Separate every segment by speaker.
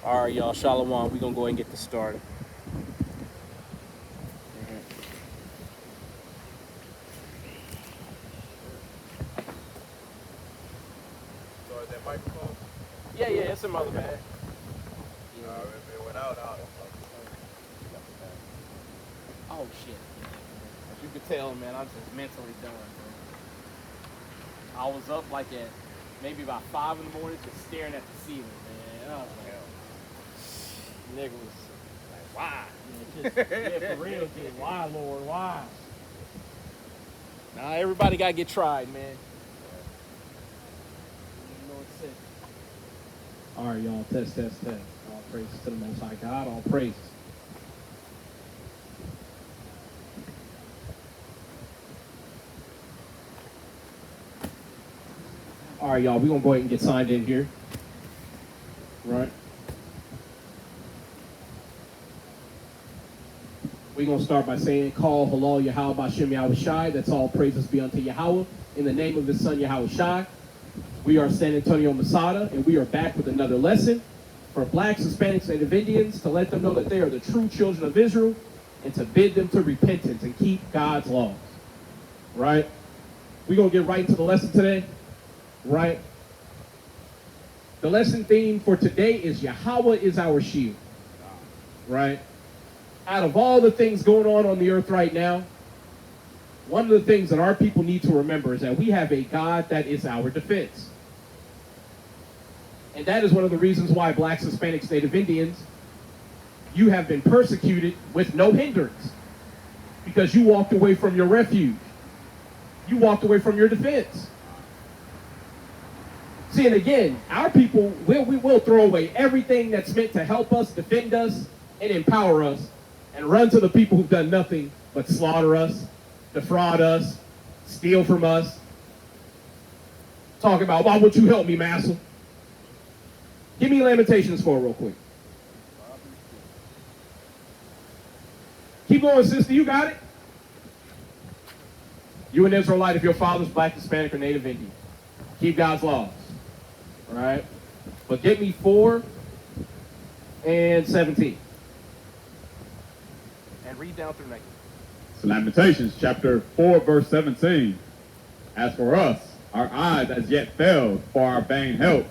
Speaker 1: All right, y'all. Shalom. We're going to go ahead and get this started.
Speaker 2: So is that microphone?
Speaker 1: Yeah, it's some other bag.
Speaker 2: If it went out,
Speaker 1: Oh, shit. As you can tell, man, I'm just mentally done, bro. I was up like at maybe about 5 in the morning just staring at the ceiling, man. I was like, nigga was like, why? Yeah, for real, kid. Why, Lord? Why? Nah, everybody got to get tried, man. You know what to say.
Speaker 3: All right, y'all. Test. All praises to the Most High God. All praises. All right, y'all. We're going to go ahead and get signed in here. Right. We're going to start by saying, Call Halal Yahweh Bashem Yahweh Shai. That's all praises be unto Yahweh. In the name of his son Yahweh Shai. We are San Antonio Masada, and we are back with another lesson for blacks, Hispanics, Native Indians to let them know that they are the true children of Israel and to bid them to repentance and keep God's laws. Right? We're going to get right into the lesson today. Right? The lesson theme for today is Yahweh is our shield. Right? Out of all the things going on the earth right now, one of the things that our people need to remember is that we have a God that is our defense. And that is one of the reasons why blacks, Hispanics, Native Indians, you have been persecuted with no hindrance. Because you walked away from your refuge. You walked away from your defense. See, and again, our people, we will throw away everything that's meant to help us, defend us, and empower us, and run to the people who've done nothing but slaughter us, defraud us, steal from us. Talking about, why won't you help me, Master? Give me Lamentations 4 real quick. Keep going, sister. You got it? You an Israelite if your father's black, Hispanic, or Native Indian. Keep God's laws. All right? But get me 4 and 17.
Speaker 1: And read down through 19.
Speaker 4: So Lamentations chapter 4, verse 17. As for us, our eyes as yet failed for our vain help,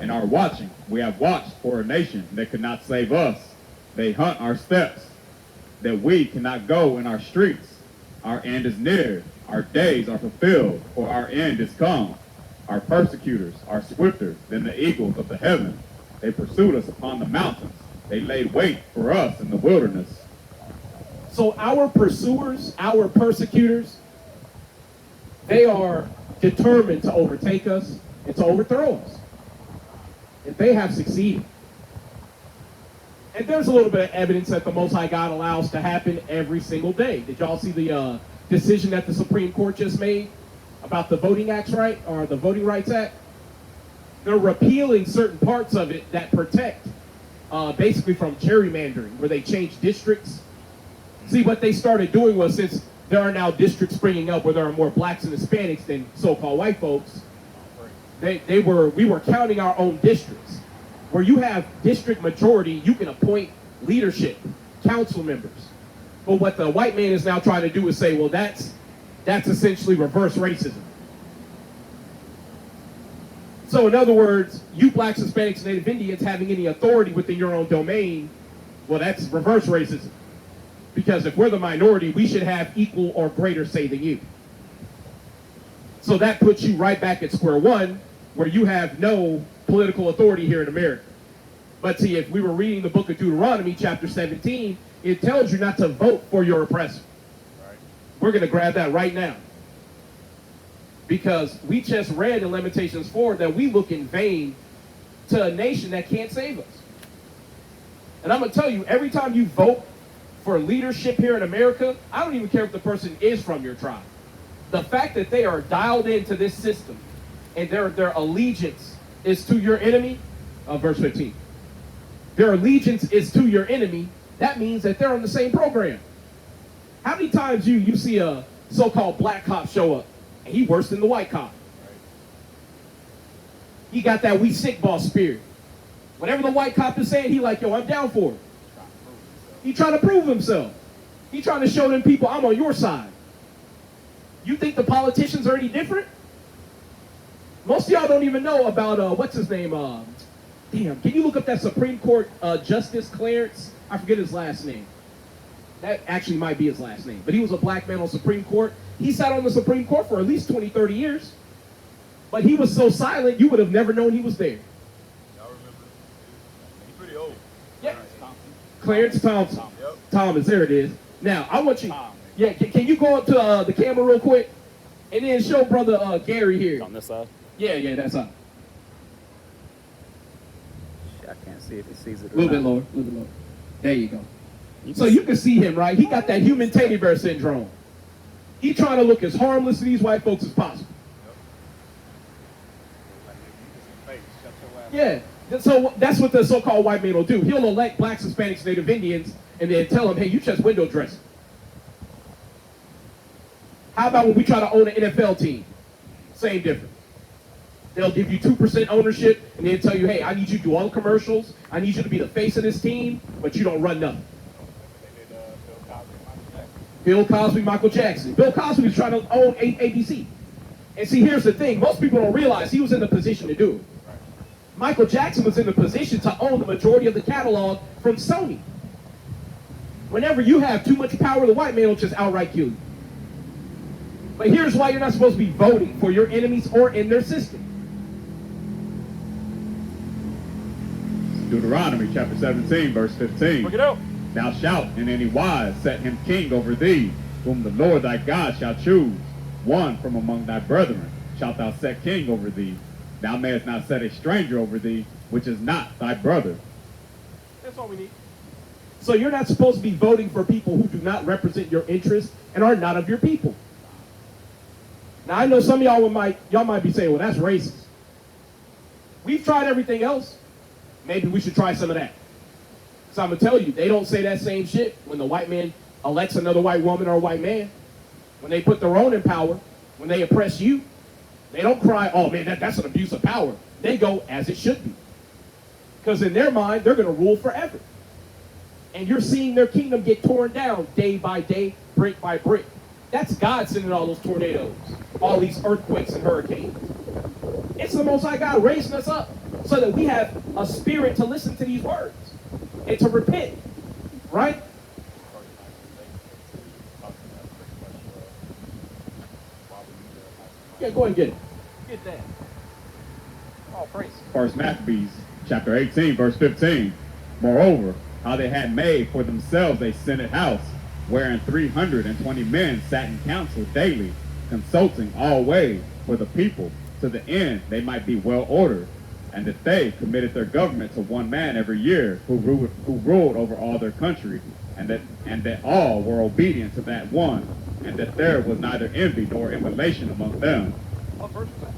Speaker 4: and our watching. We have watched for a nation that could not save us. They hunt our steps, that we cannot go in our streets. Our end is near, our days are fulfilled, for our end is come. Our persecutors are swifter than the eagles of the heaven. They pursued us upon the mountains. They laid wait for us in the wilderness.
Speaker 3: So our pursuers, our persecutors, they are determined to overtake us and to overthrow us. And they have succeeded. And there's a little bit of evidence that the Most High God allows to happen every single day. Did y'all see the decision that the Supreme Court just made about the Voting Acts, right? Or the Voting Rights Act? They're repealing certain parts of it that protect basically from gerrymandering, where they change districts. See, what they started doing was, since there are now districts springing up where there are more blacks and Hispanics than so-called white folks, we were counting our own districts. Where you have district majority, you can appoint leadership, council members. But what the white man is now trying to do is say, well, that's essentially reverse racism. So in other words, you blacks, Hispanics, and Native Indians having any authority within your own domain, well, that's reverse racism. Because if we're the minority, we should have equal or greater say than you. So that puts you right back at square one, where you have no political authority here in America. But see, if we were reading the book of Deuteronomy, chapter 17, it tells you not to vote for your oppressor. Right. We're going to grab that right now. Because we just read in Lamentations 4 that we look in vain to a nation that can't save us. And I'm going to tell you, every time you vote for leadership here in America, I don't even care if the person is from your tribe. The fact that they are dialed into this system and their allegiance is to your enemy, verse 15. Their allegiance is to your enemy, that means that they're on the same program. How many times you see a so-called black cop show up, and he worse than the white cop? He got that we sick boss spirit. Whatever the white cop is saying, he like, yo, I'm down for it. He trying to prove himself. He trying to show them people, I'm on your side. You think the politicians are any different? Most of y'all don't even know about, what's his name? Damn, can you look up that Supreme Court Justice Clarence? I forget his last name. That actually might be his last name. But he was a black man on Supreme Court. He sat on the Supreme Court for at least 20, 30 years. But he was so silent, you would have never known he was there.
Speaker 2: Y'all remember? He's pretty old.
Speaker 3: Yeah. Clarence Thompson.
Speaker 2: Yep.
Speaker 3: Thomas, there it is. Now, I want you, yeah, can you go up to the camera real quick? And then show brother Gary here.
Speaker 1: On this side?
Speaker 3: Yeah, that's up.
Speaker 5: I can't see if he sees it
Speaker 3: A
Speaker 5: or
Speaker 3: little bit
Speaker 5: not.
Speaker 3: lower, a little bit lower. There you go. So you can see him, right? He got that human teddy bear syndrome. He trying to look as harmless to these white folks as possible. Yeah. So that's what the so-called white man will do. He'll elect blacks, Hispanics, Native Indians, and then tell them, hey, you just window dressing. How about when we try to own an NFL team? Same difference. They'll give you 2% ownership, and then tell you, hey, I need you to do all the commercials. I need you to be the face of this team, but you don't run nothing. Bill Cosby, Michael Jackson. Bill Cosby was trying to own ABC. And see, here's the thing. Most people don't realize he was in the position to do it. Michael Jackson was in the position to own the majority of the catalog from Sony. Whenever you have too much power, the white man will just outright kill you. But here's why you're not supposed to be voting for your enemies or in their system.
Speaker 4: Deuteronomy chapter 17, verse 15.
Speaker 1: Look it out.
Speaker 4: Thou shalt in any wise set him king over thee, whom the Lord thy God shall choose. One from among thy brethren shalt thou set king over thee. Thou mayest not set a stranger over thee, which is not thy brother.
Speaker 1: That's all we need.
Speaker 3: So you're not supposed to be voting for people who do not represent your interests and are not of your people. Now I know some of y'all might be saying, well, that's racist. We've tried everything else. Maybe we should try some of that. So I'm going to tell you, they don't say that same shit when the white man elects another white woman or a white man. When they put their own in power, when they oppress you, they don't cry, oh man, that's an abuse of power. They go, as it should be. Because in their mind, they're going to rule forever. And you're seeing their kingdom get torn down day by day, brick by brick. That's God sending all those tornadoes, all these earthquakes and hurricanes. It's the Most High God raising us up so that we have a spirit to listen to these words and to repent, right? Yeah, go ahead and get it.
Speaker 1: Get that. Oh, praise.
Speaker 4: First Maccabees chapter 18, verse 15. Moreover, how they had made for themselves a senate house, wherein 320 men sat in council daily, consulting all ways for the people, to the end they might be well ordered, and that they committed their government to one man every year, who ruled over all their country, and that all were obedient to that one, and that there was neither envy nor emulation among them.
Speaker 1: What verse was that?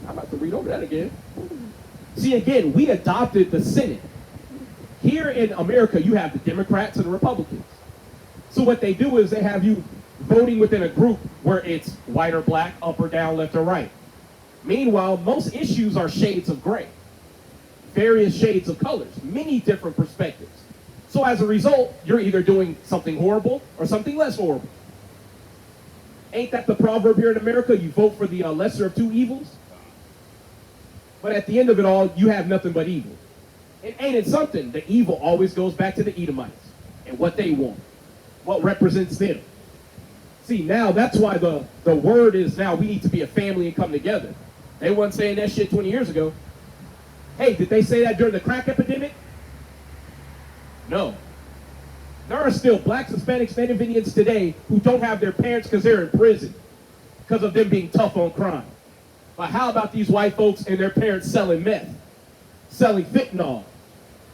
Speaker 3: I'm about to read over that again. See, again, we adopted the Senate. Here in America, you have the Democrats and the Republicans. So what they do is they have you voting within a group where it's white or black, up or down, left or right. Meanwhile, most issues are shades of gray. Various shades of colors, many different perspectives. So as a result, you're either doing something horrible or something less horrible. Ain't that the proverb here in America? You vote for the lesser of two evils? But at the end of it all, you have nothing but evil. And ain't it something? The evil always goes back to the Edomites and what they want, what represents them. See, now that's why the word is now we need to be a family and come together. They weren't saying that shit 20 years ago. Hey, did they say that during the crack epidemic? No. There are still blacks, Hispanics, Native Indians today who don't have their parents because they're in prison because of them being tough on crime. But how about these white folks and their parents selling meth, selling fentanyl?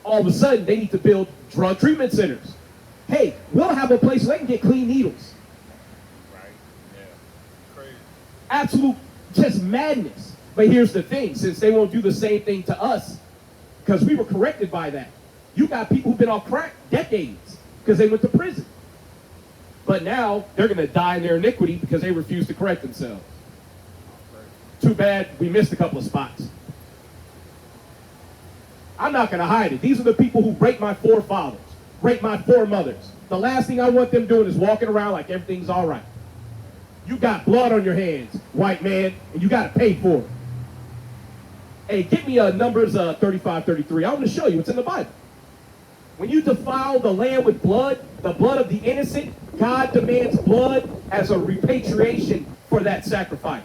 Speaker 3: All of a sudden, they need to build drug treatment centers. Hey, we'll have a place where they can get clean needles.
Speaker 2: Right. Yeah. Crazy.
Speaker 3: Absolute just madness. But here's the thing, since they won't do the same thing to us, because we were corrected by that. You got people who've been off crack decades because they went to prison. But now they're going to die in their iniquity because they refuse to correct themselves. Too bad we missed a couple of spots. I'm not going to hide it. These are the people who raped my forefathers, raped my foremothers. The last thing I want them doing is walking around like everything's all right. You got blood on your hands, white man, and you got to pay for it. Hey, get me Numbers 35, 33. I want to show you. It's in the Bible. When you defile the land with blood, the blood of the innocent, God demands blood as a repatriation for that sacrifice.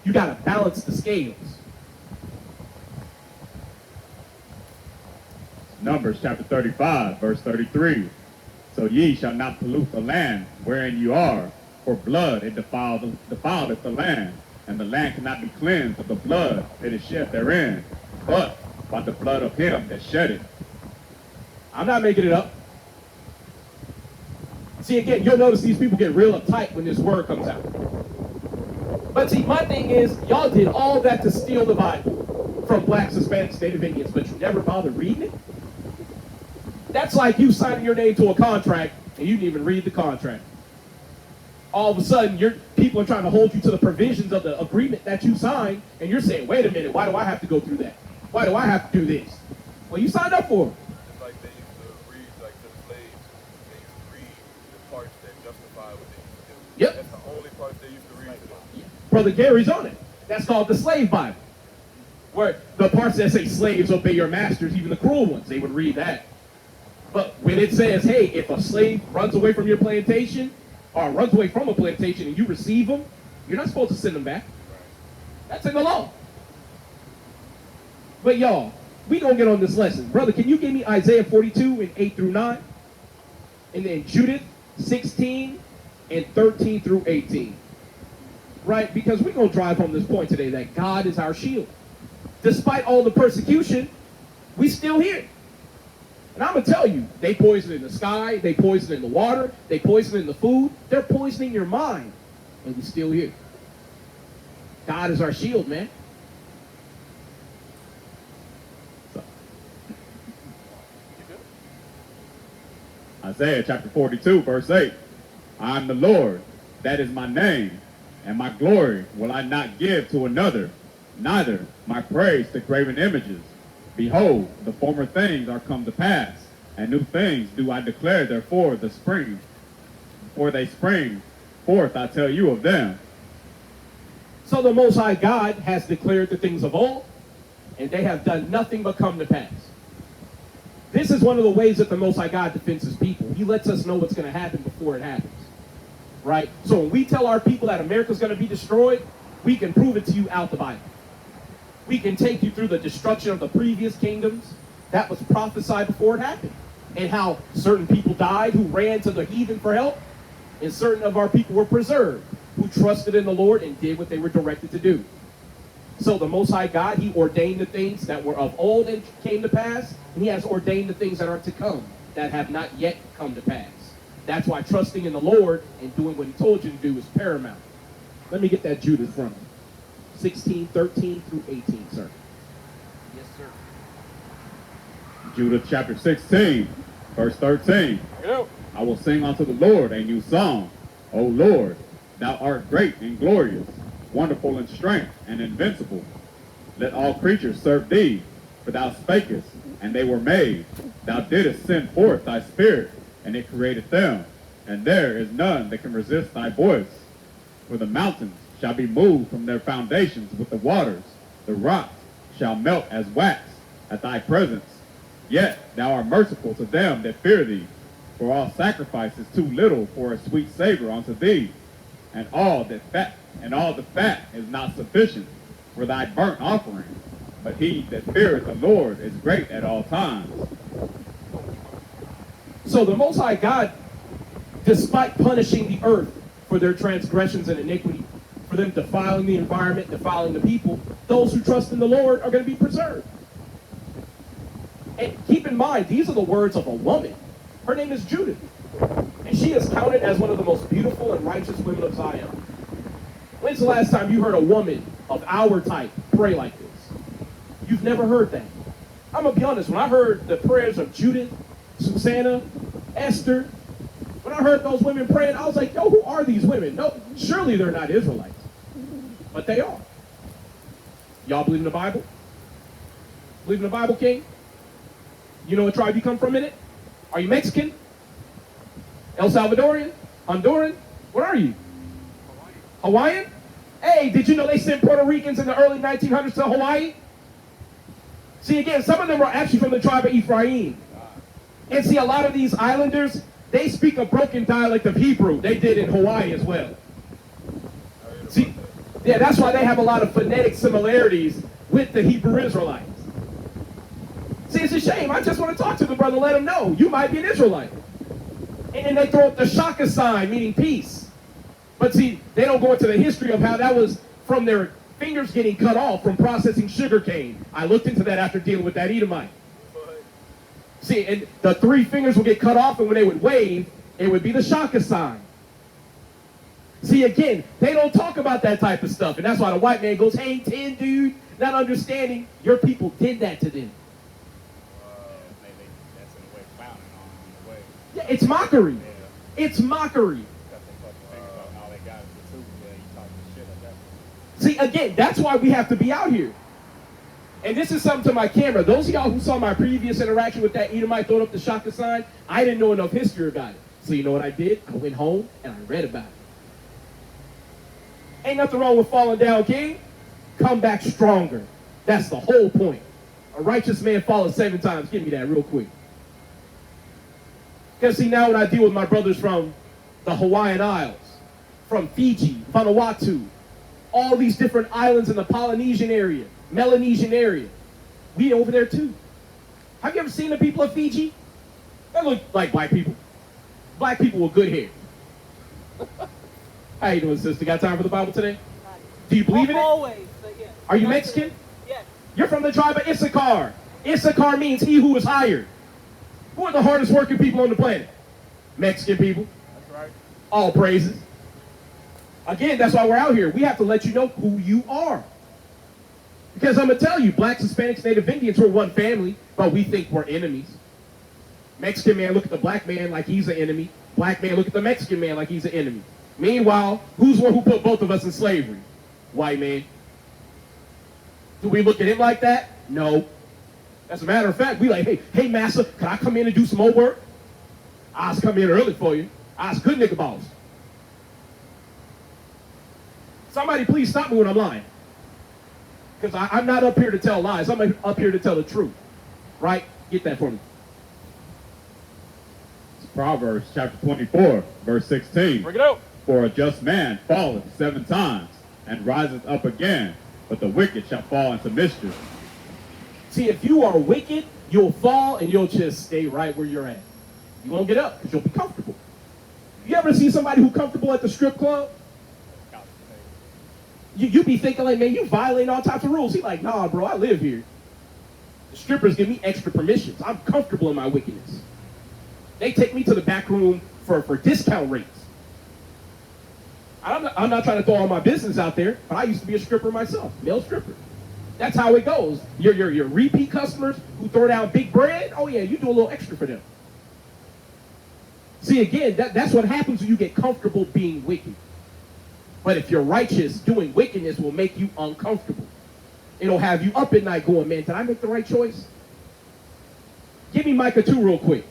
Speaker 3: You got to balance the scales.
Speaker 4: Numbers chapter 35, verse 33. So ye shall not pollute the land wherein you are, for blood it defileth the land, and the land cannot be cleansed of the blood that is shed therein, but by the blood of him that shed it.
Speaker 3: I'm not making it up. See, again, you'll notice these people get real uptight when this word comes out. But see, my thing is, y'all did all that to steal the Bible from blacks, Hispanics, Native Indians, but you never bothered reading it? That's like you signing your name to a contract and you didn't even read the contract. All of a sudden, people are trying to hold you to the provisions of the agreement that you signed, and you're saying, wait a minute, why do I have to go through that? Why do I have to do this? Well, you signed up for it.
Speaker 2: It's like they used to read, like the slaves, they used to read the parts that justify what they used to do.
Speaker 3: Yep.
Speaker 2: That's the only parts they used to read to them.
Speaker 3: Brother Gary's on it. That's called the slave Bible. Where the parts that say slaves obey your masters, even the cruel ones, they would read that. But when it says, hey, if a slave runs away from your plantation, or runs away from a plantation and you receive them, you're not supposed to send them back. That's in the law. But y'all, we gonna get on this lesson. Brother, can you give me Isaiah 42 and 8 through 9? And then Judith 16 and 13 through 18. Right? Because we're gonna drive home this point today that God is our shield. Despite all the persecution, we still here. And I'm going to tell you, they poison in the sky, they poison in the water, they poison in the food. They're poisoning your mind. And we're still here. God is our shield, man. So.
Speaker 4: Isaiah chapter 42, verse 8. I am the Lord, that is my name, and my glory will I not give to another, neither my praise to graven images. Behold, the former things are come to pass, and new things do I declare, therefore they spring forth, I tell you of them.
Speaker 3: So the Most High God has declared the things of old, and they have done nothing but come to pass. This is one of the ways that the Most High God defends his people. He lets us know what's going to happen before it happens. Right? So when we tell our people that America's going to be destroyed, we can prove it to you out the Bible. We can take you through the destruction of the previous kingdoms that was prophesied before it happened, and how certain people died who ran to the heathen for help, and certain of our people were preserved who trusted in the Lord and did what they were directed to do. So the Most High God, he ordained the things that were of old and came to pass, and he has ordained the things that are to come that have not yet come to pass. That's why trusting in the Lord and doing what he told you to do is paramount. Let me get that Judith from you. 16, 13 through 18, sir.
Speaker 1: Yes, sir.
Speaker 4: Judith chapter 16, verse 13. I will sing unto the Lord a new song. O Lord, thou art great and glorious, wonderful in strength and invincible. Let all creatures serve thee, for thou spakest, and they were made. Thou didst send forth thy spirit, and it created them. And there is none that can resist thy voice. For the mountains shall be moved from their foundations with the waters. The rocks shall melt as wax at thy presence. Yet thou art merciful to them that fear thee. For all sacrifice is too little for a sweet savor unto thee. And all the fat is not sufficient for thy burnt offering. But he that feareth the Lord is great at all times.
Speaker 3: So the Most High God, despite punishing the earth for their transgressions and iniquity, for them defiling the environment, defiling the people, those who trust in the Lord are going to be preserved. And keep in mind, these are the words of a woman. Her name is Judith. And she is counted as one of the most beautiful and righteous women of Zion. When's the last time you heard a woman of our type pray like this? You've never heard that. I'm going to be honest, when I heard the prayers of Judith, Susanna, Esther, when I heard those women praying, I was like, yo, who are these women? No, surely they're not Israelites. But they are. Y'all believe in the Bible? Believe in the Bible, King? You know what tribe you come from in it? Are you Mexican? El Salvadorian? Honduran? What are you? Hawaiian? Hey, did you know they sent Puerto Ricans in the early 1900s to Hawaii? See, again, some of them are actually from the tribe of Ephraim. And see, a lot of these islanders, they speak a broken dialect of Hebrew. They did in Hawaii as well. See, yeah, that's why they have a lot of phonetic similarities with the Hebrew Israelites. See, it's a shame. I just want to talk to the brother, let him know you might be an Israelite. And they throw up the Shaka sign, meaning peace. But see, they don't go into the history of how that was from their fingers getting cut off from processing sugar cane. I looked into that after dealing with that Edomite. See, and the 3 fingers would get cut off, and when they would wave, it would be the Shaka sign. See, again, they don't talk about that type of stuff, and that's why the white man goes, hey, 10, dude, not understanding your people did that to them.
Speaker 1: Maybe that's in a way clowning on them in a way.
Speaker 3: Yeah, it's mockery.
Speaker 1: Yeah.
Speaker 3: It's mockery.
Speaker 1: Got them fucking fingers up and all they got is the tooth. Yeah, you talking shit like that.
Speaker 3: See, again, that's why we have to be out here. And this is something to my camera. Those of y'all who saw my previous interaction with that Edomite throwing up the Shaka sign, I didn't know enough history about it. So you know what I did? I went home and I read about it. Ain't nothing wrong with falling down, King. Come back stronger. That's the whole point. A righteous man falls 7 times. Give me that real quick. Because see, now when I deal with my brothers from the Hawaiian Isles, from Fiji, Vanuatu, all these different islands in the Polynesian area, Melanesian area, we over there too. Have you ever seen the people of Fiji? They look like white people. Black people with good hair. How you doing, sister? Got time for the Bible today? Do you believe in it?
Speaker 6: Always, but yes.
Speaker 3: Are you Mexican?
Speaker 6: Yes.
Speaker 3: You're from the tribe of Issachar. Issachar means he who is hired. Who are the hardest working people on the planet? Mexican people.
Speaker 1: That's right.
Speaker 3: All praises. Again, that's why we're out here. We have to let you know who you are. Because I'm going to tell you, blacks, Hispanics, Native Indians, we're one family, but we think we're enemies. Mexican man look at the black man like he's an enemy. Black man look at the Mexican man like he's an enemy. Meanwhile, who's the one who put both of us in slavery? White man. Do we look at him like that? No. As a matter of fact, we like, hey, massa, can I come in and do some more work? I was coming in early for you. I was good nigga boss. Somebody please stop me when I'm lying. Because I'm not up here to tell lies. I'm up here to tell the truth. Right? Get that for me.
Speaker 4: It's Proverbs chapter 24, verse 16.
Speaker 1: Bring it out.
Speaker 4: For a just man falleth 7 times, and riseth up again, but the wicked shall fall into mischief.
Speaker 3: See, if you are wicked, you'll fall and you'll just stay right where you're at. You won't get up because you'll be comfortable. You ever see somebody who's comfortable at the strip club? You be thinking like, man, you violating all types of rules. He like, nah, bro, I live here. The strippers give me extra permissions. I'm comfortable in my wickedness. They take me to the back room for discount rates. I'm not trying to throw all my business out there, but I used to be a stripper myself, male stripper. That's how it goes. Your repeat customers who throw down big bread, oh yeah, you do a little extra for them. See, again, that's what happens when you get comfortable being wicked. But if you're righteous, doing wickedness will make you uncomfortable. It'll have you up at night going, man, did I make the right choice? Give me Micah 2 real quick.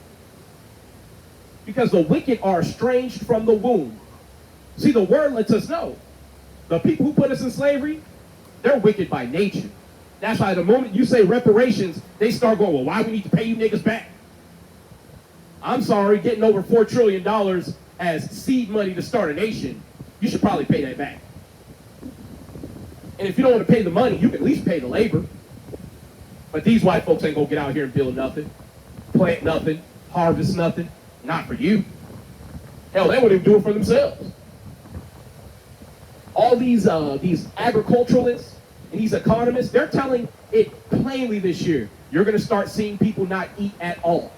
Speaker 3: Because the wicked are estranged from the womb. See, the word lets us know. The people who put us in slavery, they're wicked by nature. That's why the moment you say reparations, they start going, well, why we need to pay you niggas back? I'm sorry, getting over $4 trillion as seed money to start a nation, you should probably pay that back. And if you don't want to pay the money, you can at least pay the labor. But these white folks ain't gonna get out here and build nothing, plant nothing, harvest nothing. Not for you. Hell, they wouldn't even do it for themselves. All these agriculturalists and these economists, they're telling it plainly this year. You're gonna start seeing people not eat at all.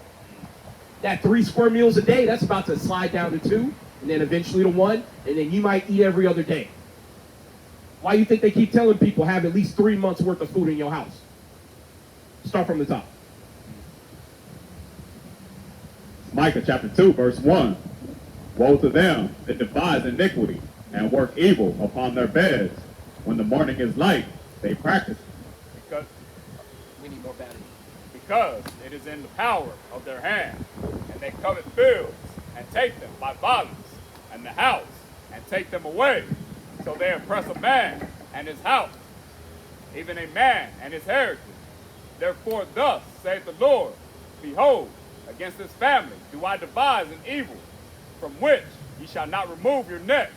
Speaker 3: That 3 square meals a day, that's about to slide down to 2, and then eventually to 1, and then you might eat every other day. Why do you think they keep telling people have at least 3 months worth of food in your house? Start from the top.
Speaker 4: Micah chapter 2, verse 1. Woe to them that devise iniquity and work evil upon their beds. When the morning is light, they practice.
Speaker 1: We need more batteries.
Speaker 6: because it is in the power of their hand, and they covet fields, and take them by violence, and the house, and take them away. So they oppress a man and his house, even a man and his heritage. Therefore thus saith the Lord, Behold, against this family do I devise an evil, from which ye shall not remove your necks,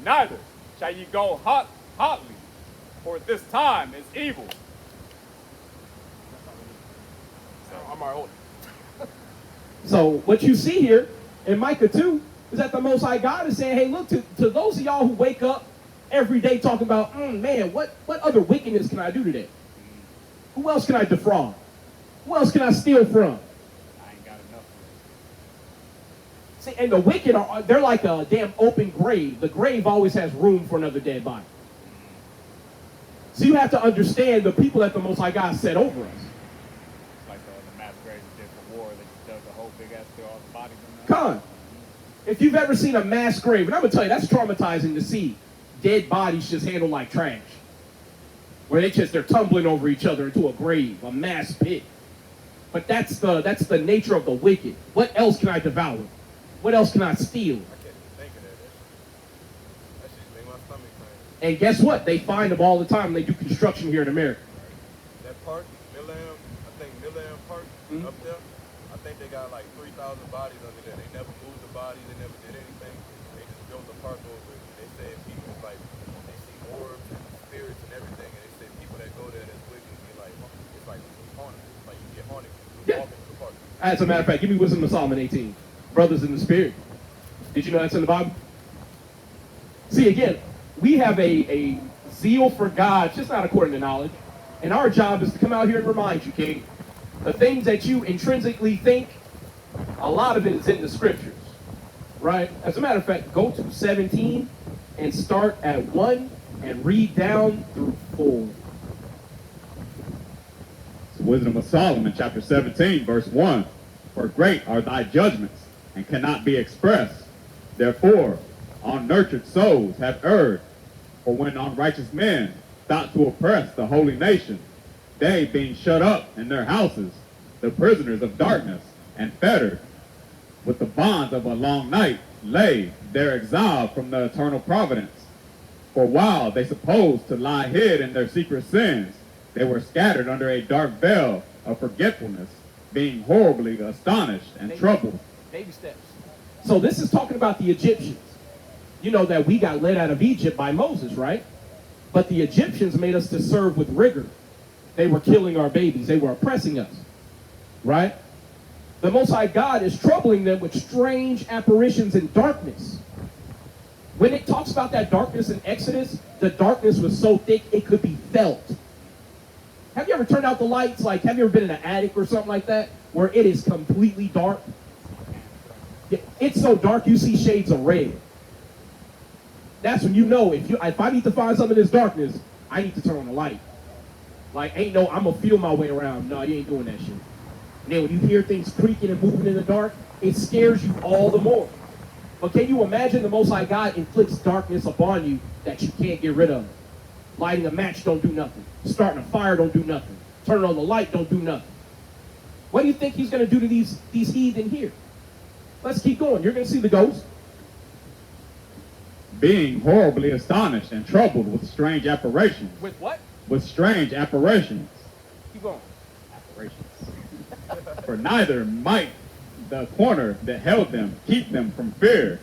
Speaker 6: neither shall ye go hotly, for this time is evil.
Speaker 2: I'm already holding.
Speaker 3: So what you see here in Micah 2 is that the Most High God is saying, hey, look, to those of y'all who wake up every day talking about, man, what other wickedness can I do today? Who else can I defraud? Who else can I steal from?
Speaker 6: I ain't got enough.
Speaker 3: See, and the wicked they're like a damn open grave. The grave always has room for another dead body. So you have to understand the people that the Most High God set over us.
Speaker 6: Like the mass graves did for war, they just dug a whole big ass through all the bodies in there.
Speaker 3: Con, if you've ever seen a mass grave, and I'm gonna tell you, that's traumatizing to see dead bodies just handled like trash. Where they're tumbling over each other into a grave, a mass pit. But that's the nature of the wicked. What else can I devour? What else can I steal?
Speaker 2: I can't even think of that. That shit made my stomach turn.
Speaker 3: And guess what? They find them all the time when they do construction here in America.
Speaker 2: That park, Millam, I think Millam Park up there, I think they got like 3,000 bodies under there. They never moved the bodies, they never did anything. They just built a park over it. They said people like, they see orbs and spirits and everything, and they said people that go there that's wicked get like, it's like haunted. Like you get haunted
Speaker 3: Yeah.
Speaker 2: walking through the park.
Speaker 3: As a matter of fact, give me Wisdom of Solomon 18. Brothers in the Spirit. Did you know that's in the Bible? See, again, we have a zeal for God, it's just not according to knowledge. And our job is to come out here and remind you, King, the things that you intrinsically think, a lot of it is in the scriptures, right? As a matter of fact, go to 17 and start at 1 and read down through 4.
Speaker 4: Wisdom of Solomon, chapter 17, verse 1. For great are thy judgments, and cannot be expressed. Therefore, unnurtured souls have erred. For when unrighteous men thought to oppress the holy nation, they being shut up in their houses, the prisoners of darkness, and fettered with the bonds of a long night, lay there exiled from the eternal providence. For while they supposed to lie hid in their secret sins, they were scattered under a dark veil of forgetfulness, being horribly astonished and troubled.
Speaker 1: Baby steps.
Speaker 3: So this is talking about the Egyptians. You know that we got led out of Egypt by Moses, right? But the Egyptians made us to serve with rigor. They were killing our babies. They were oppressing us, right? The Most High God is troubling them with strange apparitions and darkness. When it talks about that darkness in Exodus, the darkness was so thick it could be felt. Have you ever turned out the lights? Like, have you ever been in an attic or something like that where it is completely dark? It's so dark you see shades of red. That's when you know if I need to find something in this darkness, I need to turn on the light. Like, I'm gonna feel my way around. No, you ain't doing that shit. And then when you hear things creaking and moving in the dark, it scares you all the more. But can you imagine the Most High God inflicts darkness upon you that you can't get rid of? Lighting a match don't do nothing. Starting a fire don't do nothing. Turning on the light don't do nothing. What do you think he's going to do to these heathen here? Let's keep going. You're going to see the ghost.
Speaker 4: Being horribly astonished and troubled with strange apparitions.
Speaker 1: With what?
Speaker 4: With strange apparitions.
Speaker 1: Keep going.
Speaker 4: Apparitions. For neither might the corner that held them keep them from fear,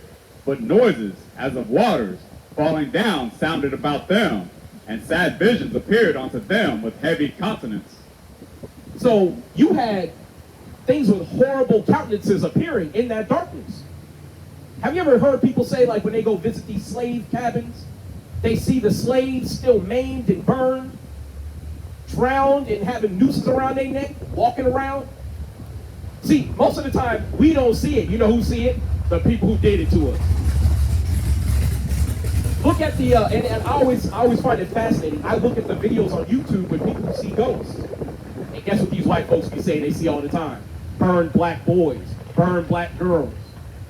Speaker 4: but noises as of waters falling down sounded about them, and sad visions appeared unto them with heavy countenance.
Speaker 3: So you had things with horrible countenances appearing in that darkness. Have you ever heard people say, like, when they go visit these slave cabins, they see the slaves still maimed and burned, drowned and having nooses around their neck, walking around? See, most of the time, we don't see it. You know who see it? The people who did it to us. Look at the, and I always find it fascinating. I look at the videos on YouTube with people who see ghosts. And guess what these white folks be saying they see all the time? Burn black boys, burn black girls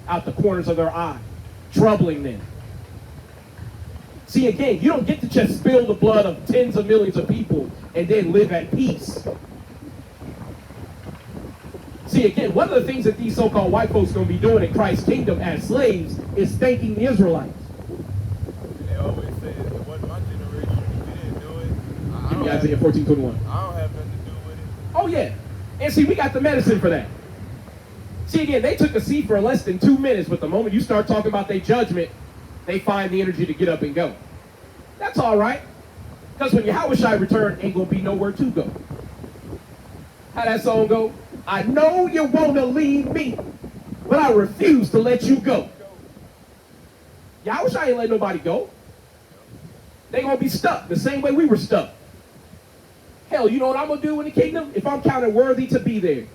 Speaker 3: out the corners of their eye, troubling them. See, again, you don't get to just spill the blood of tens of millions of people and then live at peace. See, again, one of the things that these so-called white folks are going to be doing in Christ's kingdom as slaves is thanking the Israelites.
Speaker 2: And they always say it wasn't my generation. We didn't do it. I don't
Speaker 3: Isaiah 14:21.
Speaker 2: I don't have nothing to do with it.
Speaker 3: Oh, yeah. And see, we got the medicine for that. See, again, they took a seat for less than 2 minutes, but the moment you start talking about their judgment, they find the energy to get up and go. That's all right. Because when Yahushua return, ain't going to be nowhere to go. How that song go? I know you want to leave me, but I refuse to let you go. Yahushua ain't let nobody go. They going to be stuck the same way we were stuck. Hell, you know what I'm going to do in the kingdom? If I'm counted worthy to be there,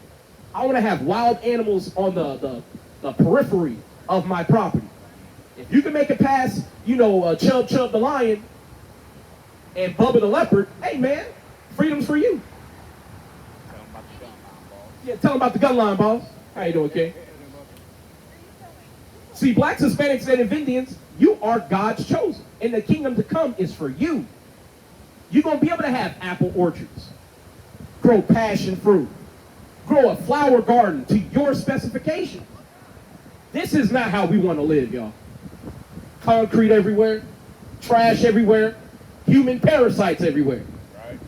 Speaker 3: I want to have wild animals on the periphery of my property. If you can make it past, Chub the lion and Bubba the leopard, hey man, freedom's for you. Tell them about the gun line, boss. How you doing, King? See, blacks, Hispanics, and Indians, you are God's chosen. And the kingdom to come is for you. You're going to be able to have apple orchards, grow passion fruit, grow a flower garden to your specifications. This is not how we want to live, y'all. Concrete everywhere, trash everywhere, human parasites everywhere.
Speaker 6: Right.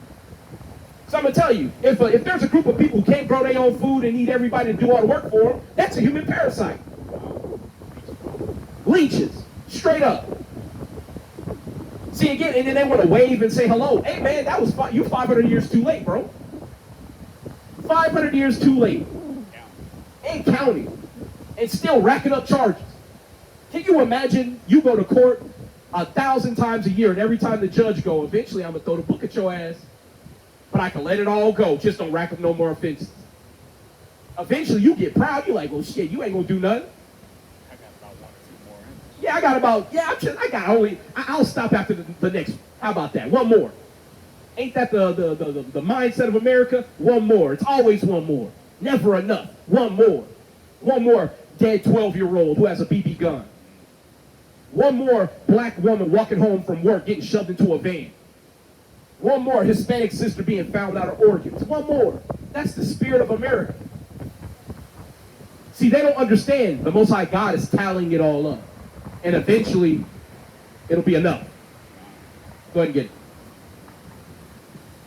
Speaker 3: So I'm going to tell you, if there's a group of people who can't grow their own food and need everybody to do all the work for them, that's a human parasite. Leeches, straight up. See, again, and then they want to wave and say hello. Hey, man, that was you 500 years too late, bro. 500 years too late. And counting. And still racking up charges. Can you imagine you go to court 1,000 times a year, and every time the judge go, eventually I'm going to throw the book at your ass, but I can let it all go. Just don't rack up no more offenses. Eventually you get proud. You're like, well, shit, you ain't going to do nothing.
Speaker 6: I got about 1 or 2 more.
Speaker 3: Yeah, I got only, I'll stop after the next one. How about that? One more. Ain't that the mindset of America? One more. It's always one more. Never enough. One more. One more dead 12-year-old who has a BB gun. One more black woman walking home from work getting shoved into a van. One more Hispanic sister being found without her organs. One more. That's the spirit of America. See, they don't understand. The Most High God is tallying it all up. And eventually, it'll be enough. Go ahead and get it.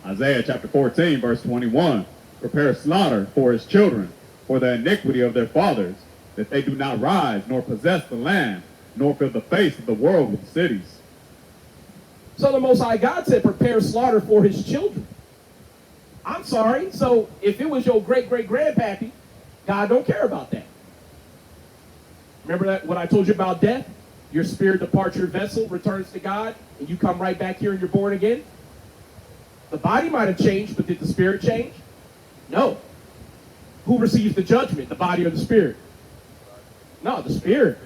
Speaker 4: Isaiah chapter 14, verse 21. Prepare slaughter for his children, for the iniquity of their fathers, that they do not rise, nor possess the land, nor fill the face of the world with cities.
Speaker 3: So the Most High God said, prepare slaughter for his children. I'm sorry. So if it was your great-great-grandpappy, God don't care about that. Remember that what I told you about death? Your spirit departs your vessel, returns to God, and you come right back here and you're born again. The body might have changed, but did the spirit change? No. Who receives the judgment, the body or the spirit? No, the spirit.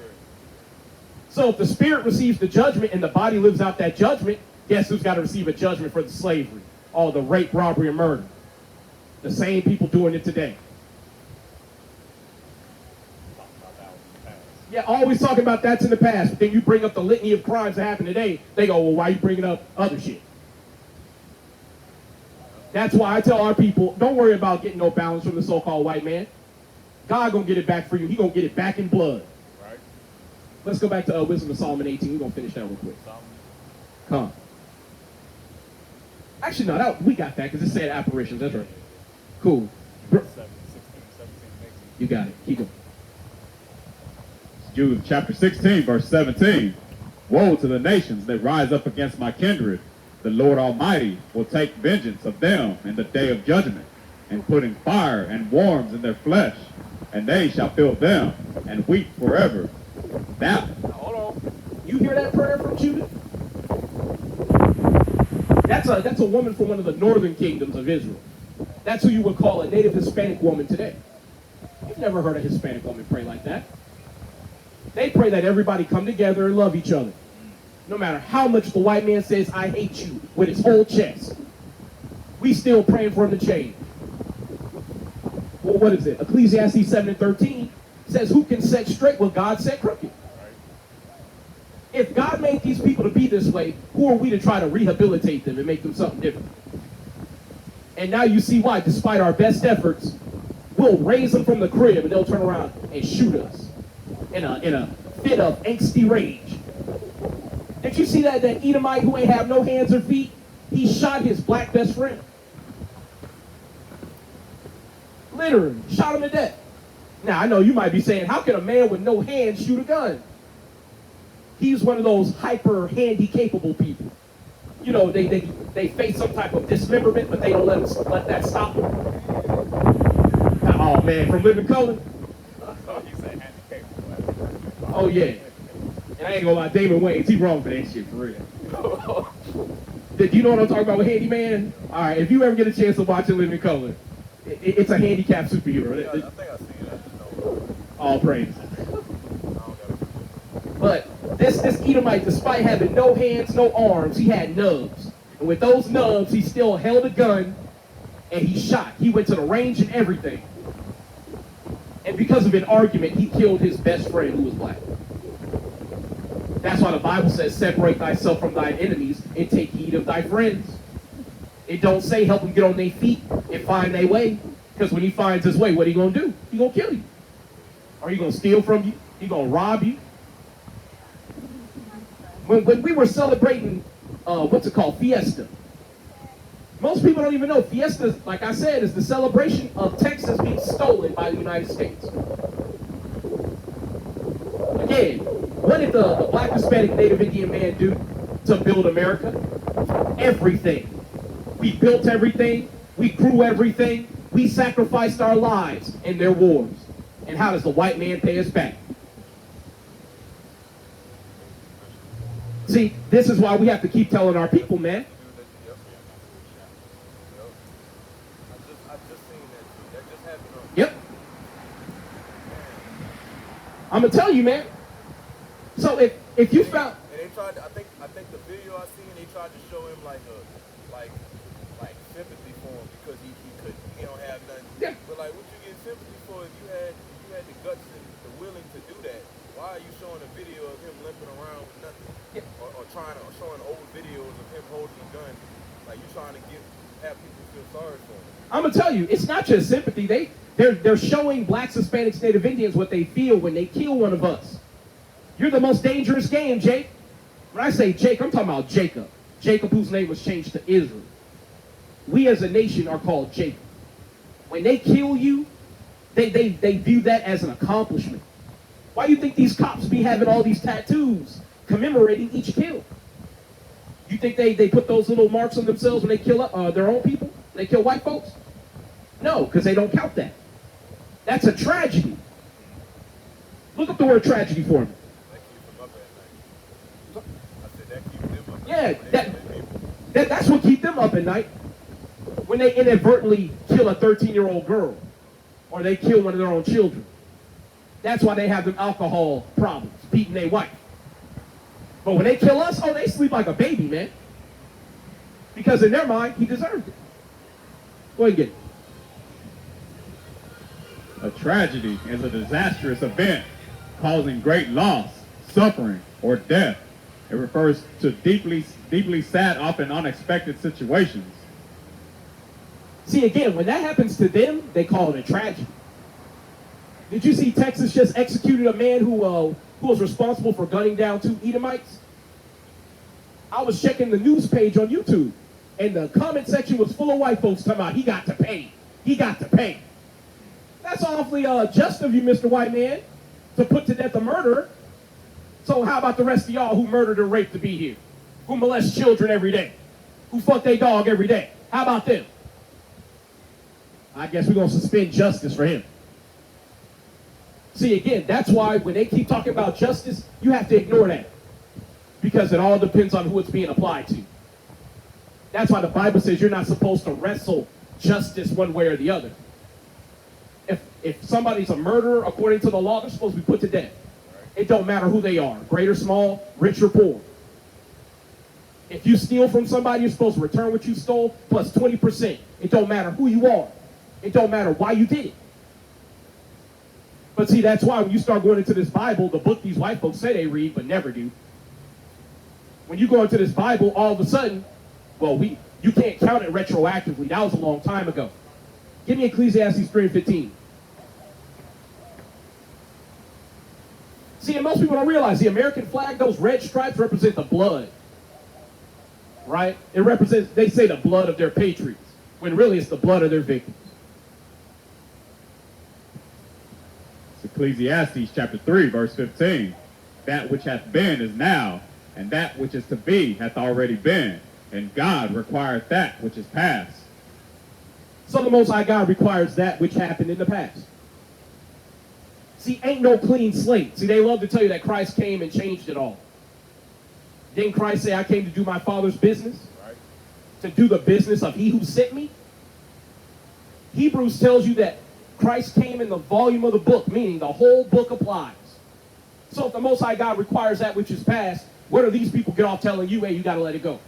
Speaker 3: So if the spirit receives the judgment and the body lives out that judgment, guess who's got to receive a judgment for the slavery? All the rape, robbery, and murder. The same people doing it today. Yeah, always talking about that's in the past, but then you bring up the litany of crimes that happen today, they go, well, why are you bringing up other shit? That's why I tell our people, don't worry about getting no balance from the so-called white man. God gonna get it back for you. He gonna get it back in blood.
Speaker 6: Right.
Speaker 3: Let's go back to Wisdom of Solomon 18. We're gonna finish that real quick. Come. Actually, no, we got that because it said apparitions. That's right. Cool.
Speaker 6: 7, 16, 17, 18.
Speaker 3: You got it. Keep going.
Speaker 4: Jude chapter 16, verse 17. Woe to the nations that rise up against my kindred. The Lord Almighty will take vengeance of them in the day of judgment, and putting fire and worms in their flesh, and they shall fill them and weep forever. Now,
Speaker 3: Hold on. You hear that prayer from Judah? That's a woman from one of the northern kingdoms of Israel. That's who you would call a native Hispanic woman today. You've never heard a Hispanic woman pray like that. They pray that everybody come together and love each other. No matter how much the white man says, I hate you, with his whole chest. We still praying for him to change. Well, what is it? Ecclesiastes 7:13 says, who can set straight what God set crooked? If God made these people to be this way, who are we to try to rehabilitate them and make them something different? And now you see why, despite our best efforts, we'll raise them from the crib and they'll turn around and shoot us in a fit of angsty rage. Did you see that Edomite who ain't have no hands or feet? He shot his black best friend. Literally, shot him to death. Now, I know you might be saying, how can a man with no hands shoot a gun? He's one of those hyper handy-capable people. You know, they face some type of dismemberment, but they don't let that stop them. Oh, man, from Living Color?
Speaker 6: Oh, you say handicapable.
Speaker 3: Oh, yeah. And I ain't gonna lie, Damon Wayans, he wrong for that shit, for real. Do you know what I'm talking about with Handyman? All right, if you ever get a chance to watch it Living Color, it's a handicapped superhero.
Speaker 2: Yeah, I think I seen that.
Speaker 3: All praise.
Speaker 2: I don't got
Speaker 3: But this Edomite, despite having no hands, no arms, he had nubs. And with those nubs, he still held a gun and he shot. He went to the range and everything. And because of an argument, he killed his best friend who was black. That's why the Bible says, separate thyself from thine enemies and take heed of thy friends. It don't say help them get on their feet and find their way. Because when he finds his way, what he going to do? He going to kill you. Or he going to steal from you. He going to rob you. When we were celebrating, what's it called, Fiesta. Most people don't even know Fiesta, like I said, is the celebration of Texas being stolen by the United States. Again, what did the Black, Hispanic, Native Indian man do to build America? Everything. We built everything. We grew everything. We sacrificed our lives in their wars. And how does the white man pay us back? See, this is why we have to keep telling our people, man.
Speaker 2: I just seen that too. That just happened on.
Speaker 3: Yep. I'm gonna tell you, man. So if you found,
Speaker 2: And they tried to, I think the video I seen, they tried to show him like sympathy for him because he don't have nothing.
Speaker 3: Yeah.
Speaker 2: But like, what you get sympathy for if you had the guts and the willing to do that? Why are you showing a video of him limping around with nothing?
Speaker 3: Yeah.
Speaker 2: Or showing old videos of him holding a gun? Like you trying to have people feel sorry for him?
Speaker 3: I'm gonna tell you, it's not just sympathy. They're showing blacks, Hispanics, Native Indians what they feel when they kill one of us. You're the most dangerous game, Jake. When I say Jake, I'm talking about Jacob. Jacob, whose name was changed to Israel. We as a nation are called Jacob. When they kill you, they view that as an accomplishment. Why do you think these cops be having all these tattoos commemorating each kill? You think they put those little marks on themselves when they kill their own people? When they kill white folks? No, because they don't count that. That's a tragedy. Look up the word tragedy for me.
Speaker 2: That keeps them up at night. I said that keeps them up.
Speaker 3: Yeah,
Speaker 2: When they kill people.
Speaker 3: that's what keeps them up at night. When they inadvertently kill a 13-year-old girl, or they kill one of their own children. That's why they have them alcohol problems, beating their wife. But when they kill us, oh, they sleep like a baby, man. Because in their mind, he deserved it. Go ahead and get it.
Speaker 4: A tragedy is a disastrous event causing great loss, suffering, or death. It refers to deeply sad, often unexpected situations.
Speaker 3: See, again, when that happens to them, they call it a tragedy. Did you see Texas just executed a man who was responsible for gunning down 2 Edomites? I was checking the news page on YouTube, and the comment section was full of white folks talking about, he got to pay. He got to pay. That's awfully just of you, Mr. White Man, to put to death a murderer. So how about the rest of y'all who murdered and raped to be here? Who molest children every day? Who fuck their dog every day? How about them? I guess we're going to suspend justice for him. See, again, that's why when they keep talking about justice, you have to ignore that. Because it all depends on who it's being applied to. That's why the Bible says you're not supposed to wrestle justice one way or the other. If somebody's a murderer, according to the law, they're supposed to be put to death. It don't matter who they are, great or small, rich or poor. If you steal from somebody, you're supposed to return what you stole plus 20%. It don't matter who you are. It don't matter why you did it. But see, that's why when you start going into this Bible, the book these white folks say they read but never do. When you go into this Bible, all of a sudden, well, you can't count it retroactively. That was a long time ago. Give me Ecclesiastes 3:15. See, and most people don't realize the American flag, those red stripes represent the blood. Right? It represents, they say, the blood of their patriots, when really it's the blood of their victims.
Speaker 4: It's Ecclesiastes chapter 3, verse 15. That which hath been is now, and that which is to be hath already been, and God requireth that which is past.
Speaker 3: So the Most High God requires that which happened in the past. See, ain't no clean slate. See, they love to tell you that Christ came and changed it all. Didn't Christ say, I came to do my Father's business?
Speaker 2: Right.
Speaker 3: To do the business of he who sent me? Hebrews tells you that Christ came in the volume of the book, meaning the whole book applies. So if the Most High God requires that which is past, where do these people get off telling you, hey, you got to let it go?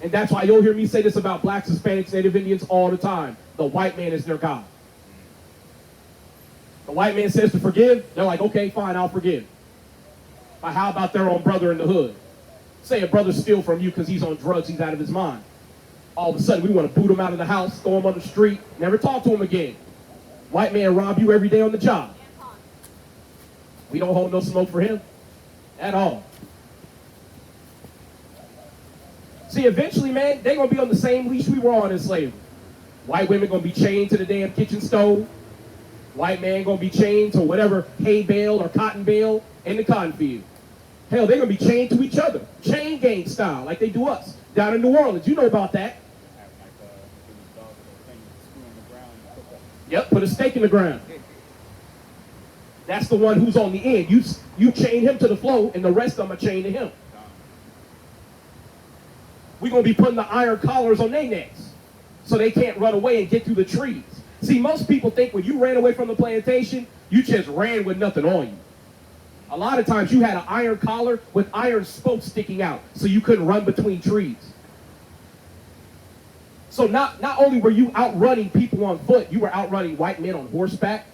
Speaker 3: And that's why you'll hear me say this about blacks, Hispanics, Native Indians all the time. The white man is their God. The white man says to forgive, they're like, okay, fine, I'll forgive. But how about their own brother in the hood? Say a brother steal from you because he's on drugs, he's out of his mind. All of a sudden, we want to boot him out of the house, throw him on the street, never talk to him again. White man rob you every day on the job. We don't hold no smoke for him at all. See, eventually, man, they're going to be on the same leash we were on in slavery. White women going to be chained to the damn kitchen stove. White man going to be chained to whatever hay bale or cotton bale in the cotton field. Hell, they're going to be chained to each other. Chain gang style, like they do us down in New Orleans. You know about that. Yep, put a stake in the ground. That's the one who's on the end. You chain him to the floor, and the rest of them are chained to him. We're going to be putting the iron collars on their necks so they can't run away and get through the trees. See, most people think when you ran away from the plantation, you just ran with nothing on you. A lot of times you had an iron collar with iron spokes sticking out so you couldn't run between trees. So not only were you outrunning people on foot, you were outrunning white men on horseback.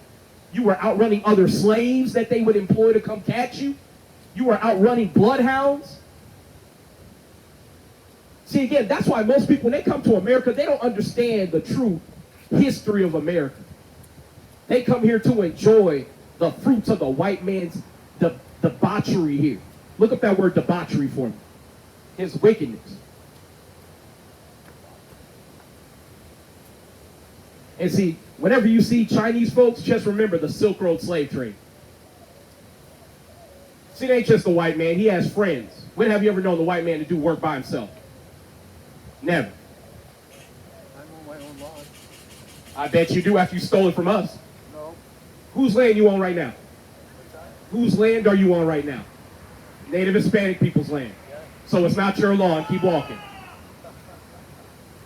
Speaker 3: You were outrunning other slaves that they would employ to come catch you. You were outrunning bloodhounds. See, again, that's why most people, when they come to America, they don't understand the true history of America. They come here to enjoy the fruits of the white man's debauchery here. Look up that word debauchery for me. His wickedness. And see, whenever you see Chinese folks, just remember the Silk Road slave trade. See, it ain't just the white man. He has friends. When have you ever known the white man to do work by himself? Never.
Speaker 7: I'm on my own lawn.
Speaker 3: I bet you do after you stole it from us.
Speaker 7: No.
Speaker 3: Whose land you on right now?
Speaker 7: What's that?
Speaker 3: Whose land are you on right now? Native Hispanic people's land.
Speaker 7: Yeah.
Speaker 3: So it's not your lawn. Keep walking.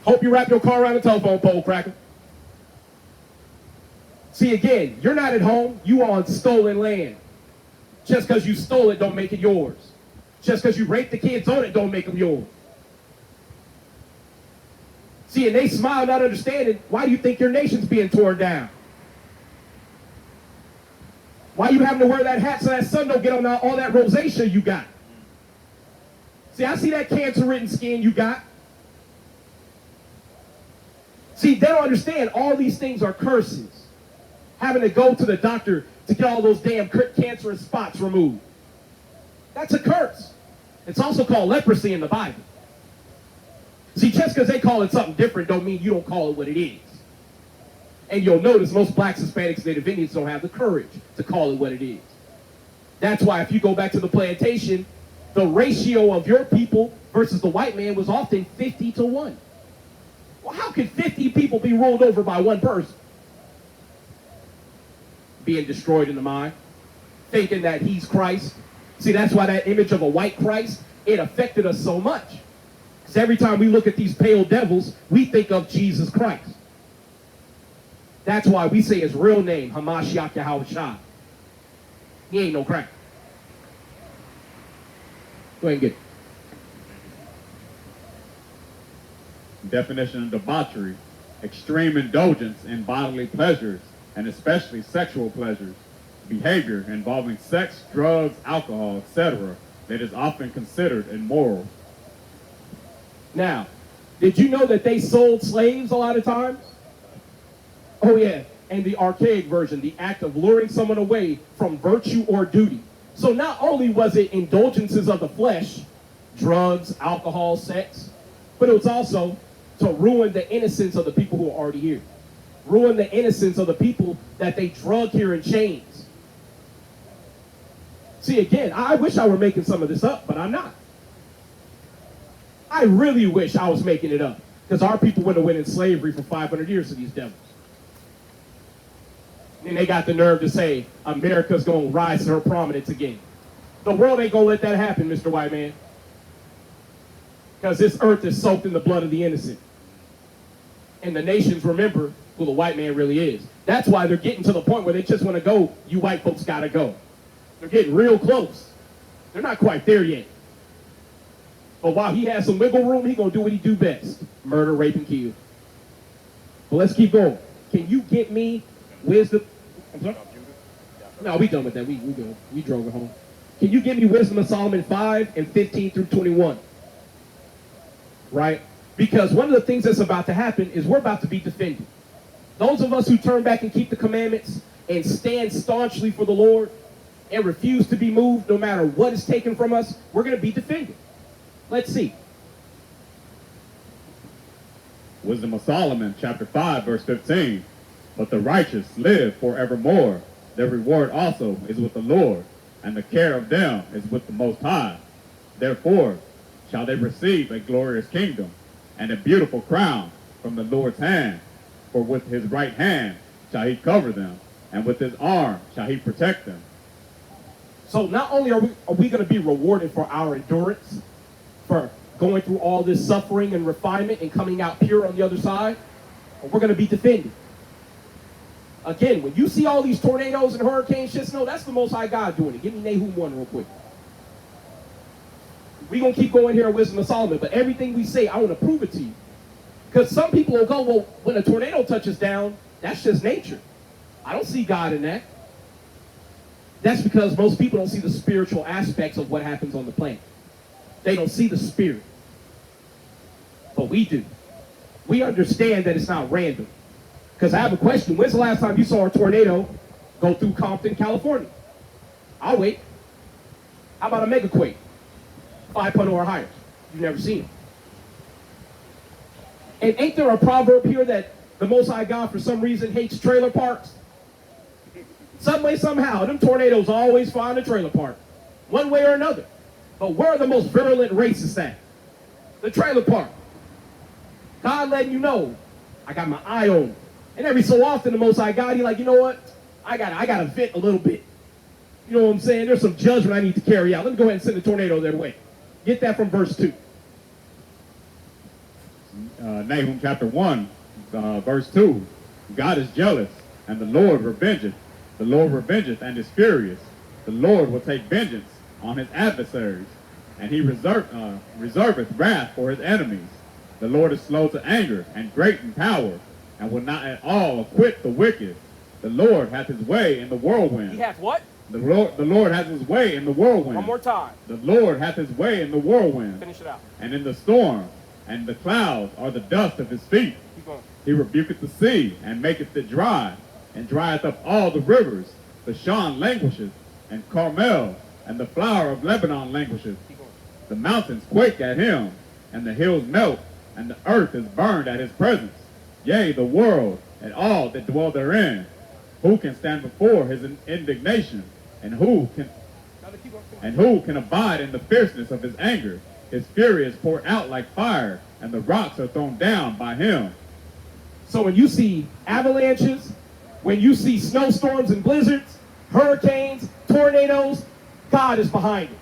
Speaker 3: Hope you wrap your car around the telephone pole, cracker. See, again, you're not at home. You are on stolen land. Just because you stole it don't make it yours. Just because you raped the kids on it don't make them yours. See, and they smile not understanding, why do you think your nation's being torn down? Why you having to wear that hat so that sun don't get on all that rosacea you got? See, I see that cancer-ridden skin you got. See, they don't understand all these things are curses. Having to go to the doctor to get all those damn cancerous spots removed. That's a curse. It's also called leprosy in the Bible. See, just because they call it something different don't mean you don't call it what it is. And you'll notice most blacks, Hispanics, Native Indians don't have the courage to call it what it is. That's why if you go back to the plantation, the ratio of your people versus the white man was often 50-1. Well, how can 50 people be ruled over by one person? Being destroyed in the mind, thinking that he's Christ. See, that's why that image of a white Christ, it affected us so much. Because every time we look at these pale devils, we think of Jesus Christ. That's why we say his real name, Hamashiach Yahushua. He ain't no crack. Go ahead and get it.
Speaker 4: Definition of debauchery: extreme indulgence in bodily pleasures, and especially sexual pleasures, behavior involving sex, drugs, alcohol, etc., that is often considered immoral.
Speaker 3: Now, did you know that they sold slaves a lot of times? Oh yeah, and the archaic version, the act of luring someone away from virtue or duty. So not only was it indulgences of the flesh, drugs, alcohol, sex, but it was also to ruin the innocence of the people who are already here. Ruin the innocence of the people that they drug here in chains. See, again, I wish I were making some of this up, but I'm not. I really wish I was making it up, because our people would have went in slavery for 500 years to these devils. And they got the nerve to say America's going to rise to her prominence again. The world ain't going to let that happen, Mr. White Man. Because this earth is soaked in the blood of the innocent. And the nations remember who the white man really is. That's why they're getting to the point where they just want to go, you white folks got to go. They're getting real close. They're not quite there yet. But while he has some wiggle room, he's going to do what he do best. Murder, rape, and kill. But let's keep going. Can you get me wisdom? I'm sorry? No, we done with that. We good. We drove it home. Can you give me Wisdom of Solomon 5 and 15 through 21? Right? Because one of the things that's about to happen is we're about to be defended. Those of us who turn back and keep the commandments and stand staunchly for the Lord and refuse to be moved no matter what is taken from us, we're going to be defended. Let's see.
Speaker 4: Wisdom of Solomon, chapter 5, verse 15. But the righteous live forevermore. Their reward also is with the Lord, and the care of them is with the Most High. Therefore shall they receive a glorious kingdom and a beautiful crown from the Lord's hand. For with his right hand shall he cover them, and with his arm shall he protect them.
Speaker 3: So not only are we going to be rewarded for our endurance, for going through all this suffering and refinement and coming out pure on the other side, but we're going to be defended. Again, when you see all these tornadoes and hurricanes, just know that's the Most High God doing it. Give me Nahum 1 real quick. We're going to keep going here in Wisdom of Solomon, but everything we say, I want to prove it to you. Because some people will go, well, when a tornado touches down, that's just nature. I don't see God in that. That's because most people don't see the spiritual aspects of what happens on the planet. They don't see the spirit. But we do. We understand that it's not random. Because I have a question. When's the last time you saw a tornado go through Compton, California? I'll wait. How about a megaquake? 5.0 or higher. You've never seen it. And ain't there a proverb here that the Most High God, for some reason, hates trailer parks? Some way, somehow, them tornadoes always find a trailer park. One way or another. But where are the most virulent racists at? The trailer park. God letting you know, I got my eye on him. And every so often, the Most High God, he like, you know what? I gotta vent a little bit. You know what I'm saying? There's some judgment I need to carry out. Let me go ahead and send a tornado their way. Get that from verse 2.
Speaker 4: Nahum chapter 1, verse 2. God is jealous, and the Lord revengeth. The Lord revengeth and is furious. The Lord will take vengeance on his adversaries, and he reserveth wrath for his enemies. The Lord is slow to anger and great in power, and will not at all acquit the wicked. The Lord hath his way in the whirlwind.
Speaker 1: He hath what?
Speaker 4: The Lord hath his way in the whirlwind.
Speaker 1: One more time.
Speaker 4: The Lord hath his way in the whirlwind.
Speaker 1: Finish it out.
Speaker 4: And in the storm, and the clouds are the dust of his feet.
Speaker 1: Keep going.
Speaker 4: He rebuketh the sea, and maketh it dry, and drieth up all the rivers. Bashan languisheth, and Carmel, and the flower of Lebanon languisheth.
Speaker 1: Keep going.
Speaker 4: The mountains quake at him, and the hills melt, and the earth is burned at his presence. Yea, the world, and all that dwell therein. Who can stand before his indignation? And who can abide in the fierceness of his anger? His fury is poured out like fire, and the rocks are thrown down by him.
Speaker 3: So when you see avalanches, when you see snowstorms and blizzards, hurricanes, tornadoes, God is behind it.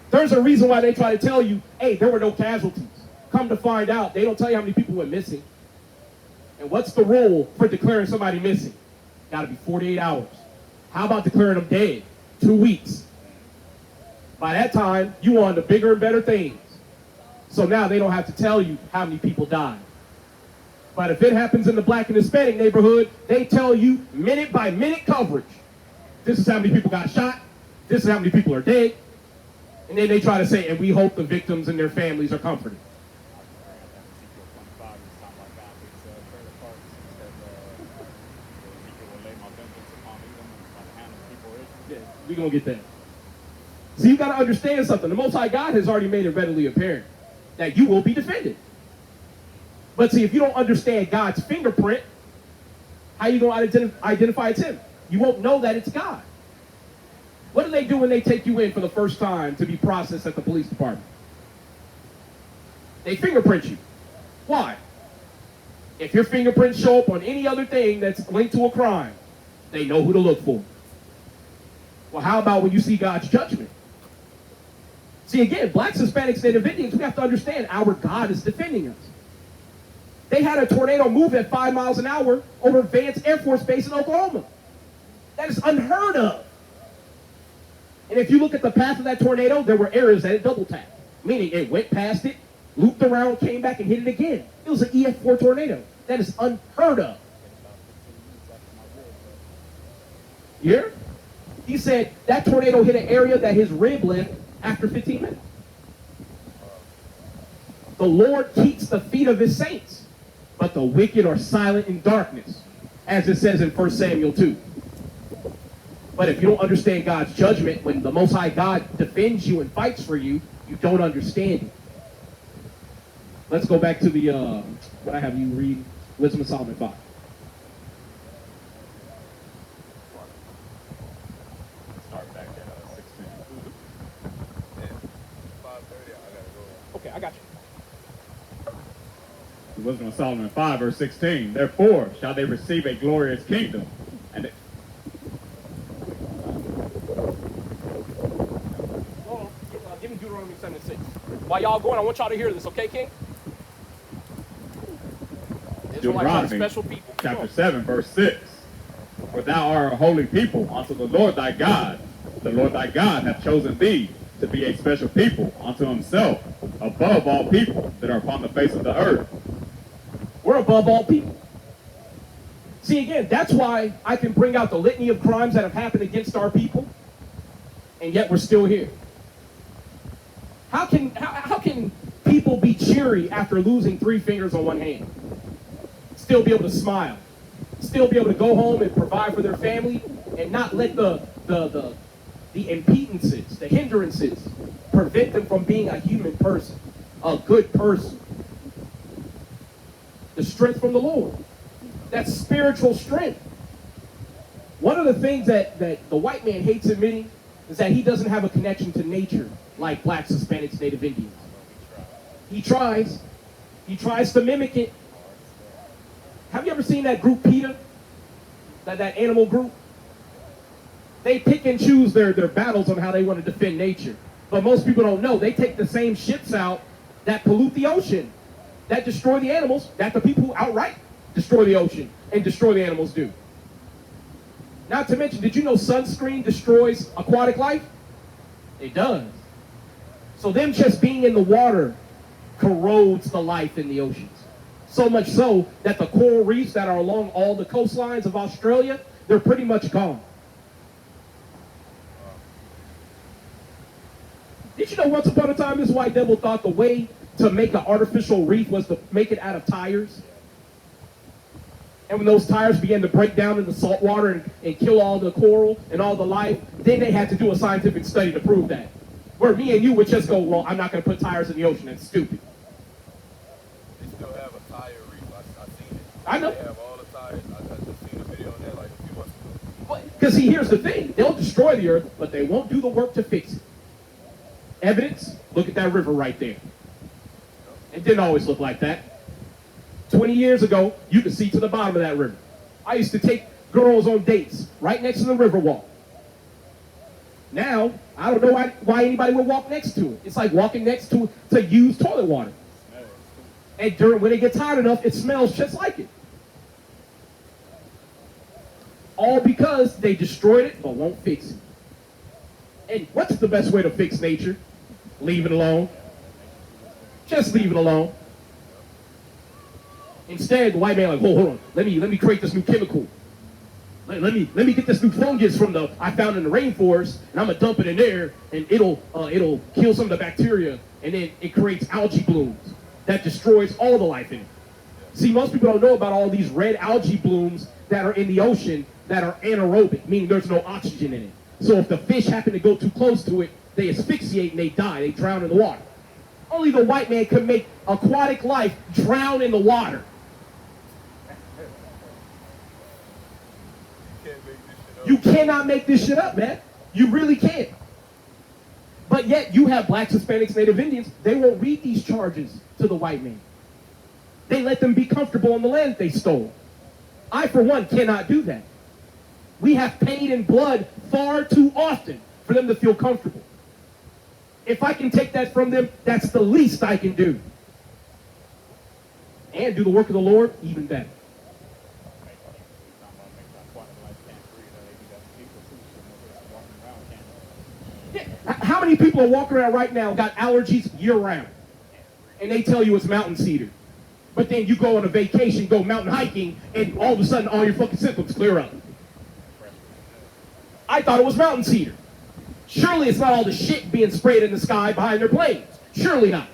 Speaker 3: There's a reason why they try to tell you, hey, there were no casualties. Come to find out, they don't tell you how many people went missing. And what's the rule for declaring somebody missing? Got to be 48 hours. How about declaring them dead? 2 weeks. By that time, you on to bigger and better things. So now they don't have to tell you how many people died. But if it happens in the black and Hispanic neighborhood, they tell you minute by minute coverage. This is how many people got shot. This is how many people are dead. And then they try to say, and we hope the victims and their families are comforted. We're going to get there. See, you got to understand something. The Most High God has already made it readily apparent that you will be defended. But see, if you don't understand God's fingerprint, how are you going to identify it's him? You won't know that it's God. What do they do when they take you in for the first time to be processed at the police department? They fingerprint you. Why? If your fingerprints show up on any other thing that's linked to a crime, they know who to look for. Well, how about when you see God's judgment? See, again, blacks, Hispanics, Native Indians, we have to understand our God is defending us. They had a tornado move at 5 miles an hour over Vance Air Force Base in Oklahoma. That is unheard of. And if you look at the path of that tornado, there were areas that it double tapped, meaning it went past it, looped around, came back, and hit it again. It was an EF4 tornado. That is unheard of. You hear? He said that tornado hit an area that his rib left after 15 minutes. The Lord keeps the feet of his saints, but the wicked are silent in darkness, as it says in 1 Samuel 2. But if you don't understand God's judgment, when the Most High God defends you and fights for you, you don't understand it. Let's go back to the, what I have you read, Wisdom of Solomon 5.
Speaker 6: Start back at 16.
Speaker 2: Yeah. 5:30, I gotta go.
Speaker 3: Okay, I got you.
Speaker 4: The Wisdom of Solomon 5, verse 16. Therefore shall they receive a glorious kingdom, and it,
Speaker 3: Hold on. Give me Deuteronomy 7:6. While y'all going, I want y'all to hear this, okay, King? Israelites are a
Speaker 4: Deuteronomy
Speaker 3: special people. Come
Speaker 4: chapter
Speaker 3: on.
Speaker 4: 7, verse 6. For thou art a holy people unto the Lord thy God. The Lord thy God hath chosen thee to be a special people unto himself, above all people that are upon the face of the earth.
Speaker 3: We're above all people. See, again, that's why I can bring out the litany of crimes that have happened against our people, and yet we're still here. How can people be cheery after losing 3 fingers on one hand? Still be able to smile, still be able to go home and provide for their family, and not let the impedances, the hindrances, prevent them from being a human person, a good person. The strength from the Lord. That's spiritual strength. One of the things that the white man hates admitting is that he doesn't have a connection to nature like blacks, Hispanics, Native Indians. He tries. He tries to mimic it. Have you ever seen that group PETA? That animal group? They pick and choose their battles on how they want to defend nature. But most people don't know. They take the same ships out that pollute the ocean, that destroy the animals, that the people who outright destroy the ocean and destroy the animals do. Not to mention, did you know sunscreen destroys aquatic life? It does. So them just being in the water corrodes the life in the oceans. So much so that the coral reefs that are along all the coastlines of Australia, they're pretty much gone. Did you know once upon a time this white devil thought the way to make an artificial reef was to make it out of tires? And when those tires began to break down in the salt water and kill all the coral and all the life, then they had to do a scientific study to prove that. Where me and you would just go, well, I'm not going to put tires in the ocean. That's stupid.
Speaker 2: They still have a tire reef. I seen it.
Speaker 3: I know.
Speaker 2: They have all the tires. I just seen a video on that like a few months ago.
Speaker 3: Because see, here's the thing. They'll destroy the earth, but they won't do the work to fix it. Evidence? Look at that river right there. It didn't always look like that. 20 years ago, you could see to the bottom of that river. I used to take girls on dates right next to the river wall. Now, I don't know why anybody would walk next to it. It's like walking next to used toilet water. And when it gets hot enough, it smells just like it. All because they destroyed it but won't fix it. And what's the best way to fix nature? Leave it alone. Just leave it alone. Instead, the white man like, hold on, let me create this new chemical. Let me get this new fungus from I found in the rainforest, and I'm gonna dump it in there, and it'll kill some of the bacteria, and then it creates algae blooms that destroys all the life in it. See, most people don't know about all these red algae blooms that are in the ocean that are anaerobic, meaning there's no oxygen in it. So if the fish happen to go too close to it, they asphyxiate and they die. They drown in the water. Only the white man can make aquatic life drown in the water.
Speaker 2: You can't make this shit up.
Speaker 3: You cannot make this shit up, man. You really can't. But yet you have blacks, Hispanics, Native Indians. They won't read these charges to the white man. They let them be comfortable on the land they stole. I, for one, cannot do that. We have paid in blood far too often for them to feel comfortable. If I can take that from them, that's the least I can do. And do the work of the Lord, even better. Yeah. How many people are walking around right now got allergies year round? And they tell you it's mountain cedar. But then you go on a vacation, go mountain hiking, and all of a sudden all your fucking symptoms clear up. I thought it was mountain cedar. Surely it's not all the shit being sprayed in the sky behind their planes. Surely not.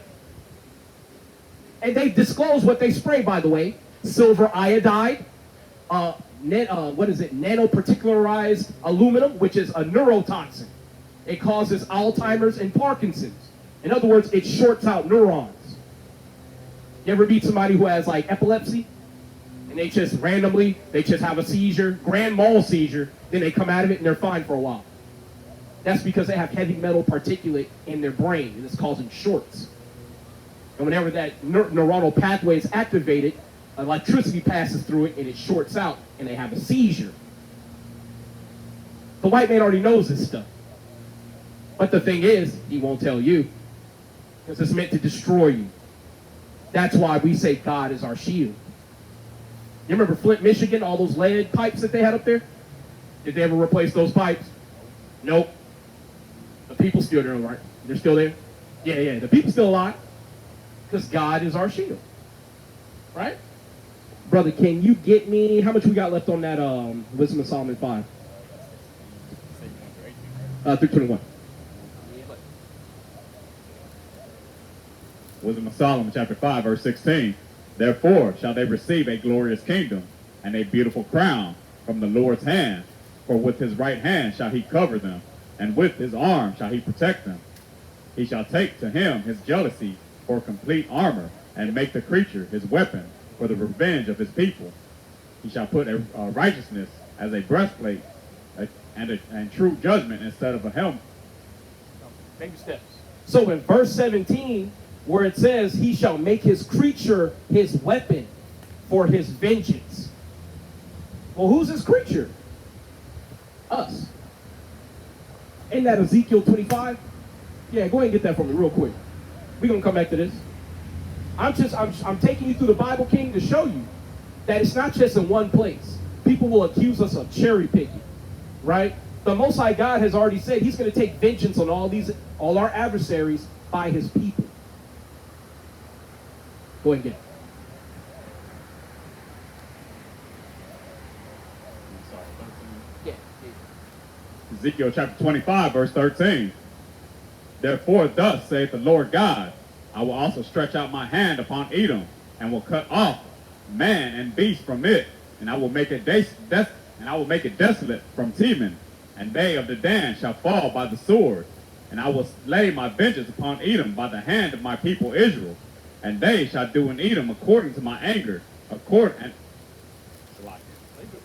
Speaker 3: And they've disclosed what they spray, by the way. Silver iodide, nanoparticularized aluminum, which is a neurotoxin. It causes Alzheimer's and Parkinson's. In other words, it shorts out neurons. You ever meet somebody who has like epilepsy? And they just randomly, they just have a seizure, grand mal seizure, then they come out of it and they're fine for a while. That's because they have heavy metal particulate in their brain, and it's causing shorts. And whenever that neuronal pathway is activated, electricity passes through it and it shorts out, and they have a seizure. The white man already knows this stuff. But the thing is, he won't tell you, because it's meant to destroy you. That's why we say God is our shield. You remember Flint, Michigan, all those lead pipes that they had up there? Did they ever replace those pipes? Nope. The people still there, right? They're still there? Yeah, the people still alive. Because God is our shield. Right? Brother, can you get me, how much we got left on that Wisdom of Solomon 5? 321.
Speaker 4: Wisdom of Solomon, chapter 5, verse 16. Therefore shall they receive a glorious kingdom and a beautiful crown from the Lord's hand. For with his right hand shall he cover them, and with his arm shall he protect them. He shall take to him his jealousy for complete armor, and make the creature his weapon for the revenge of his people. He shall put a righteousness as a breastplate, and true judgment instead of a helmet.
Speaker 3: Baby steps. So in verse 17, where it says, he shall make his creature his weapon for his vengeance. Well, who's his creature? Us. Ain't that Ezekiel 25? Yeah, go ahead and get that for me real quick. We're going to come back to this. I'm taking you through the Bible, King, to show you that it's not just in one place. People will accuse us of cherry picking, right? The Most High God has already said he's going to take vengeance on all our adversaries by his people. Go ahead and get it.
Speaker 4: Ezekiel chapter 25, verse 13. Therefore thus saith the Lord God, I will also stretch out my hand upon Edom, and will cut off man and beast from it, and I will make it desolate from Teman, and they of the Dan shall fall by the sword, and I will lay my vengeance upon Edom by the hand of my people Israel, and they shall do in Edom according to my anger,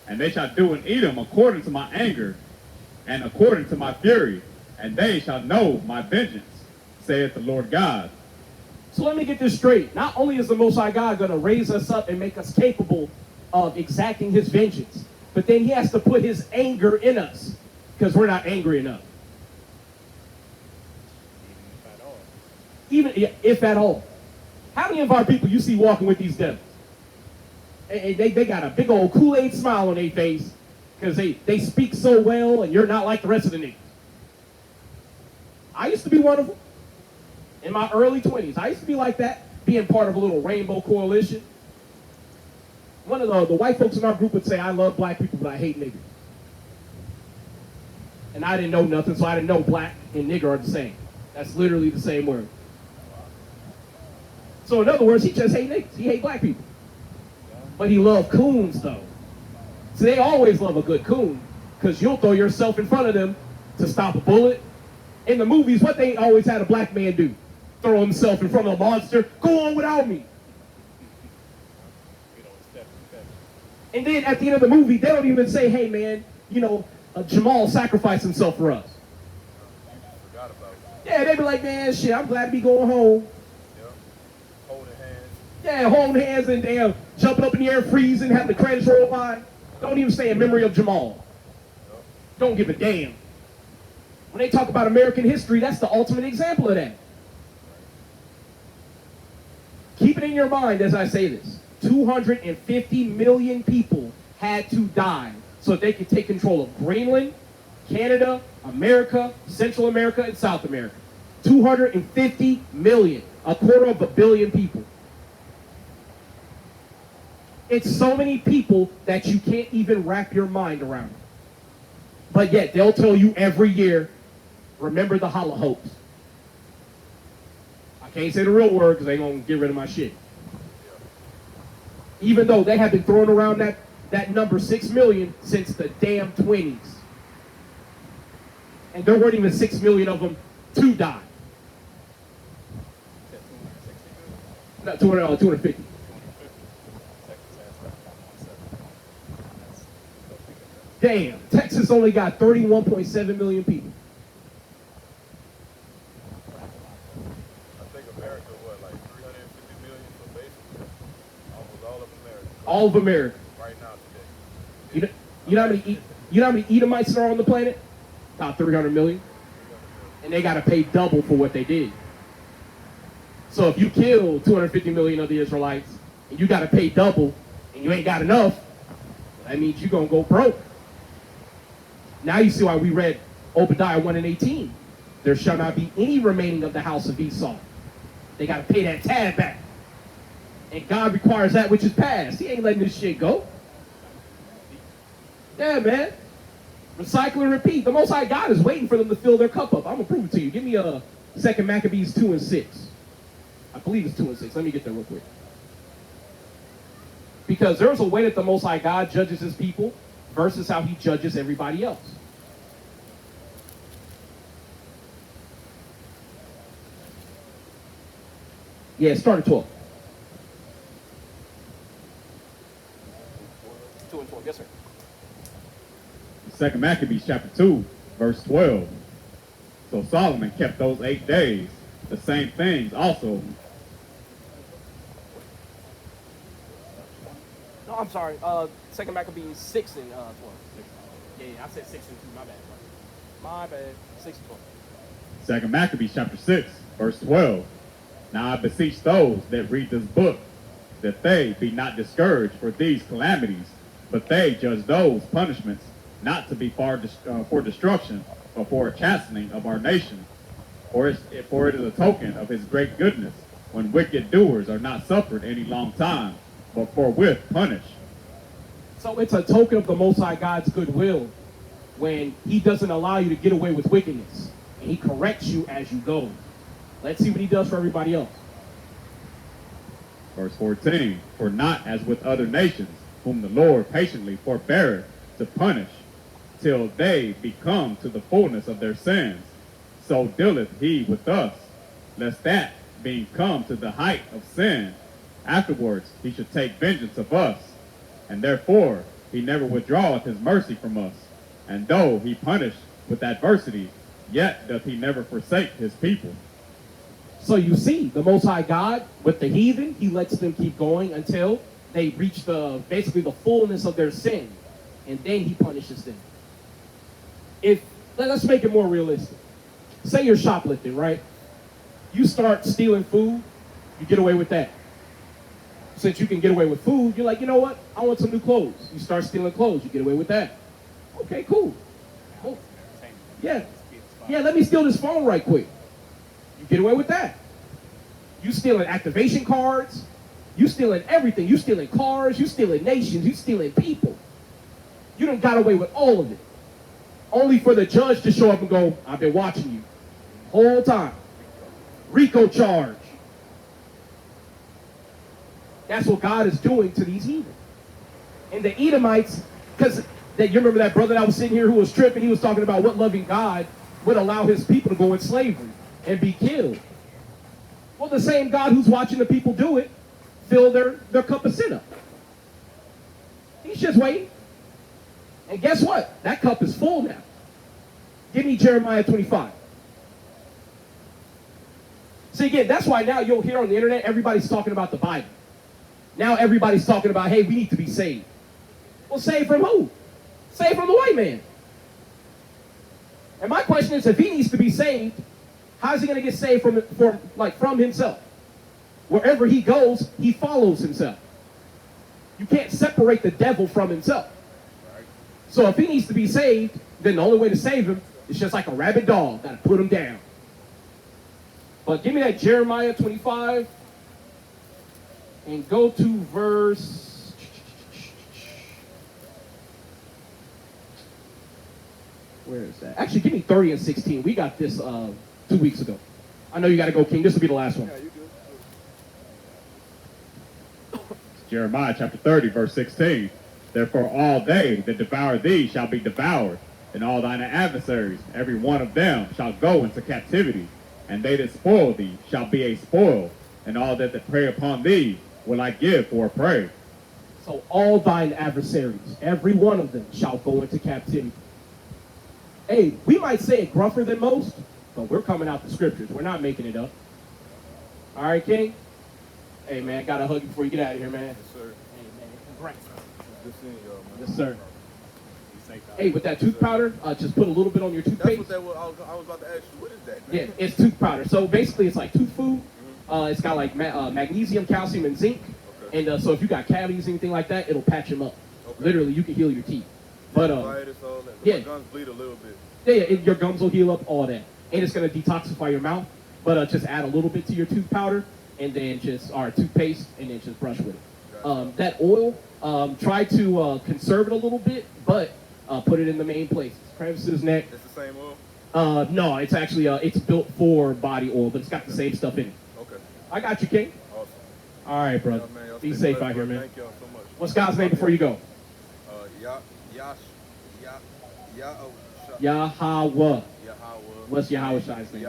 Speaker 4: and they shall do in Edom according to my anger, and according to my fury, and they shall know my vengeance, saith the Lord God.
Speaker 3: So let me get this straight. Not only is the Most High God going to raise us up and make us capable of exacting his vengeance, but then he has to put his anger in us, because we're not angry enough. Even if at all. How many of our people you see walking with these devils? And they got a big old Kool-Aid smile on their face because they speak so well and you're not like the rest of the niggas. I used to be one of them. In my early 20s, I used to be like that, being part of a little rainbow coalition. One of the white folks in our group would say, I love black people, but I hate niggas. And I didn't know nothing, so I didn't know black and nigger are the same. That's literally the same word. So in other words, he just hate niggas. He hate black people. But he loved coons, though. So they always love a good coon, because you'll throw yourself in front of them to stop a bullet. In the movies, what they always had a black man do? Throw himself in front of a monster. Go on without me. And then at the end of the movie, they don't even say, hey man, Jamal sacrificed himself for us.
Speaker 2: Forgot about it.
Speaker 3: Yeah, they be like, man, shit, I'm glad to be going home.
Speaker 2: Yeah. Holding hands.
Speaker 3: Yeah, holding hands and damn, jumping up in the air, freezing, having the credits roll by. Don't even say in memory of Jamal. Don't give a damn. When they talk about American history, that's the ultimate example of that. Keep it in your mind as I say this. 250 million people had to die so they could take control of Greenland, Canada, America, Central America, and South America. 250 million, a quarter of a billion people. It's so many people that you can't even wrap your mind around it. But yet, they'll tell you every year, remember the Holocaust. I can't say the real word because they're going to get rid of my shit. Even though they have been throwing around that number 6 million since the damn 20s. And there weren't even 6 million of them to die. No, 250. Damn, Texas only got 31.7 million people.
Speaker 2: I think America, like 350 million? So basically, almost all of America.
Speaker 3: All of America.
Speaker 2: Right now today.
Speaker 3: You know how many Edomites are on the planet? About 300 million. And they got to pay double for what they did. So if you kill 250 million of the Israelites, and you got to pay double, and you ain't got enough, that means you're going to go broke. Now you see why we read Obadiah 1 and 18. There shall not be any remaining of the house of Esau. They got to pay that tab back. And God requires that which is past. He ain't letting this shit go. Yeah, man. Recycle and repeat. The Most High God is waiting for them to fill their cup up. I'm going to prove it to you. Give me 2 Maccabees 2 and 6. I believe it's 2 and 6. Let me get there real quick. Because there's a way that the Most High God judges his people versus how he judges everybody else. Yeah, start at 12. 2 and 12, yes sir.
Speaker 4: 2 Maccabees chapter 2, verse 12. So Solomon kept those 8 days, the same things also.
Speaker 3: No, I'm sorry. 2 Maccabees 6 and 12. Yeah, I said 6 and 2. My bad. My bad. 6 and 12.
Speaker 4: 2 Maccabees chapter 6, verse 12. Now I beseech those that read this book, that they be not discouraged for these calamities, but they judge those punishments not to be for destruction, but for a chastening of our nation. For it is a token of his great goodness, when wicked doers are not suffered any long time, but forthwith punished.
Speaker 3: So it's a token of the Most High God's goodwill when he doesn't allow you to get away with wickedness. And he corrects you as you go. Let's see what he does for everybody else.
Speaker 4: Verse 14, for not as with other nations, whom the Lord patiently forbeareth to punish, till they be come to the fullness of their sins, so dealeth he with us, lest that, being come to the height of sin, afterwards he should take vengeance of us. And therefore he never withdraweth his mercy from us. And though he punish with adversity, yet doth he never forsake his people.
Speaker 3: So you see, the Most High God, with the heathen, he lets them keep going until they reach basically the fullness of their sin. And then he punishes them. Let's make it more realistic. Say you're shoplifting, right? You start stealing food, you get away with that. Since you can get away with food, you're like, you know what? I want some new clothes. You start stealing clothes, you get away with that. Okay, cool. Yeah. Yeah, let me steal this phone right quick. You get away with that. You stealing activation cards. You stealing everything. You stealing cars. You stealing nations. You stealing people. You done got away with all of it. Only for the judge to show up and go, I've been watching you. Whole time. RICO charge. That's what God is doing to these heathen. And the Edomites, because That you remember that brother that was sitting here who was tripping, he was talking about what loving God would allow his people to go in slavery and be killed. Well, the same God who's watching the people do it, fill their cup of sin up. He's just waiting. And guess what? That cup is full now. Give me Jeremiah 25. See, again, that's why now you'll hear on the internet, everybody's talking about the Bible. Now everybody's talking about, hey, we need to be saved. Well, saved from who? Saved from the white man. And my question is, if he needs to be saved, how is he going to get saved from himself? Wherever he goes, he follows himself. You can't separate the devil from himself. So if he needs to be saved, then the only way to save him is just like a rabid dog. Got to put him down. But give me that Jeremiah 25 and go to verse... Where is that? Actually, give me 30 and 16. We got this 2 weeks ago. I know you got to go, King. This will be the last one.
Speaker 2: Yeah, you good.
Speaker 4: Jeremiah chapter 30, verse 16. Therefore all they that devour thee shall be devoured, and all thine adversaries, every one of them, shall go into captivity. And they that spoil thee shall be a spoil, and all that prey upon thee will I give for a prey.
Speaker 3: So all thine adversaries, every one of them, shall go into captivity. Hey, we might say it gruffer than most, but we're coming out the scriptures. We're not making it up. All right, King? Hey, man, got to hug you before you get out of here, man.
Speaker 2: Yes, sir.
Speaker 3: Hey, man, congrats.
Speaker 2: Good seeing y'all, man.
Speaker 3: Yes, sir. Hey, with that tooth powder, just put a little bit on your
Speaker 2: That's
Speaker 3: toothpaste.
Speaker 2: what that was. I was about to ask you, what is that, man?
Speaker 3: Yeah, it's tooth powder. So basically, it's like tooth food. It's got like magnesium, calcium, and zinc.
Speaker 2: Okay.
Speaker 3: And so if you got cavities, anything like that, it'll patch them up.
Speaker 2: Okay.
Speaker 3: Literally, you can heal your teeth. But
Speaker 2: Gingivitis, all that.
Speaker 3: yeah.
Speaker 2: My gums bleed a little bit.
Speaker 3: yeah, your gums will heal up, all that, and it's gonna detoxify your mouth. But just add a little bit to your tooth powder, and then toothpaste, and then just brush with it. That oil, try to conserve it a little bit, but put it in the main places: crevices, neck.
Speaker 2: It's the same oil?
Speaker 3: No, it's actually it's built for body oil, but it's got the same stuff in it.
Speaker 2: Okay.
Speaker 3: I got you, King.
Speaker 2: Awesome.
Speaker 3: All right, brother.
Speaker 2: Yeah, man, y'all
Speaker 3: Be
Speaker 2: stay
Speaker 3: safe
Speaker 2: blessed,
Speaker 3: out here,
Speaker 2: bro.
Speaker 3: man.
Speaker 2: Thank y'all so much.
Speaker 3: What's God's name before you go? Yahweh. What's Yahweh's name?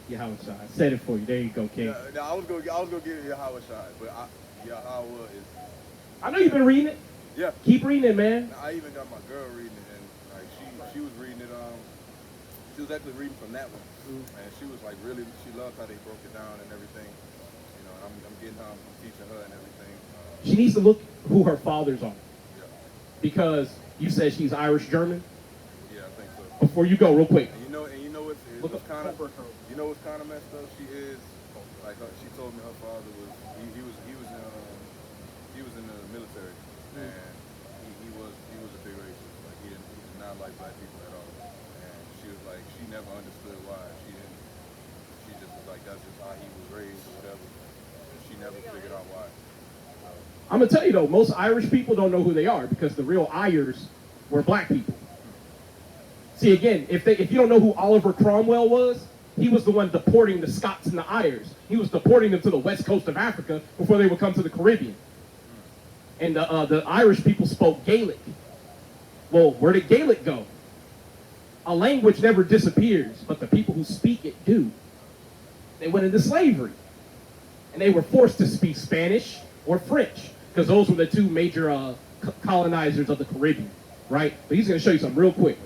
Speaker 3: Yahweh Shai. Said it for you. There you go, King.
Speaker 2: Yeah, I was gonna give it Yahweh Shai, but Yahweh is.
Speaker 3: I know you've been reading it.
Speaker 2: Yeah.
Speaker 3: Keep reading it, man.
Speaker 2: I even got my girl reading it, and like she was reading it. She was actually reading from that one, and she was like really. She loved how they broke it down and everything. You know, and I'm getting I'm teaching her and everything.
Speaker 3: She needs to look who her fathers are,
Speaker 2: Yeah.
Speaker 3: because you said she's Irish German.
Speaker 2: Yeah, I think so.
Speaker 3: Before you go, real quick.
Speaker 2: And you know
Speaker 3: Look
Speaker 2: what's
Speaker 3: up
Speaker 2: kind of
Speaker 3: Cobra Code.
Speaker 2: you know what's kind of messed up. She is like she told me her father was he was in the military, and he was a big racist. Like he did not like black people at all. And she was like she never understood why. She just was like that's just how he was raised or whatever. And she never figured out why.
Speaker 3: I'm gonna tell you though, most Irish people don't know who they are because the real Irish were black people. See, again, if you don't know who Oliver Cromwell was, he was the one deporting the Scots and the Irish. He was deporting them to the west coast of Africa before they would come to the Caribbean. And the Irish people spoke Gaelic. Well, where did Gaelic go? A language never disappears, but the people who speak it do. They went into slavery. And they were forced to speak Spanish or French, because those were the two major colonizers of the Caribbean, right? But he's going to show you something real quick.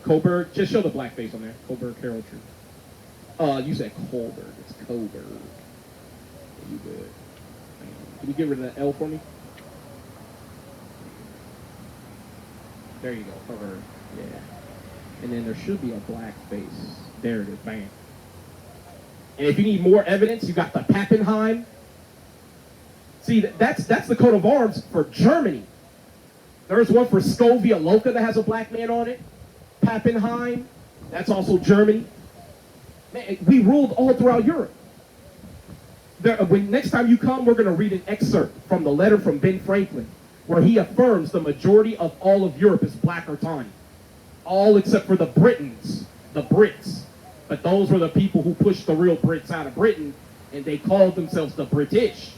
Speaker 3: Coburg, just show the black face on there. Coburg Heraldry. You said Coburg. It's Coburg. You good. Can you get rid of that L for me? There you go. Coburg. Yeah. And then there should be a black face. There it is. Bam. And if you need more evidence, you got the Pappenheim. See, that's the coat of arms for Germany. There's one for Scovia Loca that has a black man on it. Pappenheim, that's also Germany. Man, we ruled all throughout Europe. Next time you come, we're going to read an excerpt from the letter from Ben Franklin, where he affirms the majority of all of Europe is black or tawny. All except for the Britons, the Brits. But those were the people who pushed the real Brits out of Britain, and they called themselves the British.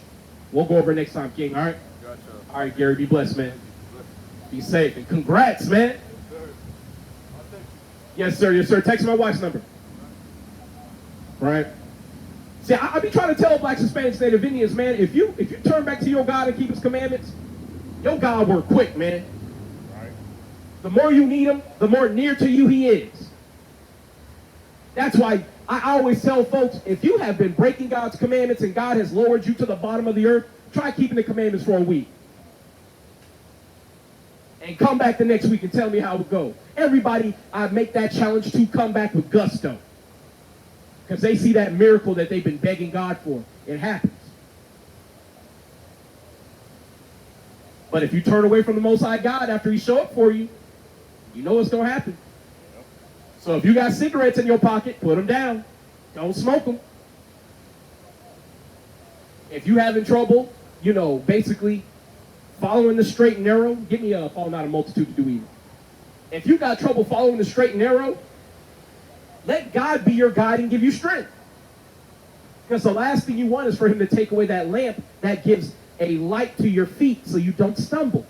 Speaker 3: We'll go over next time, King, all right?
Speaker 2: Gotcha.
Speaker 3: All right, Gary, be blessed, man.
Speaker 2: Bless.
Speaker 3: Be safe. And congrats, man. Yes, sir. Yes, sir. Text my wife's number. Right? See, I be trying to tell blacks, Hispanics, Native Indians, man, if you turn back to your God and keep his commandments, your God work quick, man.
Speaker 6: Right.
Speaker 3: The more you need him, the more near to you he is. That's why I always tell folks, if you have been breaking God's commandments and God has lowered you to the bottom of the earth, try keeping the commandments for a week. And come back the next week and tell me how it goes. Everybody, I make that challenge to come back with gusto. Because they see that miracle that they've been begging God for. It happens. But if you turn away from the Most High God after he show up for you, you know what's going to happen. So if you got cigarettes in your pocket, put them down. Don't smoke them. If you having trouble, basically following the straight and narrow, give me a fall not a multitude to do evil. If you got trouble following the straight and narrow, let God be your guide and give you strength. Because the last thing you want is for him to take away that lamp that gives a light to your feet so you don't stumble.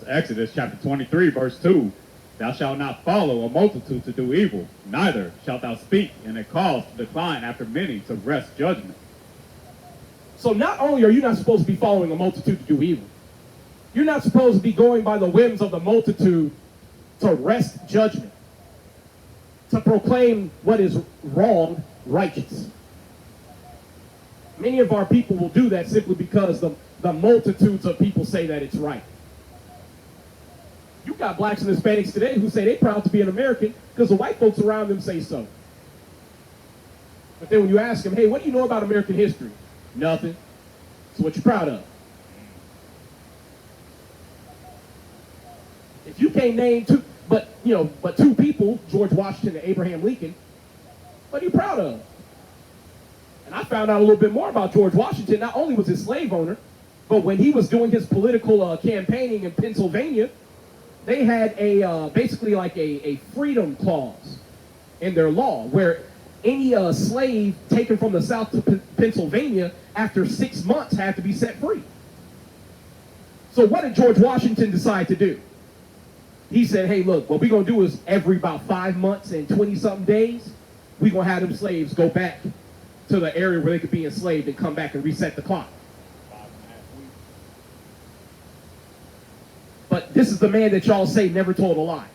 Speaker 4: Exodus chapter 23, verse 2. Thou shalt not follow a multitude to do evil, neither shalt thou speak in a cause to decline after many to wrest judgment.
Speaker 3: So not only are you not supposed to be following a multitude to do evil, you're not supposed to be going by the whims of the multitude to wrest judgment, to proclaim what is wrong righteous. Many of our people will do that simply because the multitudes of people say that it's right. You got blacks and Hispanics today who say they're proud to be an American because the white folks around them say so. But then when you ask them, hey, what do you know about American history? Nothing. So what you proud of? If you can't name two people, George Washington and Abraham Lincoln, what are you proud of? And I found out a little bit more about George Washington. Not only was he a slave owner, but when he was doing his political campaigning in Pennsylvania, they had basically like a freedom clause in their law where any slave taken from the South to Pennsylvania after 6 months had to be set free. So what did George Washington decide to do? He said, hey, look, what we're going to do is every about 5 months and 20-something days, we're going to have them slaves go back to the area where they could be enslaved and come back and reset the clock.
Speaker 6: 5.5 weeks.
Speaker 3: But this is the man that y'all say never told a lie.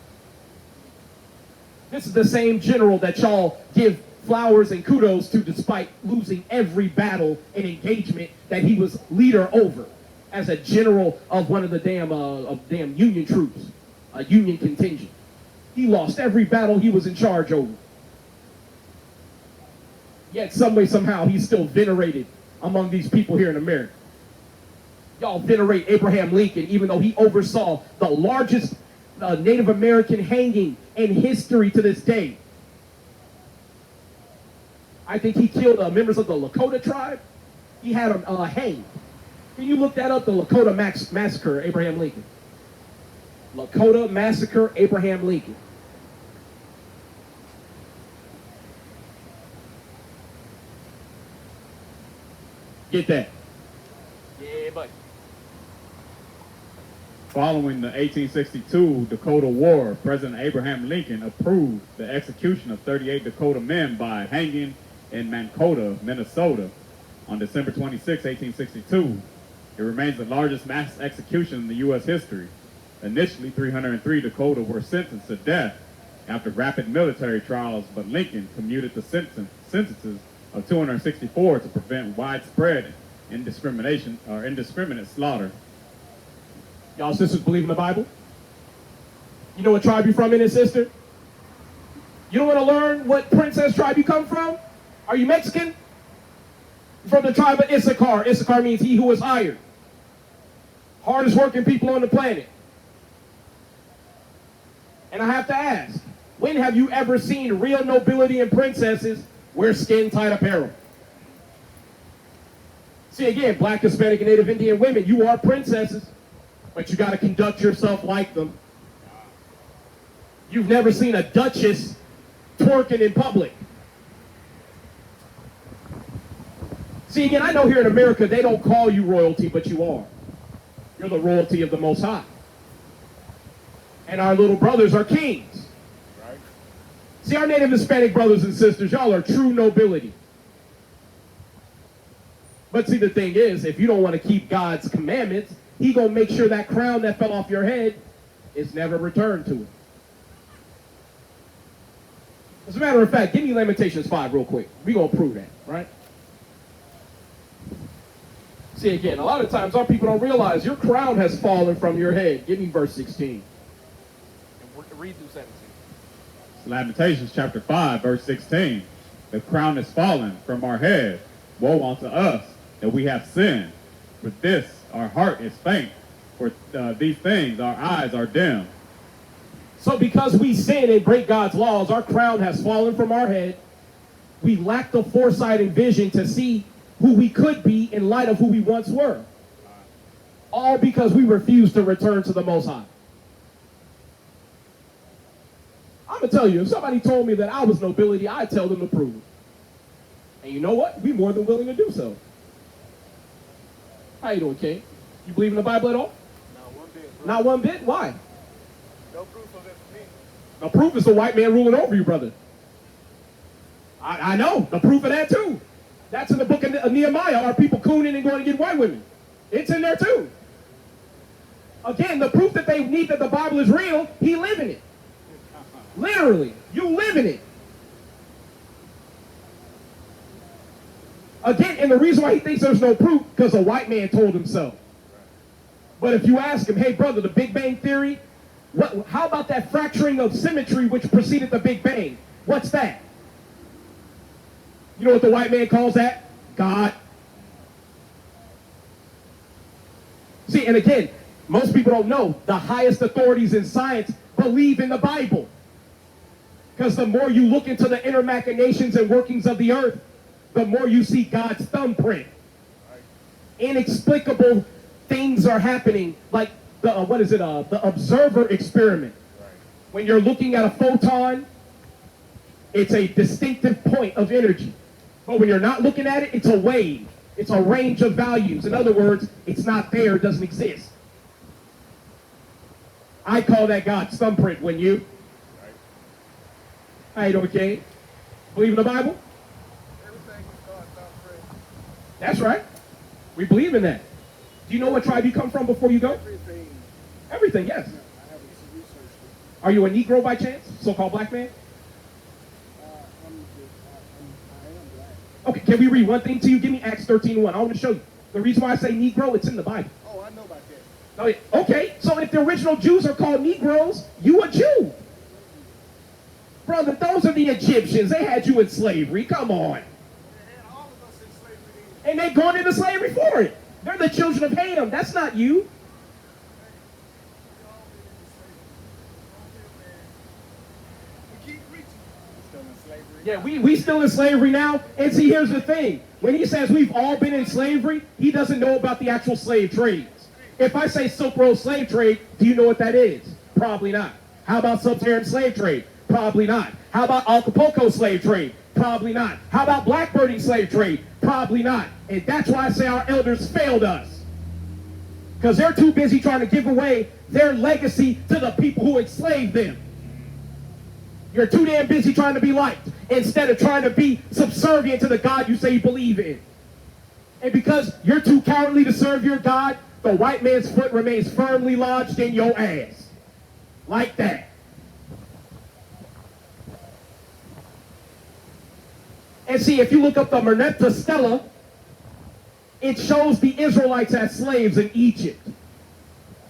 Speaker 3: This is the same general that y'all give flowers and kudos to despite losing every battle and engagement that he was leader over as a general of one of the damn Union troops, a Union contingent. He lost every battle he was in charge over. Yet some way, somehow, he's still venerated among these people here in America. Y'all venerate Abraham Lincoln, even though he oversaw the largest Native American hanging in history to this day. I think he killed members of the Lakota tribe. He had them hanged. Can you look that up, the Lakota Massacre, Abraham Lincoln? Lakota Massacre, Abraham Lincoln. Get that.
Speaker 1: Yeah, buddy.
Speaker 4: Following the 1862 Dakota War, President Abraham Lincoln approved the execution of 38 Dakota men by hanging in Mankato, Minnesota on December 26, 1862. It remains the largest mass execution in the U.S. history. Initially, 303 Dakota were sentenced to death after rapid military trials, but Lincoln commuted the sentences of 264 to prevent widespread indiscriminate slaughter.
Speaker 3: Y'all sisters believe in the Bible? You know what tribe you from, in it, sister? You don't want to learn what princess tribe you come from? Are you Mexican? From the tribe of Issachar. Issachar means he who is hired. Hardest working people on the planet. And I have to ask, when have you ever seen real nobility and princesses wear skin-tight apparel? See, again, black, Hispanic, and Native Indian women, you are princesses, but you got to conduct yourself like them. You've never seen a duchess twerking in public. See, again, I know here in America, they don't call you royalty, but you are. You're the royalty of the Most High. And our little brothers are kings.
Speaker 6: Right?
Speaker 3: See, our Native Hispanic brothers and sisters, y'all are true nobility. But see, the thing is, if you don't want to keep God's commandments, he gonna make sure that crown that fell off your head is never returned to it. As a matter of fact, give me Lamentations 5 real quick. We gonna prove that, right? See, again, a lot of times our people don't realize your crown has fallen from your head. Give me verse 16.
Speaker 1: And read through 17.
Speaker 4: Lamentations chapter 5, verse 16. The crown is fallen from our head. Woe unto us that we have sinned. For this our heart is faint. For these things our eyes are dim.
Speaker 3: So because we sin and break God's laws, our crown has fallen from our head. We lack the foresight and vision to see who we could be in light of who we once were. All because we refuse to return to the Most High. I'm going to tell you, if somebody told me that I was nobility, I'd tell them to prove it. And you know what? We're more than willing to do so. How you doing, King? You believe in the Bible at all?
Speaker 2: Not one bit. Bro.
Speaker 3: Not one bit? Why?
Speaker 2: No proof of it for me.
Speaker 3: The proof is the white man ruling over you, brother. I know. The proof of that, too. That's in the book of Nehemiah. Are people cooning and going to get white women? It's in there, too. Again, the proof that they need that the Bible is real, he live in it. Literally. You live in it. Again, and the reason why he thinks there's no proof, because a white man told him so. But if you ask him, hey, brother, the Big Bang Theory, how about that fracturing of symmetry which preceded the Big Bang? What's that? You know what the white man calls that? God. See, and again, most people don't know the highest authorities in science believe in the Bible. Because the more you look into the inner machinations and workings of the earth, the more you see God's thumbprint. Inexplicable things are happening, like the observer experiment. When you're looking at a photon, it's a distinctive point of energy. But when you're not looking at it, it's a wave. It's a range of values. In other words, it's not there, it doesn't exist. I call that God's thumbprint, wouldn't you? How you doing, King? Believe in the Bible?
Speaker 2: Everything is God's thumbprint.
Speaker 3: That's right. We believe in that. Do you know what tribe you come from before you go?
Speaker 7: Everything.
Speaker 3: Everything, yes.
Speaker 7: I have researched it.
Speaker 3: Are you a Negro by chance? So-called black man?
Speaker 7: I am black.
Speaker 3: Okay, can we read one thing to you? Give me Acts 13:1. I want to show you. The reason why I say Negro, it's in the Bible.
Speaker 7: Oh, I know about that.
Speaker 3: Oh, yeah. Okay, so if the original Jews are called Negroes, you a Jew. Brother, those are the Egyptians. They had you in slavery. Come on.
Speaker 7: And all of us in slavery.
Speaker 3: And they're going into slavery for it. They're the children of Ham. That's not you.
Speaker 7: We keep preaching.
Speaker 6: Still in slavery.
Speaker 3: Yeah, we still in slavery now. And see, here's the thing. When he says we've all been in slavery, he doesn't know about the actual slave trades. If I say Silk Road slave trade, do you know what that is? Probably not. How about Sub-Saharan slave trade? Probably not. How about Acapulco slave trade? Probably not. How about blackbirding slave trade? Probably not. And that's why I say our elders failed us. Because they're too busy trying to give away their legacy to the people who enslaved them. You're too damn busy trying to be liked instead of trying to be subservient to the God you say you believe in. And because you're too cowardly to serve your God, the white man's foot remains firmly lodged in your ass. Like that. And see, if you look up the Merneptah Stela, it shows the Israelites as slaves in Egypt.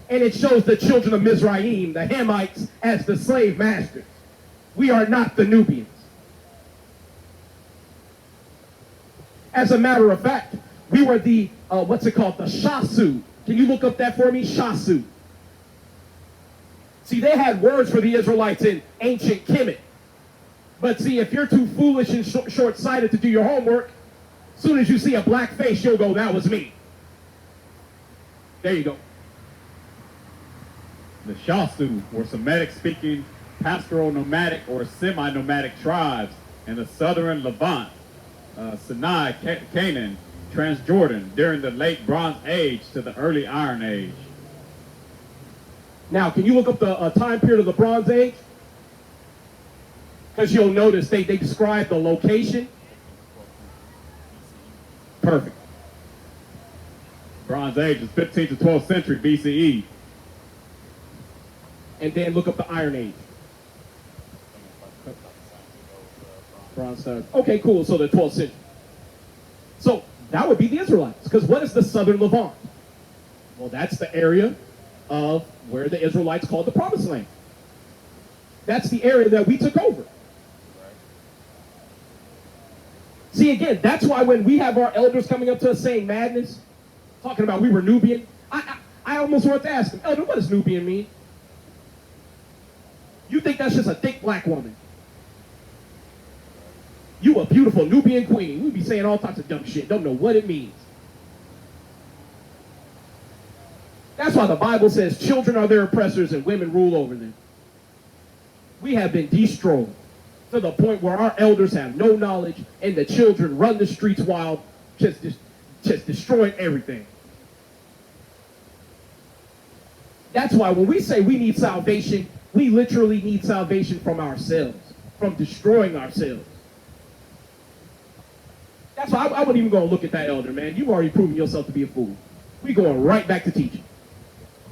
Speaker 3: And it shows the children of Mizraim, the Hamites, as the slave masters. We are not the Nubians. As a matter of fact, we were the, the Shasu. Can you look up that for me? Shasu. See, they had words for the Israelites in ancient Kemet. But see, if you're too foolish and short-sighted to do your homework, as soon as you see a black face, you'll go, that was me. There you go.
Speaker 4: The Shasu were Semitic-speaking pastoral nomadic or semi-nomadic tribes in the southern Levant, Sinai, Canaan, Transjordan during the late Bronze Age to the early Iron Age.
Speaker 3: Now, can you look up the time period of the Bronze Age? Because you'll notice they describe the location. Perfect.
Speaker 4: Bronze Age is 15th to 12th century BCE.
Speaker 3: And then look up the Iron Age. Bronze Age. Okay, cool. So the 12th century. So that would be the Israelites. Because what is the southern Levant? Well, that's the area of where the Israelites called the Promised Land. That's the area that we took over. See, again, that's why when we have our elders coming up to us saying madness, talking about we were Nubian, I almost want to ask them, Elder, what does Nubian mean? You think that's just a thick black woman? You a beautiful Nubian queen. We be saying all types of dumb shit. Don't know what it means. That's why the Bible says children are their oppressors and women rule over them. We have been destroyed to the point where our elders have no knowledge and the children run the streets wild, just destroying everything. That's why when we say we need salvation, we literally need salvation from ourselves, from destroying ourselves. That's why I wouldn't even go and look at that elder, man. You've already proven yourself to be a fool. We going right back to teaching.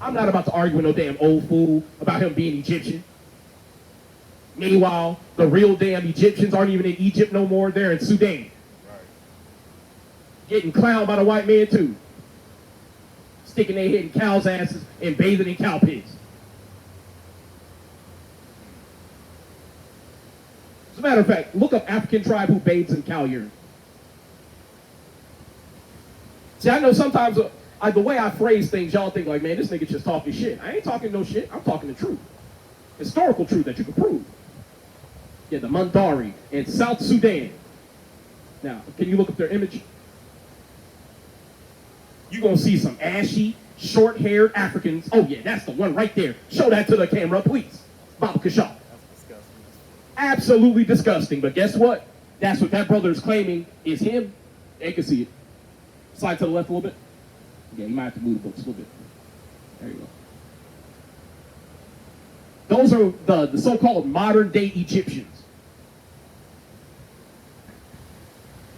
Speaker 3: I'm not about to argue with no damn old fool about him being Egyptian. Meanwhile, the real damn Egyptians aren't even in Egypt no more. They're in Sudan. Right. Getting clowned by the white man too. Sticking their head in cows' asses and bathing in cow piss. As a matter of fact, look up African tribe who bathes in cow urine. See, I know sometimes the way I phrase things, y'all think like, man, this nigga's just talking shit. I ain't talking no shit. I'm talking the truth. Historical truth that you can prove. Yeah, the Mandari in South Sudan. Now, can you look up their image? You're going to see some ashy, short-haired Africans. Oh, yeah, that's the one right there. Show that to the camera, please. Baba Kashaw.
Speaker 6: That's disgusting.
Speaker 3: Absolutely disgusting. But guess what? That's what that brother is claiming is him. They can see it. Slide to the left a little bit. Yeah, you might have to move the books a little bit. There you go. Those are the so-called modern-day Egyptians.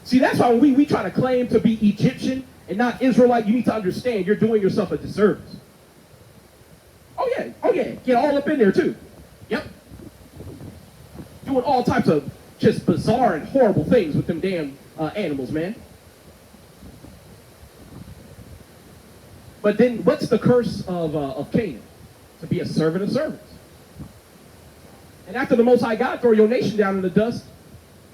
Speaker 3: See, that's why when we try to claim to be Egyptian and not Israelite, you need to understand you're doing yourself a disservice. Oh yeah, get all up in there too. Yep. Doing all types of just bizarre and horrible things with them damn animals, man. But then what's the curse of Canaan? To be a servant of servants. And after the Most High God throw your nation down in the dust,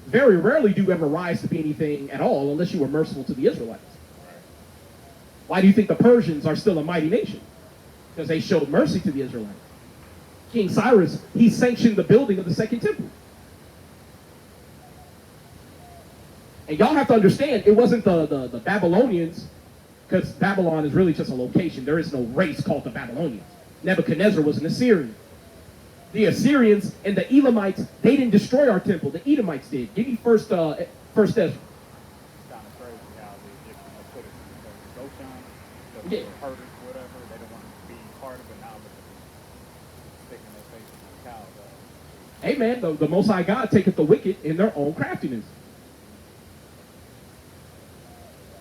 Speaker 3: very rarely do you ever rise to be anything at all unless you were merciful to the Israelites. Why do you think the Persians are still a mighty nation? Because they showed mercy to the Israelites. King Cyrus, he sanctioned the building of the Second Temple. And y'all have to understand, it wasn't the Babylonians, because Babylon is really just a location. There is no race called the Babylonians. Nebuchadnezzar was an Assyrian. The Assyrians and the Elamites, they didn't destroy our temple. The Edomites did. Give me first Ezra.
Speaker 6: It's kind of crazy how the Egyptians have put it in Goshen, because they were herders, whatever. They don't want to be part of it now, but they're sticking their face in the cow.
Speaker 3: Hey man, the Most High God taketh the wicked in their own craftiness.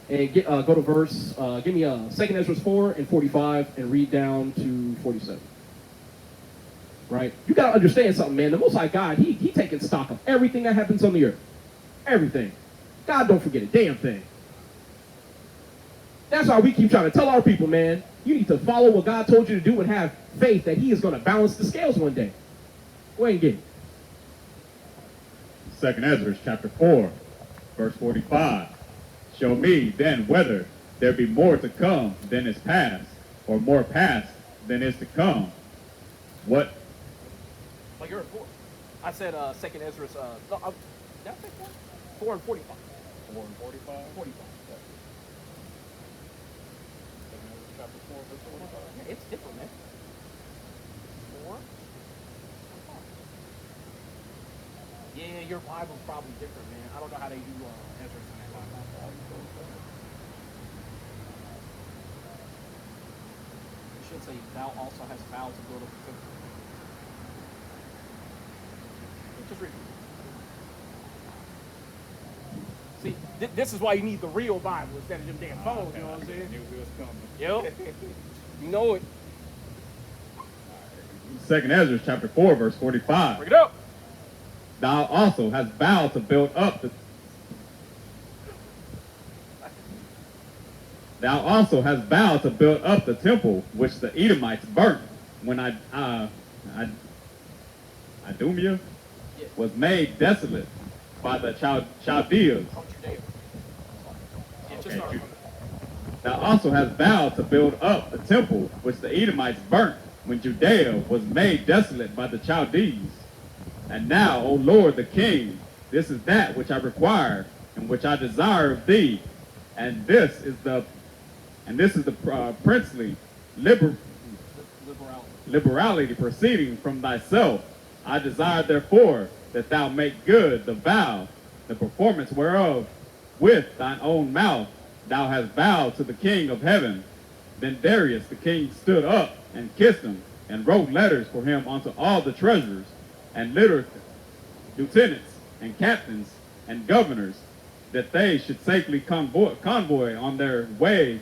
Speaker 3: And go to verse, give me 2 Ezra 4 and 45 and read down to 47. Right? You got to understand something, man. The Most High God, he taking stock of everything that happens on the earth. Everything. God don't forget a damn thing. That's why we keep trying to tell our people, man, you need to follow what God told you to do and have faith that he is going to balance the scales one day. Go ahead and get it.
Speaker 4: 2 Ezra chapter 4, verse 45. Show me then whether there be more to come than is past, or more past than is to come. What?
Speaker 1: Oh, you're at 4. I said 2nd Ezra. No, did I say 4? 4 and 45.
Speaker 6: 4 and 45?
Speaker 1: 45.
Speaker 6: Chapter 4, verse 45.
Speaker 1: Yeah, it's different, man. 4. Yeah, your Bible's probably different, man. I don't know how they do Ezra in that Bible. It says, thou also hast vowed to build up the temple. Just read it. See, this is why you need the real Bible instead of them damn phones, you know what I'm saying?
Speaker 6: Knew we was coming.
Speaker 1: Yep. You know it.
Speaker 4: Second Ezra chapter 4, verse 45.
Speaker 1: Bring it up.
Speaker 4: Thou also hast vowed to build up the Thou also hast vowed to build up the temple which the Edomites burnt when Idumea was made desolate by the Chaldeans.
Speaker 1: Oh, Judea. Yeah, just
Speaker 4: Okay,
Speaker 1: start
Speaker 4: Judah.
Speaker 1: from
Speaker 4: Thou also hast vowed to build up the temple which the Edomites burnt when Judea was made desolate by the Chaldees. And now, O Lord the King, this is that which I require and which I desire of thee, and this is the princely liberality proceeding from thyself. I desire therefore that thou make good the vow, the performance whereof with thine own mouth thou hast vowed to the King of heaven. Then Darius the king stood up and kissed him, and wrote letters for him unto all the treasurers, and lieutenants, and captains, and governors, that they should safely convoy on their way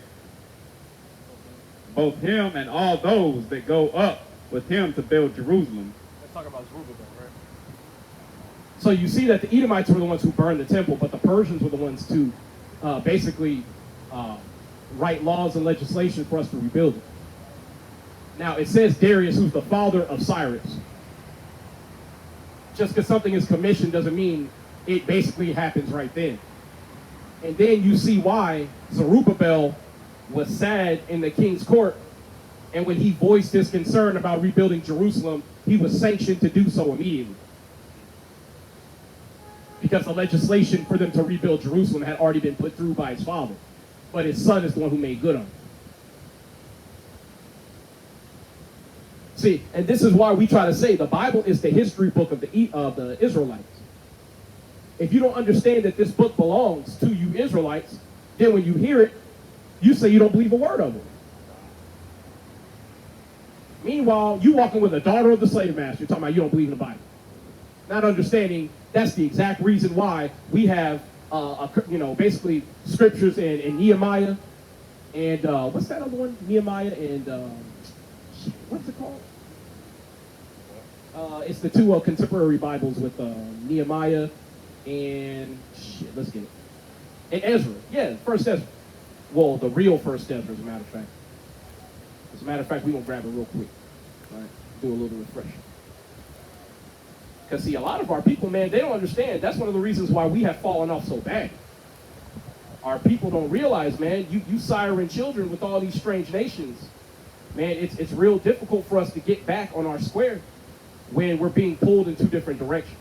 Speaker 4: both him and all those that go up with him to build Jerusalem.
Speaker 1: Let's talk about Zerubbabel, right?
Speaker 3: So you see that the Edomites were the ones who burned the temple, but the Persians were the ones to basically write laws and legislation for us to rebuild it. Now it says Darius, who's the father of Cyrus. Just because something is commissioned doesn't mean it basically happens right then. And then you see why Zerubbabel was sad in the king's court, and when he voiced his concern about rebuilding Jerusalem, he was sanctioned to do so immediately. Because the legislation for them to rebuild Jerusalem had already been put through by his father. But his son is the one who made good on it. See, and this is why we try to say the Bible is the history book of the Israelites. If you don't understand that this book belongs to you Israelites, then when you hear it, you say you don't believe a word of it. Meanwhile, you walking with a daughter of the slave master, you're talking about you don't believe in the Bible. Not understanding that's the exact reason why we have, basically scriptures in Nehemiah and what's that other one? Nehemiah and what's it called? It's the two contemporary Bibles with Nehemiah and let's get it. And Ezra, yeah, first Ezra. Well, the real first Ezra, as a matter of fact. As a matter of fact, we're gonna grab it real quick. All right, do a little refresher. Because see, a lot of our people, man, they don't understand. That's one of the reasons why we have fallen off so bad. Our people don't realize, man, you siring children with all these strange nations. Man, it's real difficult for us to get back on our square when we're being pulled in two different directions.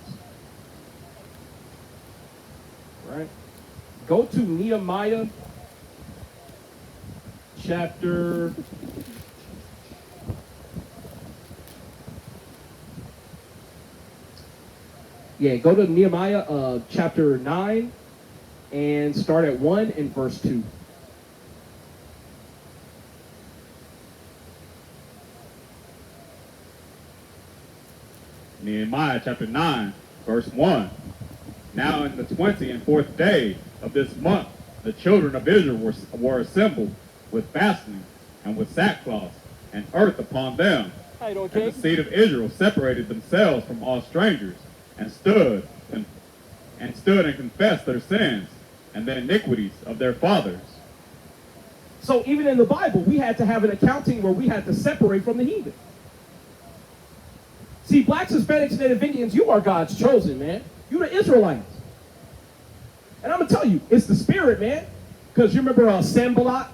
Speaker 3: Right? Go to Nehemiah chapter... Yeah, go to Nehemiah chapter 9 and start at 1 and verse 2.
Speaker 4: Nehemiah chapter 9, verse 1. Now in the 24th day of this month, the children of Israel were assembled with fasting and with sackcloth and earth upon them.
Speaker 1: How you doing,
Speaker 4: And
Speaker 1: King?
Speaker 4: the seed of Israel separated themselves from all strangers and stood and confessed their sins and the iniquities of their fathers.
Speaker 3: So even in the Bible, we had to have an accounting where we had to separate from the heathen. See, blacks, Hispanics, and Native Indians, you are God's chosen, man. You the Israelites. And I'm going to tell you, it's the spirit, man. Because you remember Sanballat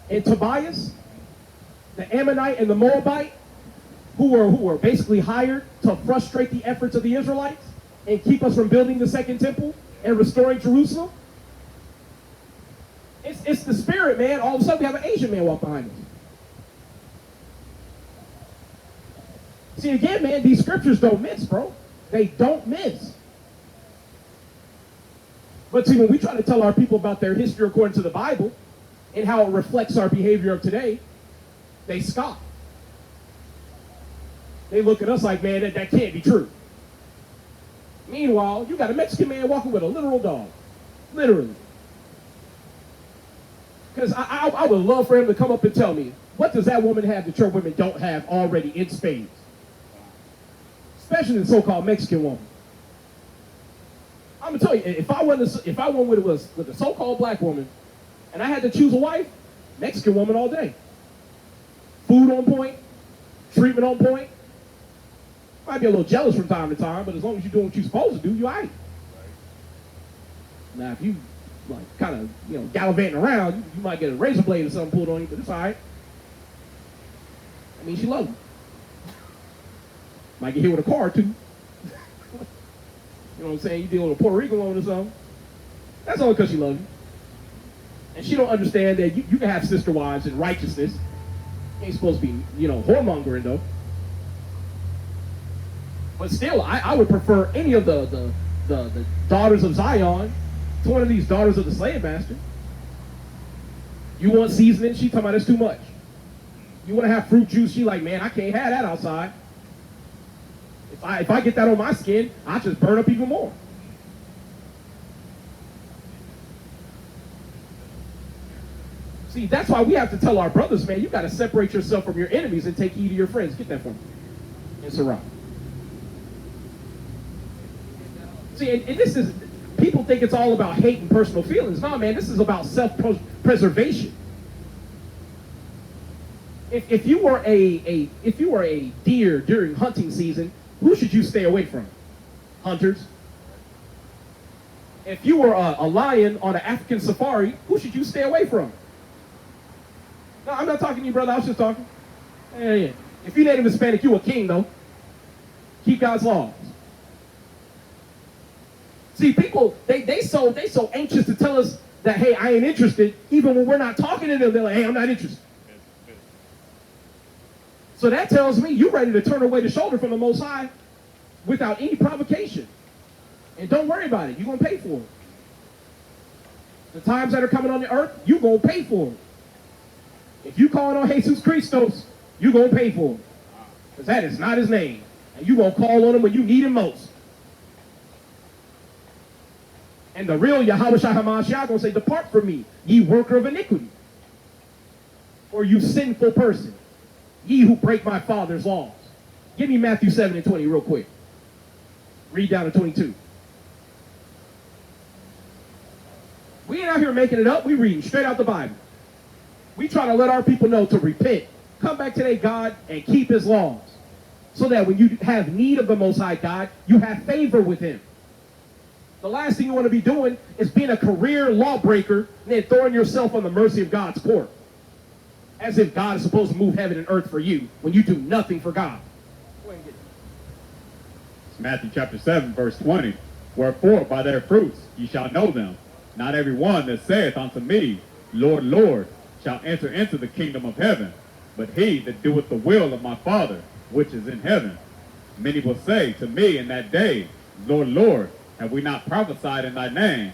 Speaker 3: and Tobias, the Ammonite and the Moabite, who were basically hired to frustrate the efforts of the Israelites and keep us from building the second temple and restoring Jerusalem. It's the spirit, man. All of a sudden, we have an Asian man walk behind us. See, again, man, these scriptures don't miss, bro. They don't miss. But see, when we try to tell our people about their history according to the Bible and how it reflects our behavior of today, they scoff. They look at us like, man, that can't be true. Meanwhile, you got a Mexican man walking with a literal dog. Literally. Because I would love for him to come up and tell me, what does that woman have that your women don't have already in spades? Especially the so-called Mexican woman. I'm gonna tell you, if I went with a so-called black woman, and I had to choose a wife, Mexican woman all day. Food on point, treatment on point. Might be a little jealous from time to time, but as long as you're doing what you're supposed to do, you're all right. Now, if you like kind of gallivanting around, you might get a razor blade or something pulled on you, but it's all right. I mean, she loves you. Might get hit with a car too. You know what I'm saying? You deal with a Puerto Rican woman or something. That's only because she loves you. And she don't understand that you can have sister wives in righteousness. You ain't supposed to be, whoremongering though. But still, I would prefer any of the daughters of Zion to one of these daughters of the slave master. You want seasoning? She talking about it's too much. You want to have fruit juice? She like, man, I can't have that outside. If I get that on my skin, I just burn up even more. See, that's why we have to tell our brothers, man, you got to separate yourself from your enemies and take heed to your friends. Get that for me. It's a rock. See, and this is, people think it's all about hate and personal feelings. No, man, this is about self-preservation. If you were a deer during hunting season, who should you stay away from? Hunters. If you were a lion on an African safari, who should you stay away from? No, I'm not talking to you, brother. I was just talking. Yeah. If you're Native Hispanic, you a king, though. Keep God's laws. See, people, they so anxious to tell us that, hey, I ain't interested, even when we're not talking to them. They're like, hey, I'm not interested. So that tells me you're ready to turn away the shoulder from the Most High without any provocation. And don't worry about it. You're going to pay for it. The times that are coming on the earth, you're going to pay for it. If you calling on Jesus Christos, you're going to pay for it. Because that is not his name. And you're going to call on him when you need him most. And the real Yahweh Shai HaMashiach going to say, depart from me, ye worker of iniquity. Or you sinful person. Ye who break my Father's laws. Give me Matthew 7:20 real quick. Read down to 22. We ain't out here making it up. We reading straight out the Bible. We try to let our people know to repent, come back to their God, and keep his laws. So that when you have need of the Most High God, you have favor with him. The last thing you want to be doing is being a career lawbreaker and then throwing yourself on the mercy of God's court. As if God is supposed to move heaven and earth for you when you do nothing for God. Go ahead and get it.
Speaker 4: It's Matthew chapter 7, verse 20. Wherefore by their fruits ye shall know them. Not every one that saith unto me, Lord, Lord, shall enter into the kingdom of heaven, but he that doeth the will of my Father, which is in heaven. Many will say to me in that day, Lord, Lord, have we not prophesied in thy name?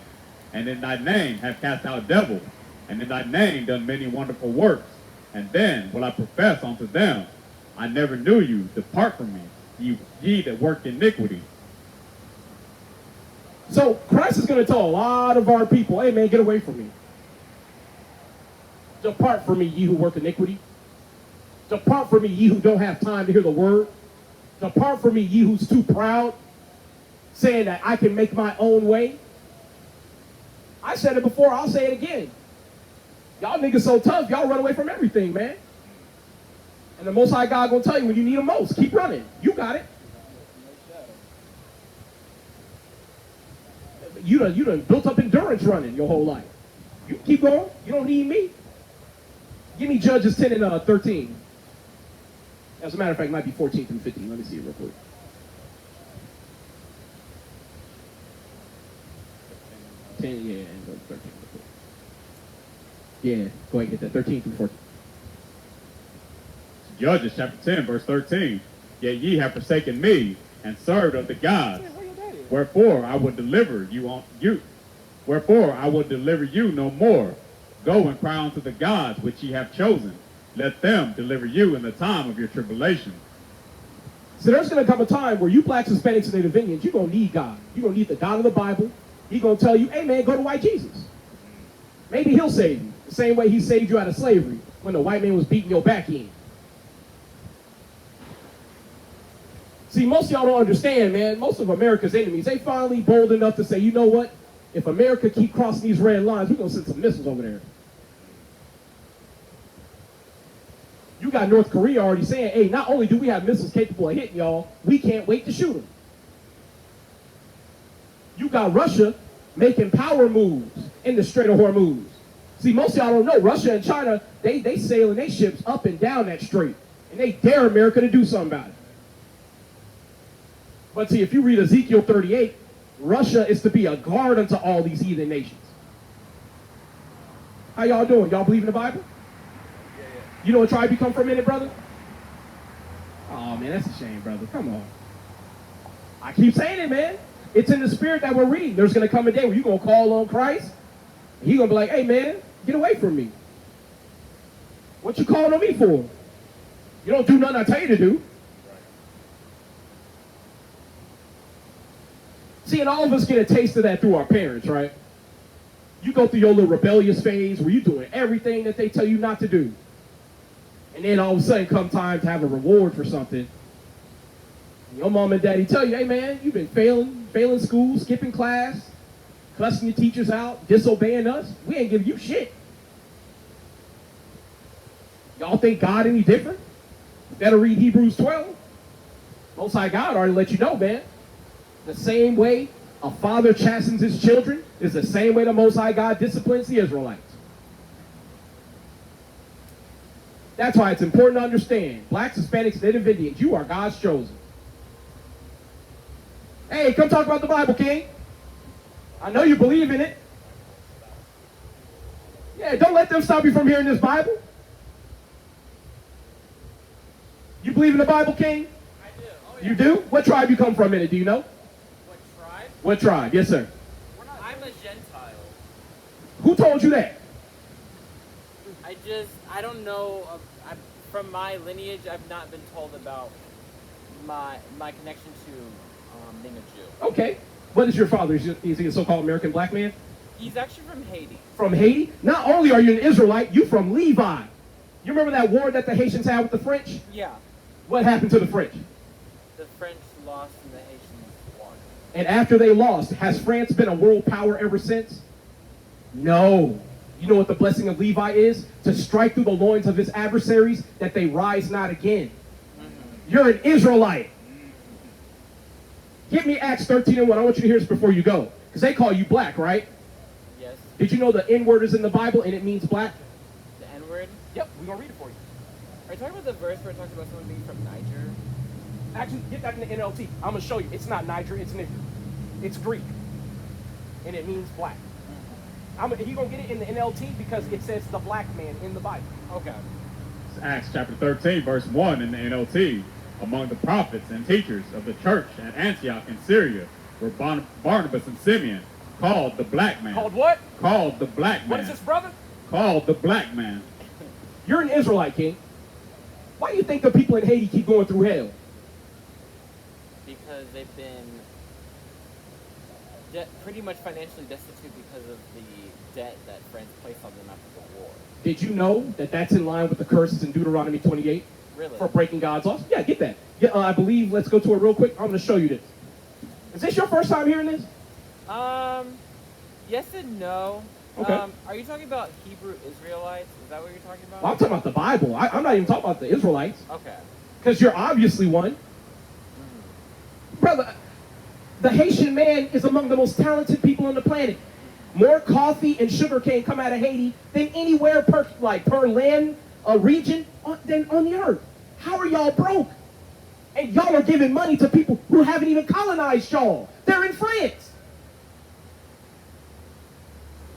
Speaker 4: And in thy name have cast out devils, and in thy name done many wonderful works. And then will I profess unto them, I never knew you, depart from me, ye that work iniquity.
Speaker 3: So Christ is going to tell a lot of our people, hey man, get away from me. Depart from me, ye who work iniquity. Depart from me, ye who don't have time to hear the word. Depart from me, ye who's too proud, saying that I can make my own way. I said it before, I'll say it again. Y'all niggas so tough, y'all run away from everything, man. And the Most High God gonna tell you when you need him most. Keep running. You got it. You done built up endurance running your whole life. You keep going. You don't need me. Give me Judges 10 and 13. As a matter of fact, it might be 14 through 15. Let me see it real quick. Yeah, and 13. Yeah, go ahead and get that. 13 through 14.
Speaker 4: Judges chapter 10, verse 13. Yet ye have forsaken me, and served of the gods. Wherefore I will deliver you Wherefore I will deliver you no more. Go and cry unto the gods which ye have chosen. Let them deliver you in the time of your tribulation.
Speaker 3: So there's going to come a time where you blacks, Hispanics, and Native Indians, you're going to need God. You're going to need the God of the Bible. He's going to tell you, hey, man, go to white Jesus. Maybe he'll save you. The same way he saved you out of slavery when the white man was beating your back in. See, most of y'all don't understand, man. Most of America's enemies, they finally bold enough to say, you know what? If America keep crossing these red lines, we're going to send some missiles over there. You got North Korea already saying, hey, not only do we have missiles capable of hitting y'all, we can't wait to shoot them. You got Russia making power moves in the Strait of Hormuz. See, most of y'all don't know, Russia and China, they sailing their ships up and down that strait. And they dare America to do something about it. But see, if you read Ezekiel 38, Russia is to be a guard unto all these heathen nations. How y'all doing? Y'all believe in the Bible? You know what tribe you come from in it, brother? Oh, man, that's a shame, brother. Come on. I keep saying it, man. It's in the spirit that we're reading. There's going to come a day where you're going to call on Christ. And he's going to be like, hey, man, get away from me. What you calling on me for? You don't do nothing I tell you to do. See, and all of us get a taste of that through our parents, right? You go through your little rebellious phase where you're doing everything that they tell you not to do. And then all of a sudden come time to have a reward for something. And your mom and daddy tell you, hey man, you've been failing school, skipping class, cussing your teachers out, disobeying us. We ain't giving you shit. Y'all think God any different? Better read Hebrews 12. Most High God already let you know, man. The same way a father chastens his children is the same way the Most High God disciplines the Israelites. That's why it's important to understand, blacks, Hispanics, Native Indians, you are God's chosen. Hey, come talk about the Bible, King. I know you believe in it. Yeah, don't let them stop you from hearing this Bible. You believe in the Bible, King?
Speaker 1: I do. Oh, yeah.
Speaker 3: You do? What tribe you come from in it? Do you know?
Speaker 1: What tribe?
Speaker 3: What tribe? Yes, sir.
Speaker 1: I'm a Gentile.
Speaker 3: Who told you that?
Speaker 1: I don't know. From my lineage, I've not been told about my connection to being a Jew.
Speaker 3: Okay. What is your father? Is he a so-called American black man?
Speaker 1: He's actually from Haiti.
Speaker 3: From Haiti? Not only are you an Israelite, you from Levi. You remember that war that the Haitians had with the French?
Speaker 1: Yeah.
Speaker 3: What happened to the French?
Speaker 1: The French lost and the Haitians won.
Speaker 3: And after they lost, has France been a world power ever since? No. You know what the blessing of Levi is? To strike through the loins of his adversaries, that they rise not again. You're an Israelite. Give me Acts 13:1. I want you to hear this before you go. Because they call you black, right?
Speaker 1: Yes.
Speaker 3: Did you know the N-word is in the Bible and it means black?
Speaker 1: The N-word?
Speaker 3: Yep, we're going to read it for you.
Speaker 1: Are you talking about the verse where it talks about someone being from Niger?
Speaker 3: Actually, get that in the NLT. I'm going to show you. It's not Niger, it's Niger. It's Greek. And it means black. You're going to get it in the NLT because it says the black man in the Bible.
Speaker 1: Okay.
Speaker 4: It's Acts chapter 13, verse 1 in the NLT. Among the prophets and teachers of the church at Antioch in Syria were Barnabas and Simeon, called the black man.
Speaker 3: Called what?
Speaker 4: Called the black man.
Speaker 3: What is this, brother?
Speaker 4: Called the black man.
Speaker 3: You're an Israelite, King. Why do you think the people in Haiti keep going through hell?
Speaker 1: Because they've been pretty much financially destitute because of the debt that France placed on them after the war.
Speaker 3: Did you know that that's in line with the curses in Deuteronomy 28?
Speaker 1: Really?
Speaker 3: For breaking God's laws? Yeah, get that. Yeah, I believe, let's go to it real quick. I'm going to show you this. Is this your first time hearing this?
Speaker 1: Yes and no.
Speaker 3: Okay.
Speaker 1: Are you talking about Hebrew Israelites? Is that what you're talking about?
Speaker 3: Well, I'm talking about the Bible. I'm not even talking about the Israelites.
Speaker 1: Okay.
Speaker 3: Because you're obviously one. Brother, the Haitian man is among the most talented people on the planet. More coffee and sugar cane come out of Haiti than anywhere per land, region than on the earth. How are y'all broke? And y'all are giving money to people who haven't even colonized y'all. They're in France.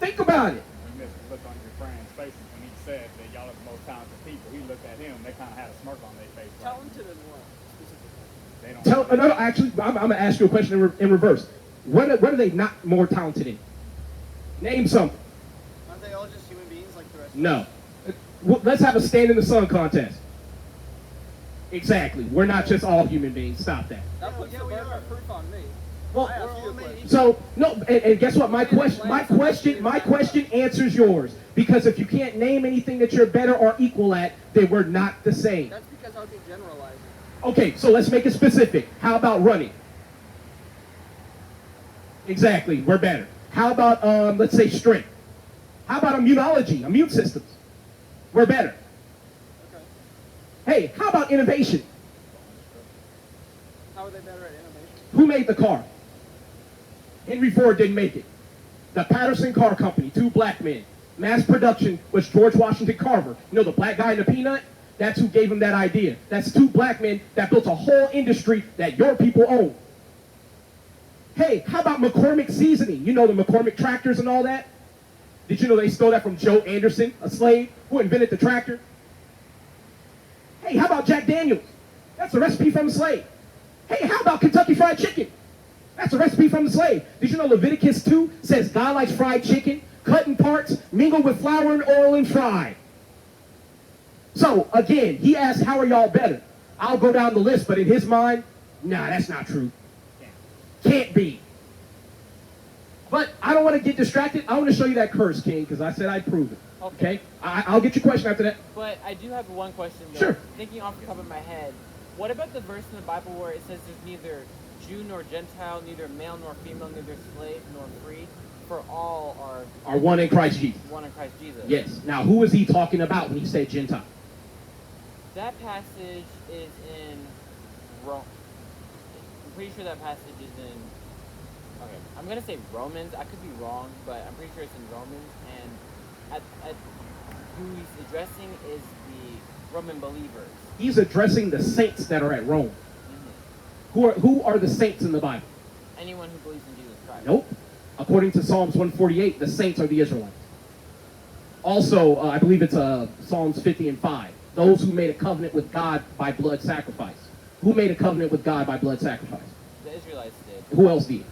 Speaker 3: Think about it.
Speaker 6: You missed the look on your friend's faces when he said that y'all are the most talented people. He looked at him, they kind of had a smirk on their face. Right?
Speaker 7: Talented in what? Specifically.
Speaker 6: They don't.
Speaker 3: No, actually, I'm going to ask you a question in reverse. What are they not more talented in? Name something.
Speaker 7: Aren't they all just human beings like the rest of us?
Speaker 3: No. Let's have a stand in the sun contest. Exactly. We're not just all human beings. Stop that.
Speaker 7: That puts the burden of proof on me.
Speaker 3: Well,
Speaker 7: I asked you a question.
Speaker 3: so no, and guess what? My question answers yours. Because if you can't name anything that you're better or equal at, then we're not the same.
Speaker 7: That's because I would be generalizing.
Speaker 3: Okay, so let's make it specific. How about running? Exactly, we're better. How about let's say strength? How about immunology, immune systems? We're better.
Speaker 7: Okay.
Speaker 3: Hey, how about innovation?
Speaker 7: How are they better at innovation?
Speaker 3: Who made the car? Henry Ford didn't make it. The Patterson Car Company, 2 black men. Mass production was George Washington Carver. You know the black guy in the peanut? That's who gave him that idea. That's 2 black men that built a whole industry that your people own. Hey, how about McCormick seasoning? You know the McCormick tractors and all that? Did you know they stole that from Joe Anderson, a slave who invented the tractor? Hey, how about Jack Daniels? That's a recipe from a slave. Hey, how about Kentucky Fried Chicken? That's a recipe from the slave. Did you know Leviticus 2 says God likes fried chicken, cut in parts, mingled with flour and oil and fried? So, again, he asked, how are y'all better? I'll go down the list, but in his mind, nah, that's not true. Can't be. But I don't want to get distracted. I want to show you that curse, King, because I said I'd prove it. Okay? I'll get your question after that.
Speaker 1: But I do have one question, though.
Speaker 3: Sure.
Speaker 1: Thinking off the top of my head, what about the verse in the Bible where it says there's neither Jew nor Gentile, neither male nor female, neither slave nor free, for all
Speaker 3: Are one in Christ Jesus.
Speaker 1: one in Christ Jesus?
Speaker 3: Yes. Now, who is he talking about when he said Gentile?
Speaker 1: That passage is in Rome. I'm pretty sure that passage is in. Okay, I'm gonna say Romans. I could be wrong, but I'm pretty sure it's in Romans. And who he's addressing is the Roman believers.
Speaker 3: He's addressing the saints that are at Rome. Who are the saints in the Bible?
Speaker 1: Anyone who believes in Jesus Christ.
Speaker 3: Nope. According to Psalms 148, the saints are the Israelites. Also, I believe it's Psalms 50 and 5. Those who made a covenant with God by blood sacrifice. Who made a covenant with God by blood sacrifice?
Speaker 1: The Israelites did.
Speaker 3: Who else did?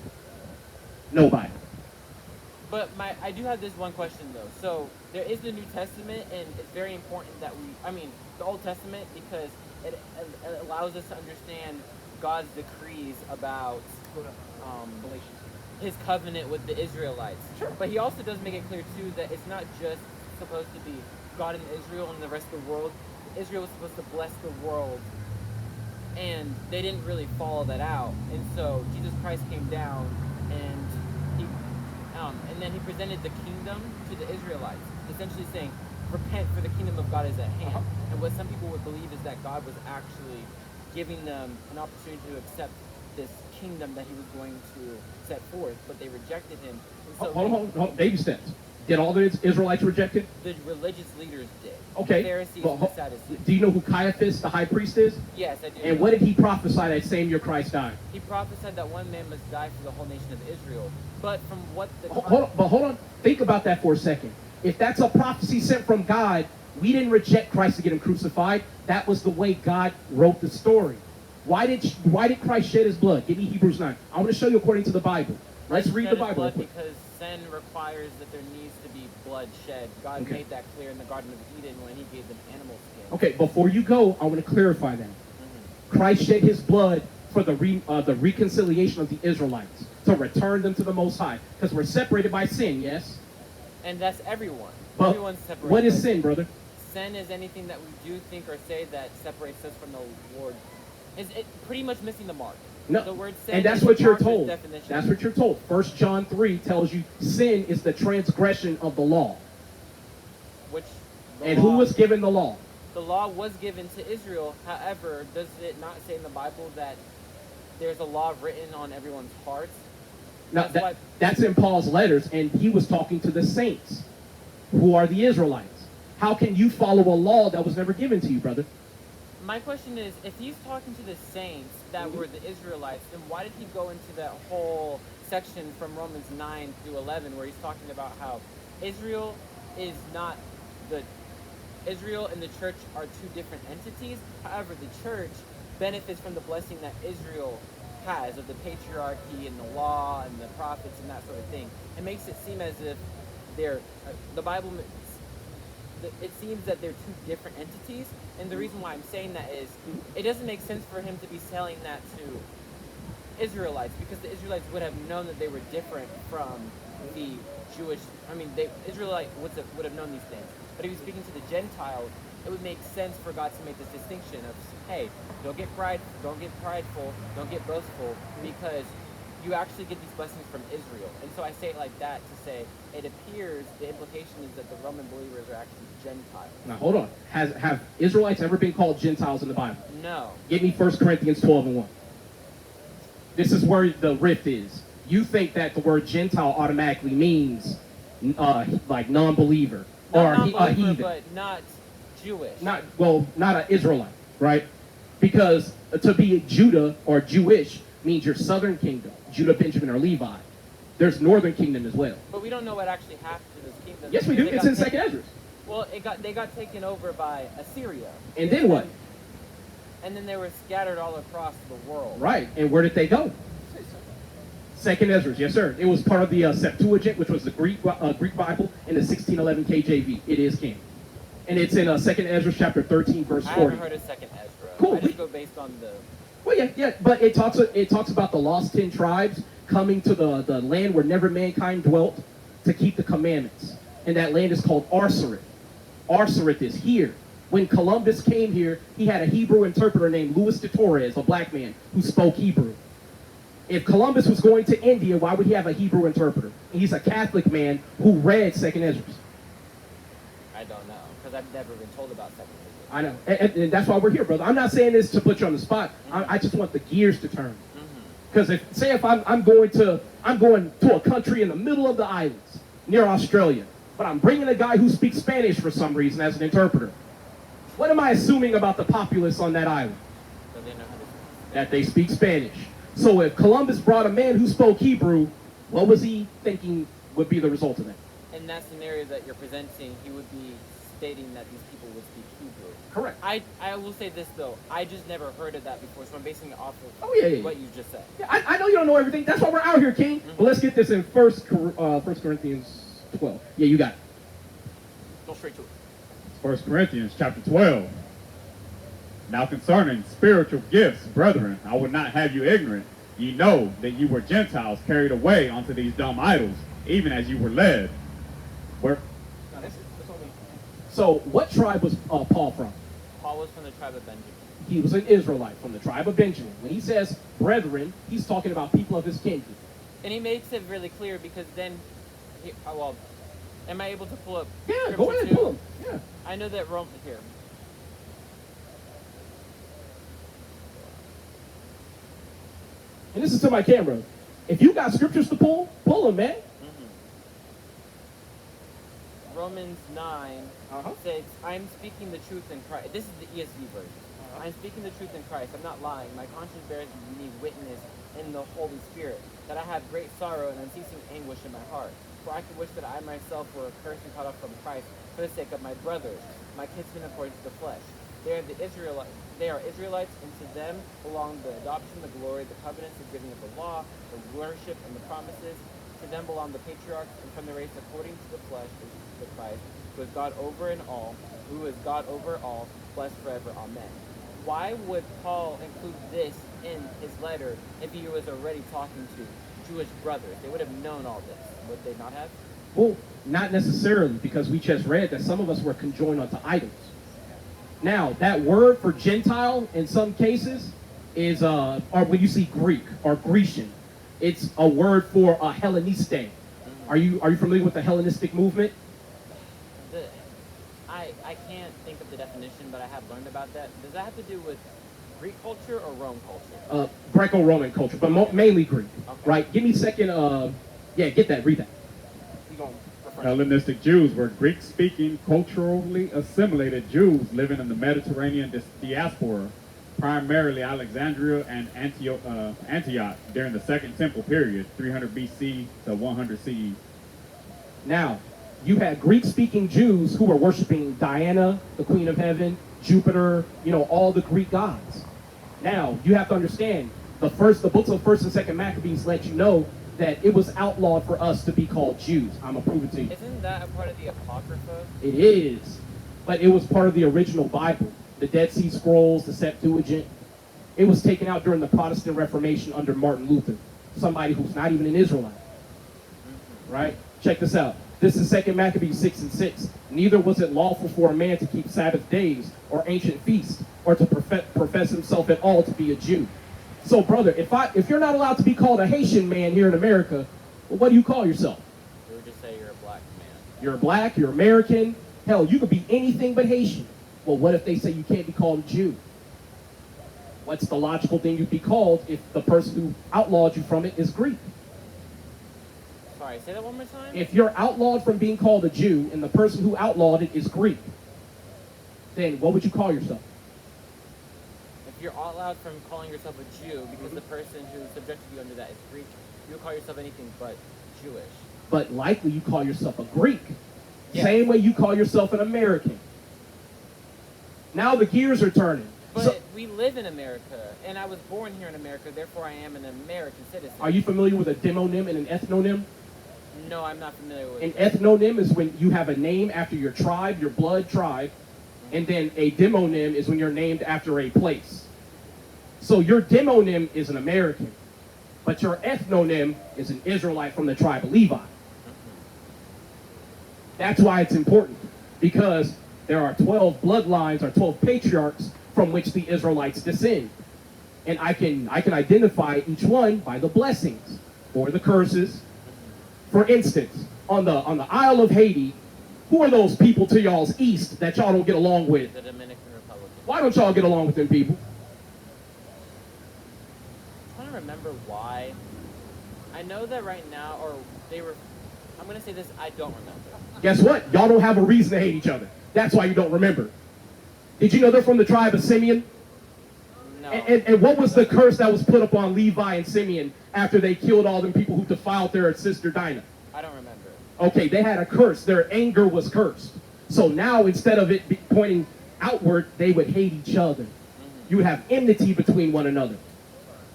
Speaker 3: Nobody.
Speaker 1: But I do have this one question though. So there is the New Testament, and it's very important that the Old Testament, because it allows us to understand God's decrees about his covenant with the Israelites.
Speaker 3: Sure.
Speaker 1: But he also does make it clear too that it's not just supposed to be God and Israel and the rest of the world. Israel was supposed to bless the world, and they didn't really follow that out. And so Jesus Christ came down, and then he presented the kingdom to the Israelites, essentially saying, repent, for the kingdom of God is at hand. And what some people would believe is that God was actually giving them an opportunity to accept this kingdom that he was going to set forth, but they rejected him. And so
Speaker 3: Hold on. Baby steps. Did all the Israelites reject it?
Speaker 1: the religious leaders did.
Speaker 3: Okay.
Speaker 1: The Pharisees
Speaker 3: Well,
Speaker 1: and the Sadducees.
Speaker 3: do you know who Caiaphas, the high priest, is?
Speaker 1: Yes, I do.
Speaker 3: And what did he prophesy that same year Christ died?
Speaker 1: He prophesied that one man must die for the whole nation of Israel. But from what the
Speaker 3: Hold on. Think about that for a second. If that's a prophecy sent from God, we didn't reject Christ to get him crucified. That was the way God wrote the story. Why did Christ shed his blood? Give me Hebrews 9. I want to show you according to the Bible. Let's read the Bible.
Speaker 1: Blood because sin requires that there needs to be blood shed. God
Speaker 3: Okay.
Speaker 1: made that clear in the Garden of Eden when he gave them animal skin.
Speaker 3: Okay, before you go, I want to clarify that. Christ shed his blood for the reconciliation of the Israelites, to return them to the Most High, because we're separated by sin, yes?
Speaker 1: And that's everyone.
Speaker 3: But
Speaker 1: Everyone's separated.
Speaker 3: what is
Speaker 1: by
Speaker 3: sin, brother?
Speaker 1: Sin is anything that we do, think, or say that separates us from the Lord. Is it pretty much missing the mark?
Speaker 3: No,
Speaker 1: The word sin
Speaker 3: and that's
Speaker 1: is
Speaker 3: what
Speaker 1: the
Speaker 3: you're
Speaker 1: marker's
Speaker 3: told.
Speaker 1: definition.
Speaker 3: That's what you're told. 1 John 3 tells you sin is the transgression of the law.
Speaker 1: Which the
Speaker 3: And
Speaker 1: law,
Speaker 3: who was given the law?
Speaker 1: The law was given to Israel. However, does it not say in the Bible that there's a law written on everyone's hearts?
Speaker 3: Now,
Speaker 1: That's why-
Speaker 3: that's in Paul's letters, and he was talking to the saints, who are the Israelites. How can you follow a law that was never given to you, brother?
Speaker 1: My question is, if he's talking to the saints that were the Israelites, then why did he go into that whole section from Romans 9 through 11 where he's talking about how Israel is not Israel and the church are two different entities. However, the church benefits from the blessing that Israel has of the patriarchy and the law and the prophets and that sort of thing. It makes it seem as if the
Speaker 8: it seems that they're two different entities. And the reason why I'm saying that is it doesn't make sense for him to be selling that to Israelites, because the Israelites would have known that they were different from the Jewish. I mean, Israelite would have known these things. But if he's speaking to the Gentiles, it would make sense for God to make this distinction of, hey, don't get prideful, don't get boastful, because you actually get these blessings from Israel. And so I say it like that to say it appears the implication is that the Roman believers are actually Gentiles.
Speaker 3: Now hold on. Have Israelites ever been called Gentiles in the Bible?
Speaker 8: No.
Speaker 3: Give me 1 Corinthians 12:1. This is where the rift is. You think that the word Gentile automatically means like non-believer or
Speaker 8: Not
Speaker 3: a
Speaker 8: non-believer,
Speaker 3: heathen.
Speaker 8: but not Jewish.
Speaker 3: Not an Israelite, right? Because to be Judah or Jewish means your southern kingdom, Judah, Benjamin, or Levi. There's northern kingdom as well.
Speaker 8: But we don't know what actually happened to this kingdom.
Speaker 3: Yes, we do.
Speaker 8: They
Speaker 3: It's
Speaker 8: got
Speaker 3: in Second Ezra.
Speaker 8: Well, they got taken over by Assyria.
Speaker 3: And then what?
Speaker 8: And then they were scattered all across the world.
Speaker 3: Right. And where did they go? Second Ezra. Yes, sir. It was part of the Septuagint, which was the Greek Bible, in the 1611 KJV. It is canon. And it's in Second Ezra chapter 13, verse 40.
Speaker 8: I haven't heard of Second Ezra.
Speaker 3: Cool.
Speaker 8: I just go based on the.
Speaker 3: Well, yeah, but it talks about the lost 10 tribes coming to the land where never mankind dwelt to keep the commandments. And that land is called Arsarit. Arsarit is here. When Columbus came here, he had a Hebrew interpreter named Louis de Torres, a black man who spoke Hebrew. If Columbus was going to India, why would he have a Hebrew interpreter? He's a Catholic man who read Second Ezra.
Speaker 8: I don't know, because I've never been told about Second Ezra.
Speaker 3: I know, and that's why we're here, brother. I'm not saying this to put you on the spot. I just want the gears to turn. Because if I'm going to a country in the middle of the islands near Australia, but I'm bringing a guy who speaks Spanish for some reason as an interpreter. What am I assuming about the populace on that island?
Speaker 8: So they know how to speak.
Speaker 3: That they speak Spanish. So if Columbus brought a man who spoke Hebrew, what was he thinking would be the result of that?
Speaker 8: In that scenario that you're presenting, he would be stating that these people would speak Hebrew.
Speaker 3: Correct.
Speaker 8: I will say this though, I just never heard of that before, so I'm basing it off of
Speaker 3: Yeah.
Speaker 8: what you just said.
Speaker 3: Yeah, I know you don't know everything. That's why we're out here, King. But let's get this in 1 Corinthians 12. Yeah, you got it.
Speaker 8: Go straight to it.
Speaker 4: 1 Corinthians chapter 12. Now concerning spiritual gifts, brethren, I would not have you ignorant. Ye know that you were Gentiles carried away unto these dumb idols, even as you were led. Where?
Speaker 3: So what tribe was Paul from?
Speaker 8: Paul was from the tribe of Benjamin.
Speaker 3: He was an Israelite from the tribe of Benjamin. When he says brethren, he's talking about people of his kindred.
Speaker 8: And he makes it really clear because then, am I able to pull up?
Speaker 3: Yeah,
Speaker 8: scripture
Speaker 3: go ahead,
Speaker 8: too?
Speaker 3: pull him. Yeah.
Speaker 8: I know that Rome here.
Speaker 3: And this is to my camera. If you got scriptures to pull them, man.
Speaker 8: Romans 9 says, I am speaking the truth in Christ. This is the ESV version. I am speaking the truth in Christ. I'm not lying. My conscience bears me witness in the Holy Spirit that I have great sorrow and unceasing anguish in my heart. For I could wish that I myself were accursed and cut off from Christ for the sake of my brothers, my kinsmen according to the flesh. They are Israelites, and to them belong the adoption, the glory, the covenants, the giving of the law, the worship, and the promises. To them belong the patriarchs, and from the race according to the flesh is the Christ, who is God over all, blessed forever. Amen. Why would Paul include this in his letter if he was already talking to Jewish brothers? They would have known all this, would they not have?
Speaker 3: Well, not necessarily, because we just read that some of us were conjoined unto idols. Now, that word for Gentile in some cases is, or when you see Greek or Grecian, it's a word for a Helleniste. Are you familiar with the Hellenistic movement?
Speaker 8: I can't think of the definition, but I have learned about that. Does that have to do with Greek culture or Rome culture?
Speaker 3: Greco-Roman culture, but mainly Greek.
Speaker 8: Okay.
Speaker 3: Right? Give me a second. Get that. Read that.
Speaker 4: Hellenistic Jews were Greek-speaking, culturally assimilated Jews living in the Mediterranean diaspora, primarily Alexandria and Antioch during the Second Temple period, 300 BC to 100 CE.
Speaker 3: Now, you had Greek-speaking Jews who were worshiping Diana, the Queen of Heaven, Jupiter, all the Greek gods. Now, you have to understand, the books of 1st and 2nd Maccabees let you know that it was outlawed for us to be called Jews. I'm going to prove it to you.
Speaker 8: Isn't that a part of the Apocrypha?
Speaker 3: It is. but it was part of the original Bible. The Dead Sea Scrolls, the Septuagint. It was taken out during the Protestant Reformation under Martin Luther, somebody who's not even an Israelite. Right? Check this out. This is 2 Maccabees 6:6. Neither was it lawful for a man to keep Sabbath days or ancient feasts, or to profess himself at all to be a Jew. So, brother, if you're not allowed to be called a Haitian man here in America, well, what do you call yourself?
Speaker 8: They would just say you're a black man.
Speaker 3: You're black, you're American. Hell, you could be anything but Haitian. Well, what if they say you can't be called a Jew? What's the logical thing you'd be called if the person who outlawed you from it is Greek?
Speaker 8: Sorry, say that one more time?
Speaker 3: If you're outlawed from being called a Jew and the person who outlawed it is Greek, then what would you call yourself?
Speaker 8: If you're allowed from calling yourself a Jew because the person who subjected you under that is Greek, you would call yourself anything but Jewish.
Speaker 3: But likely you call yourself a Greek.
Speaker 8: Yes.
Speaker 3: Same way you call yourself an American. Now the gears are turning.
Speaker 8: But
Speaker 3: So,
Speaker 8: we live in America, and I was born here in America, therefore I am an American citizen.
Speaker 3: are you familiar with a demonym and an ethnonym?
Speaker 8: No, I'm not familiar with
Speaker 3: An
Speaker 8: it.
Speaker 3: ethnonym is when you have a name after your tribe, your blood tribe, and then a demonym is when you're named after a place. So your demonym is an American, but your ethnonym is an Israelite from the tribe of Levi. That's why it's important, because there are 12 bloodlines or 12 patriarchs from which the Israelites descend. And I can identify each one by the blessings or the curses. For instance, on the Isle of Haiti, who are those people to y'all's east that y'all don't get along with?
Speaker 8: The Dominican Republic.
Speaker 3: Why don't y'all get along with them people?
Speaker 8: I'm trying to remember why. I know that right now, or they were, I'm going to say this, I don't remember.
Speaker 3: Guess what? Y'all don't have a reason to hate each other. That's why you don't remember. Did you know they're from the tribe of Simeon?
Speaker 8: No.
Speaker 3: And what was the curse that was put upon Levi and Simeon after they killed all them people who defiled their sister Dinah?
Speaker 8: I don't remember.
Speaker 3: Okay, they had a curse. Their anger was cursed. So now instead of it pointing outward, they would hate each other. You would have enmity between one another.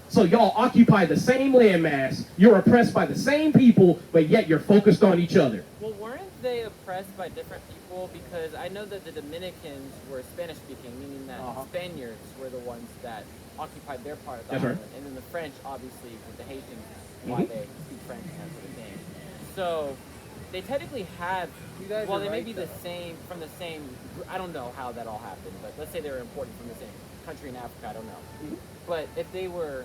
Speaker 3: So y'all occupy the same landmass. You're oppressed by the same people, but yet you're focused on each other.
Speaker 8: Well, weren't they oppressed by different people? Because I know that the Dominicans were Spanish-speaking, meaning that Spaniards were the ones that occupied their part of the
Speaker 3: That's right.
Speaker 8: island. And then the French, obviously, with the Haitians, why they speak French and that sort of thing. So they technically have,
Speaker 7: You guys
Speaker 8: well,
Speaker 7: are
Speaker 8: they may
Speaker 7: right,
Speaker 8: be
Speaker 7: though.
Speaker 8: the same, from the same, I don't know how that all happened, but let's say they were imported from the same country in Africa, I don't know. But if they were,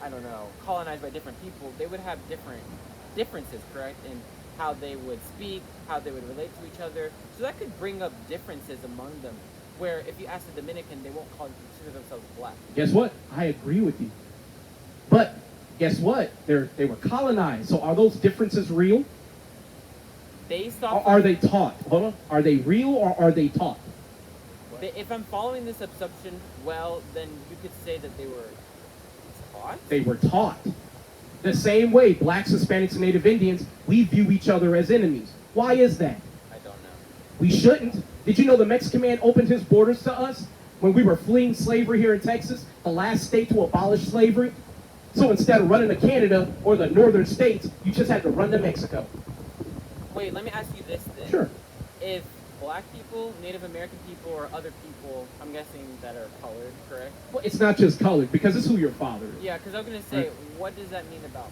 Speaker 8: I don't know, colonized by different people, they would have differences, correct, in how they would speak, how they would relate to each other. So that could bring up differences among them, where if you ask the Dominican, they won't consider themselves black.
Speaker 3: Guess what? I agree with you. But guess what? They were colonized. So are those differences real?
Speaker 8: Based
Speaker 3: Or
Speaker 8: off
Speaker 3: are they taught? Hold on. Are they real or are they taught?
Speaker 8: if I'm following this assumption well, then you could say that they were taught?
Speaker 3: They were taught. The same way blacks, Hispanics, and Native Indians, we view each other as enemies. Why is that?
Speaker 8: I don't know.
Speaker 3: We shouldn't. Did you know the Mexican man opened his borders to us when we were fleeing slavery here in Texas, the last state to abolish slavery? So instead of running to Canada or the northern states, you just had to run to Mexico.
Speaker 8: Wait, let me ask you this then.
Speaker 3: Sure.
Speaker 8: If black people, Native American people, or other people, I'm guessing that are colored, correct?
Speaker 3: Well, it's not just colored, because it's who your father is.
Speaker 8: Yeah, because I was going to say,
Speaker 3: Right.
Speaker 8: what does that mean about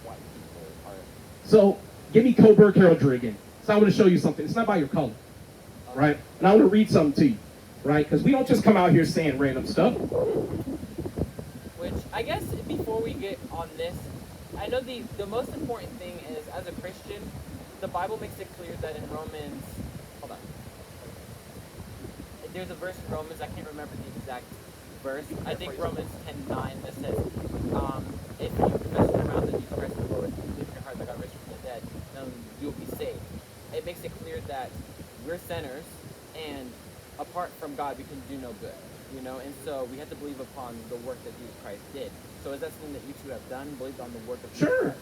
Speaker 8: white people?
Speaker 3: So give me Coburg heraldry again. So I want to show you something. It's not by your color, right? And I want to read something to you, right? Because we don't just come out here saying random stuff.
Speaker 8: Which, I guess, before we get on this, I know the most important thing is, as a Christian, the Bible makes it clear that in Romans, hold on. There's a verse in Romans, I can't remember the exact verse. I think Romans 10:9 that says, if you confess with your mouth that Jesus Christ is Lord, and believe in your heart that God raised him from the dead, then you'll be saved. It makes it clear that we're sinners, and apart from God, we can do no good. You know, and so we have to believe upon the work that Jesus Christ did. So is that something that you two have done? Believed on the work of Jesus
Speaker 3: Sure.
Speaker 8: Christ?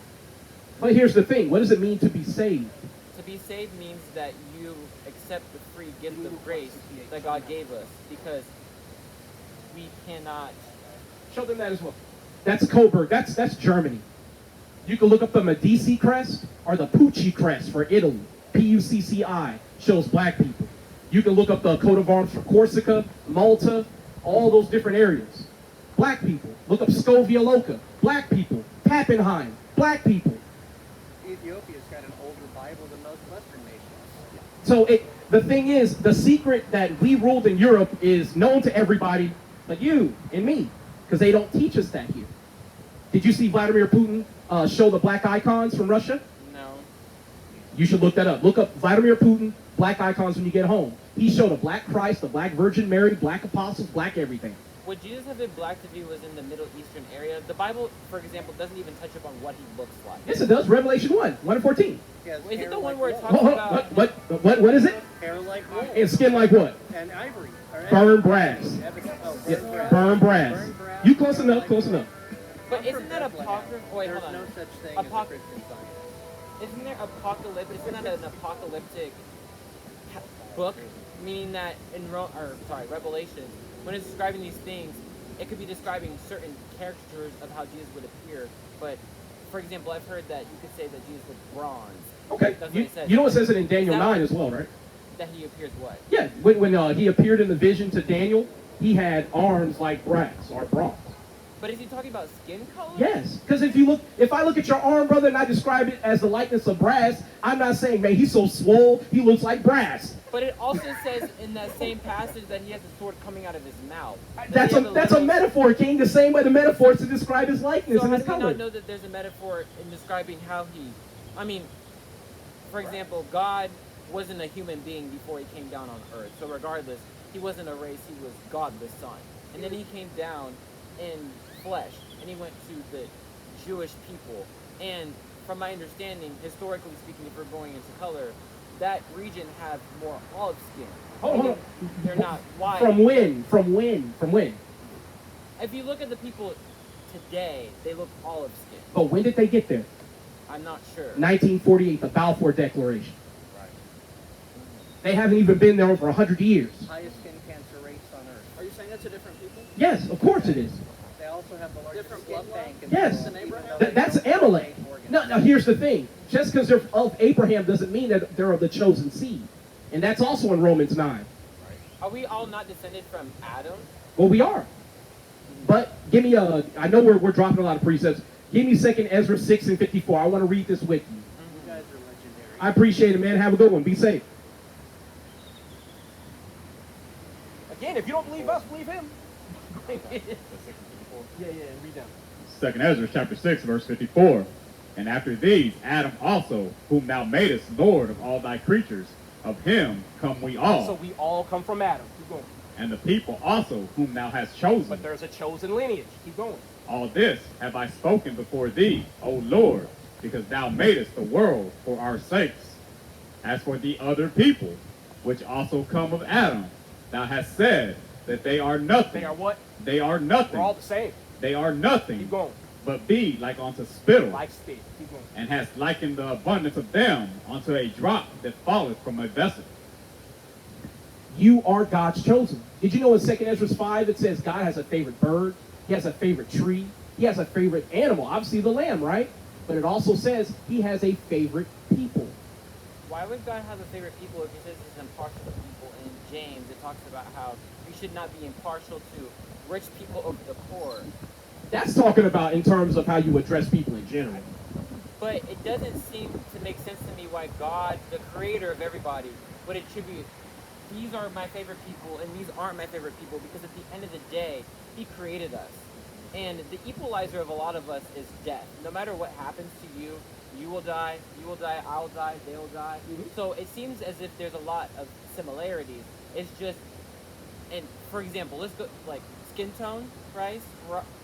Speaker 3: But here's the thing. What does it mean to be saved?
Speaker 8: To be saved means that you accept the free gift of grace that God gave us, because we cannot.
Speaker 3: Show them that as well. That's Coburg. That's Germany. You can look up the Medici crest or the Pucci crest for Italy. Pucci shows black people. You can look up the coat of arms for Corsica, Malta, all those different areas. Black people. Look up Scovia Loca. Black people. Pappenheim. Black people.
Speaker 7: Ethiopia's got an older Bible than most Western nations.
Speaker 3: So the thing is, the secret that we ruled in Europe is known to everybody but you and me, because they don't teach us that here. Did you see Vladimir Putin show the black icons from Russia?
Speaker 8: No.
Speaker 3: You should look that up. Look up Vladimir Putin, black icons when you get home. He showed a black Christ, a black Virgin Mary, black apostles, black everything.
Speaker 8: Would Jesus have been black if he was in the Middle Eastern area? The Bible, for example, doesn't even touch upon what he looks like.
Speaker 3: Yes, it does. Revelation 1:14.
Speaker 7: He has
Speaker 8: Is it
Speaker 7: hair
Speaker 8: the one
Speaker 7: like
Speaker 8: where it
Speaker 7: wool.
Speaker 8: talks about...
Speaker 3: What is it?
Speaker 7: Hair like wool.
Speaker 3: And skin like what?
Speaker 7: And ivory. Or
Speaker 3: Burn brass.
Speaker 7: Oh,
Speaker 3: Yeah,
Speaker 7: burn brass.
Speaker 3: burn brass.
Speaker 7: Burn brass.
Speaker 3: You close enough, close enough.
Speaker 8: But
Speaker 7: I'm
Speaker 8: isn't
Speaker 7: from
Speaker 8: that
Speaker 7: Bethlehem.
Speaker 8: apocryphal? Wait,
Speaker 7: There's
Speaker 8: hold on.
Speaker 7: no such thing as a
Speaker 8: Apoc-
Speaker 7: Christian Scientist.
Speaker 8: Isn't there apocalyptic? Isn't that an apocalyptic book? Meaning that in Revelation, when it's describing these things, it could be describing certain caricatures of how Jesus would appear. But for example, I've heard that you could say that Jesus was bronze.
Speaker 3: Okay.
Speaker 8: That's what
Speaker 3: You,
Speaker 8: it says.
Speaker 3: you know it says it in Daniel
Speaker 8: Is that-
Speaker 3: 9 as well, right?
Speaker 8: That he appears what?
Speaker 3: Yeah. When he appeared in the vision to Daniel, he had arms like brass or bronze.
Speaker 8: But is he talking about skin color?
Speaker 3: Yes, because if I look at your arm, brother, and I describe it as the likeness of brass, I'm not saying, man, he's so swole, he looks like brass.
Speaker 8: But it also says in that same passage that he has a sword coming out of his mouth.
Speaker 3: That's a metaphor, King. The same way the metaphor is to describe his likeness
Speaker 8: So
Speaker 3: and
Speaker 8: how
Speaker 3: his
Speaker 8: do we
Speaker 3: color.
Speaker 8: not know that there's a metaphor in describing how he... I mean, for example, God wasn't a human being before he came down on earth. So regardless, he wasn't a race, he was God the Son. And then he came down in flesh, and he went to the Jewish people. And from my understanding, historically speaking, if we're going into color, that region has more olive skin.
Speaker 3: Hold on.
Speaker 8: They're not white.
Speaker 3: From when? From when? From when?
Speaker 8: If you look at the people today, they look olive skin.
Speaker 3: But when did they get there?
Speaker 8: I'm not sure.
Speaker 3: 1948, the Balfour Declaration. They haven't even been there over 100 years.
Speaker 7: Highest skin cancer rates on Earth.
Speaker 9: Are you saying that's a different people?
Speaker 3: Yes, of course it is.
Speaker 7: They also have the largest
Speaker 9: Different
Speaker 7: skin
Speaker 9: bloodline?
Speaker 7: bank in
Speaker 3: Yes.
Speaker 7: the world. even though
Speaker 3: That's
Speaker 7: they don't
Speaker 3: Amalek.
Speaker 7: donate organs.
Speaker 3: No, here's the thing. Just because they're of Abraham doesn't mean that they're of the chosen seed. And that's also in Romans 9.
Speaker 8: Are we all not descended from Adam?
Speaker 3: Well, we are. But give me I know we're dropping a lot of precepts. Give me 2nd Ezra 6 and 54. I want to read this with you.
Speaker 7: You guys are legendary.
Speaker 3: I appreciate it, man. Have a good one. Be safe.
Speaker 9: Again, if you don't believe us, believe him. Yeah, read down.
Speaker 4: 2nd Ezra chapter 6, verse 54. And after these, Adam also, whom thou madest Lord of all thy creatures, of him come we all.
Speaker 9: So we all come from Adam. Keep going.
Speaker 4: And the people also, whom thou hast chosen.
Speaker 9: But there's a chosen lineage. Keep going.
Speaker 4: All this have I spoken before thee, O Lord, because thou madest the world for our sakes. As for the other people, which also come of Adam, thou hast said that they are nothing.
Speaker 9: They are what?
Speaker 4: They are nothing.
Speaker 9: We're all the same.
Speaker 4: They are nothing.
Speaker 9: Keep going.
Speaker 4: But be like unto spittle,
Speaker 9: Like spit. Keep going.
Speaker 4: and hast likened the abundance of them unto a drop that falleth from a vessel.
Speaker 3: You are God's chosen. Did you know in 2nd Ezra 5 it says God has a favorite bird, he has a favorite tree, he has a favorite animal, obviously the lamb, right? But it also says he has a favorite people.
Speaker 8: Why would God have a favorite people if he says he's impartial to people? In James, it talks about how you should not be impartial to rich people over the poor.
Speaker 3: That's talking about in terms of how you address people in general.
Speaker 8: But it doesn't seem to make sense to me why God, the creator of everybody, would attribute these are my favorite people and these aren't my favorite people, because at the end of the day, he created us. And the equalizer of a lot of us is death. No matter what happens to you, you will die, I'll die, they'll die. So it seems as if there's a lot of similarities. It's just, and for example, let's go like skin tone, right?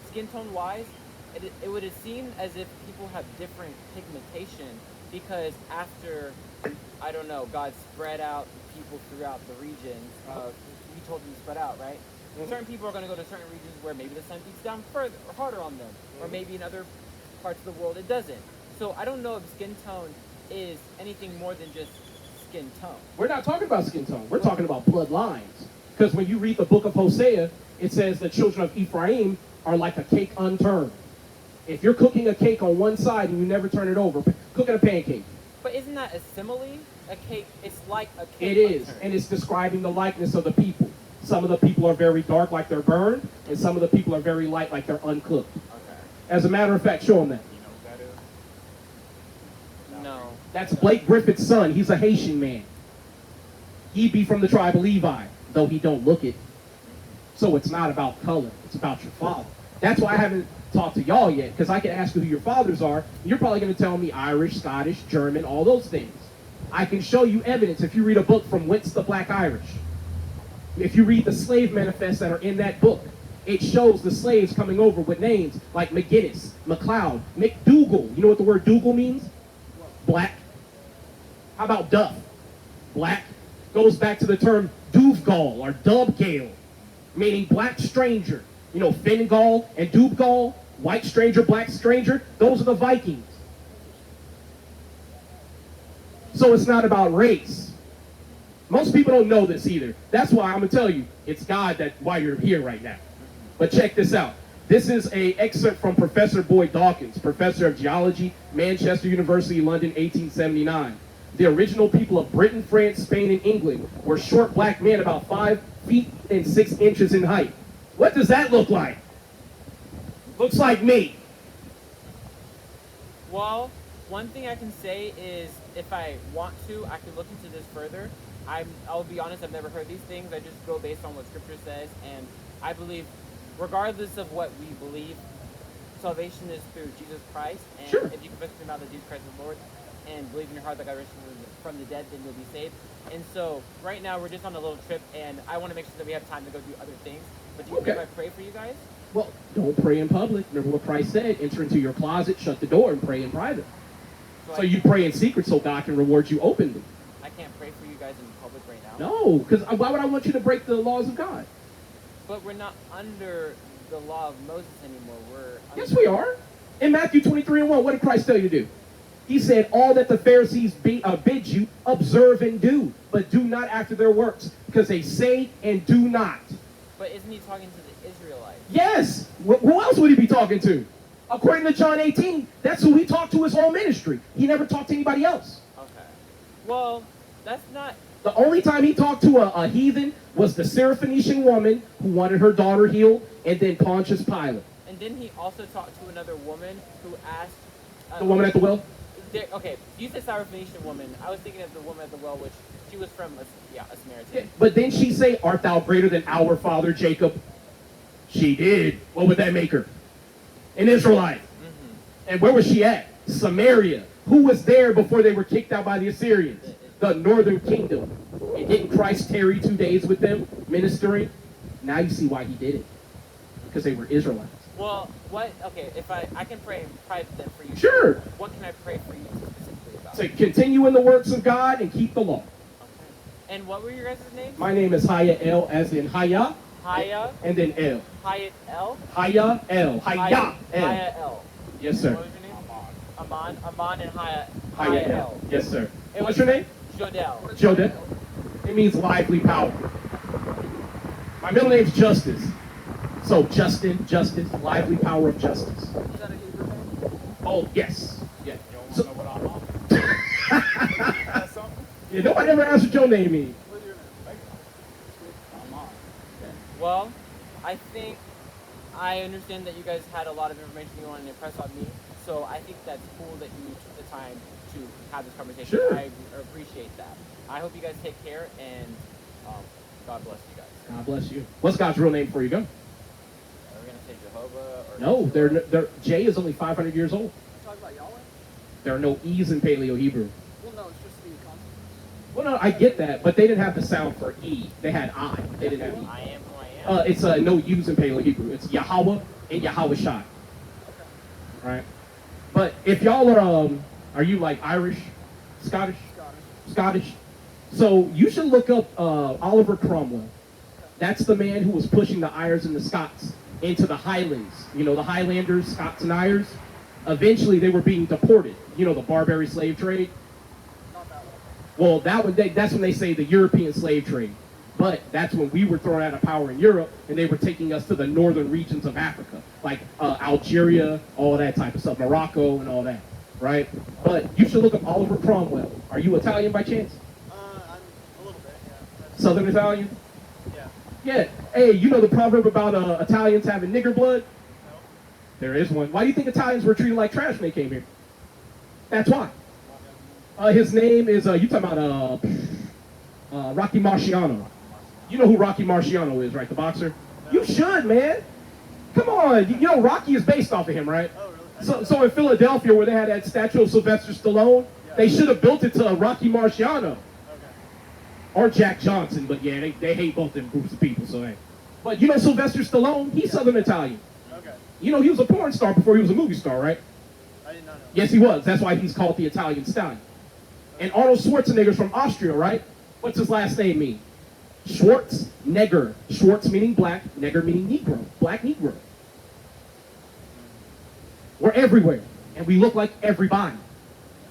Speaker 8: Skin tone wise, it would seem as if people have different pigmentation because after, I don't know, God spread out people throughout the regions. He told them to spread out, right? Certain people are going to go to certain regions where maybe the sun beats down further or harder on them, or maybe in other parts of the world it doesn't. So I don't know if skin tone is anything more than just skin tone.
Speaker 3: We're not talking about skin tone. We're talking about bloodlines. Because when you read the book of Hosea, it says the children of Ephraim are like a cake unturned. If you're cooking a cake on one side and you never turn it over, cooking a pancake.
Speaker 8: But isn't that a simile? a cake. It's like a cake.
Speaker 3: It is,
Speaker 8: upturned.
Speaker 3: and it's describing the likeness of the people. Some of the people are very dark, like they're burned, and some of the people are very light, like they're uncooked.
Speaker 6: Okay.
Speaker 3: As a matter of fact, show them that.
Speaker 6: You know what that is?
Speaker 8: No.
Speaker 3: That's Blake Griffith's son. He's a Haitian man. He be from the tribe of Levi, though he don't look it. So it's not about color. It's about your father. That's why I haven't talked to y'all yet, because I can ask you who your fathers are. And you're probably going to tell me Irish, Scottish, German, all those things. I can show you evidence if you read a book from Whence the Black Irish. If you read the slave manifests that are in that book, it shows the slaves coming over with names like McGinnis, McLeod, McDougal. You know what the word Dougal means? Black. How about Duff? Black. Goes back to the term Duvgal or Dubgale, meaning black stranger. You know, Fingal and Dubgal, white stranger, black stranger, those are the Vikings. So it's not about race. Most people don't know this either. That's why I'm going to tell you, it's God that why you're here right now. But check this out. This is an excerpt from Professor Boyd Dawkins, professor of geology, Manchester University, London, 1879. The original people of Britain, France, Spain, and England were short black men about 5 feet and 6 inches in height. What does that look like? Looks like me.
Speaker 8: Well, one thing I can say is if I want to, I can look into this further. I'll be honest, I've never heard these things. I just go based on what Scripture says, and I believe, regardless of what we believe, salvation is through Jesus Christ. And
Speaker 3: Sure.
Speaker 8: if you confess with your mouth that Jesus Christ is Lord and believe in your heart that God raised him from the dead, then you'll be saved. And so, right now, we're just on a little trip, and I want to make sure that we have time to go do other things. But do you think
Speaker 3: Okay.
Speaker 8: I pray for you guys?
Speaker 3: Well, don't pray in public. Remember what Christ said, enter into your closet, shut the door, and pray in private. So you pray in secret so God can reward you openly.
Speaker 8: I can't pray for you guys in public right now.
Speaker 3: No, because why would I want you to break the laws of God?
Speaker 8: But we're not under the law of Moses anymore. We're under
Speaker 3: Yes, we are. In Matthew 23:1, what did Christ tell you to do? He said, all that the Pharisees bid you, observe and do, but do not after their works, because they say and do not.
Speaker 8: But isn't he talking to the Israelites?
Speaker 3: Yes. Who else would he be talking to? According to John 18, that's who he talked to his whole ministry. He never talked to anybody else.
Speaker 8: Okay. Well, that's not...
Speaker 3: The only time he talked to a heathen was the Syrophoenician woman who wanted her daughter healed, and then Pontius Pilate.
Speaker 8: And didn't he also talk to another woman who asked...
Speaker 3: The woman at the well?
Speaker 8: Okay, you said Syrophoenician woman. I was thinking of the woman at the well, which she was from, a Samaritan.
Speaker 3: Yeah, but didn't she say, art thou greater than our father Jacob? She did. What would that make her? An Israelite.
Speaker 8: Mm-hmm.
Speaker 3: And where was she at? Samaria. Who was there before they were kicked out by the Assyrians? The northern kingdom. And didn't Christ tarry 2 days with them, ministering? Now you see why he did it. Because they were Israelites.
Speaker 8: Well, what... Okay, if I can pray in private then for you.
Speaker 3: Sure.
Speaker 8: What can I pray for you specifically about?
Speaker 3: So continue in the works of God and keep the law.
Speaker 8: Okay. And what were your guys' names?
Speaker 3: My name is Haya El, as in Haya,
Speaker 8: Haya,
Speaker 3: and then El.
Speaker 8: Hyatt L.
Speaker 3: Haya El. Haya El.
Speaker 8: Haya L.
Speaker 3: Yes, sir.
Speaker 8: What was your name? Aman and Haya.
Speaker 3: Haya El. Yes, sir. What's your name?
Speaker 8: Jodel.
Speaker 3: Jodel. It means lively power. My middle name's Justice. So Justin, Justice, lively power of justice.
Speaker 7: Is that a Hebrew name?
Speaker 3: Oh, yes. Yeah.
Speaker 6: You don't want
Speaker 3: So,
Speaker 6: to know what I'm on? That's something?
Speaker 3: yeah, nobody ever asked what your name means.
Speaker 7: What's your name?
Speaker 6: I'm on.
Speaker 8: Well, I think I understand that you guys had a lot of information you wanted to impress on me. So I think that's cool that you took the time to have this conversation.
Speaker 3: Sure.
Speaker 8: I appreciate that. I hope you guys take care, and God bless you guys.
Speaker 3: God bless you. What's God's real name before you go?
Speaker 8: Are we going to say Jehovah? Or
Speaker 3: No, they're J is only 500 years old.
Speaker 7: Talk about Yahweh?
Speaker 3: There are no E's in Paleo Hebrew.
Speaker 7: Well, no, it's just the consonants.
Speaker 3: Well, no, I get that, but they didn't have the sound for E. They had I. They didn't have E.
Speaker 8: I am who I am.
Speaker 3: It's no U's in Paleo Hebrew. It's Yahweh and Yahweh Shai. Right? But if y'all are you like Irish, Scottish? Scottish. So you should look up Oliver Cromwell. That's the man who was pushing the Irish and the Scots into the Highlands. You know, the Highlanders, Scots and Irish. Eventually they were being deported. You know, the Barbary slave trade.
Speaker 7: Not that one.
Speaker 3: Well, that's when they say the European slave trade. But that's when we were thrown out of power in Europe, and they were taking us to the northern regions of Africa, like Algeria, all that type of stuff, Morocco and all that. right? But you should look up Oliver Cromwell. Are you Italian by chance?
Speaker 7: I'm a little bit, yeah.
Speaker 3: Southern Italian?
Speaker 7: Yeah.
Speaker 3: Yeah. Hey, you know the proverb about Italians having nigger blood?
Speaker 7: No.
Speaker 3: There is one. Why do you think Italians were treated like trash when they came here? That's why. His name is, you talking about Rocky Marciano. You know who Rocky Marciano is, right? The boxer? You should, man. Come on. You know Rocky is based off of him, right?
Speaker 7: Oh, really?
Speaker 3: So in Philadelphia, where they had that statue of Sylvester Stallone, they should have built it to Rocky Marciano.
Speaker 7: Okay.
Speaker 3: Or Jack Johnson, but yeah, they hate both them groups of people, so hey. But you know Sylvester Stallone? He's Southern Italian.
Speaker 7: Okay.
Speaker 3: You know he was a porn star before he was a movie star, right?
Speaker 7: I did not know.
Speaker 3: Yes, he was. That's why he's called the Italian Stallion. And Arnold Schwarzenegger's from Austria, right? What's his last name mean? Schwarzenegger. Schwartz meaning black, Negger meaning Negro. Black Negro. We're everywhere, and we look like everybody.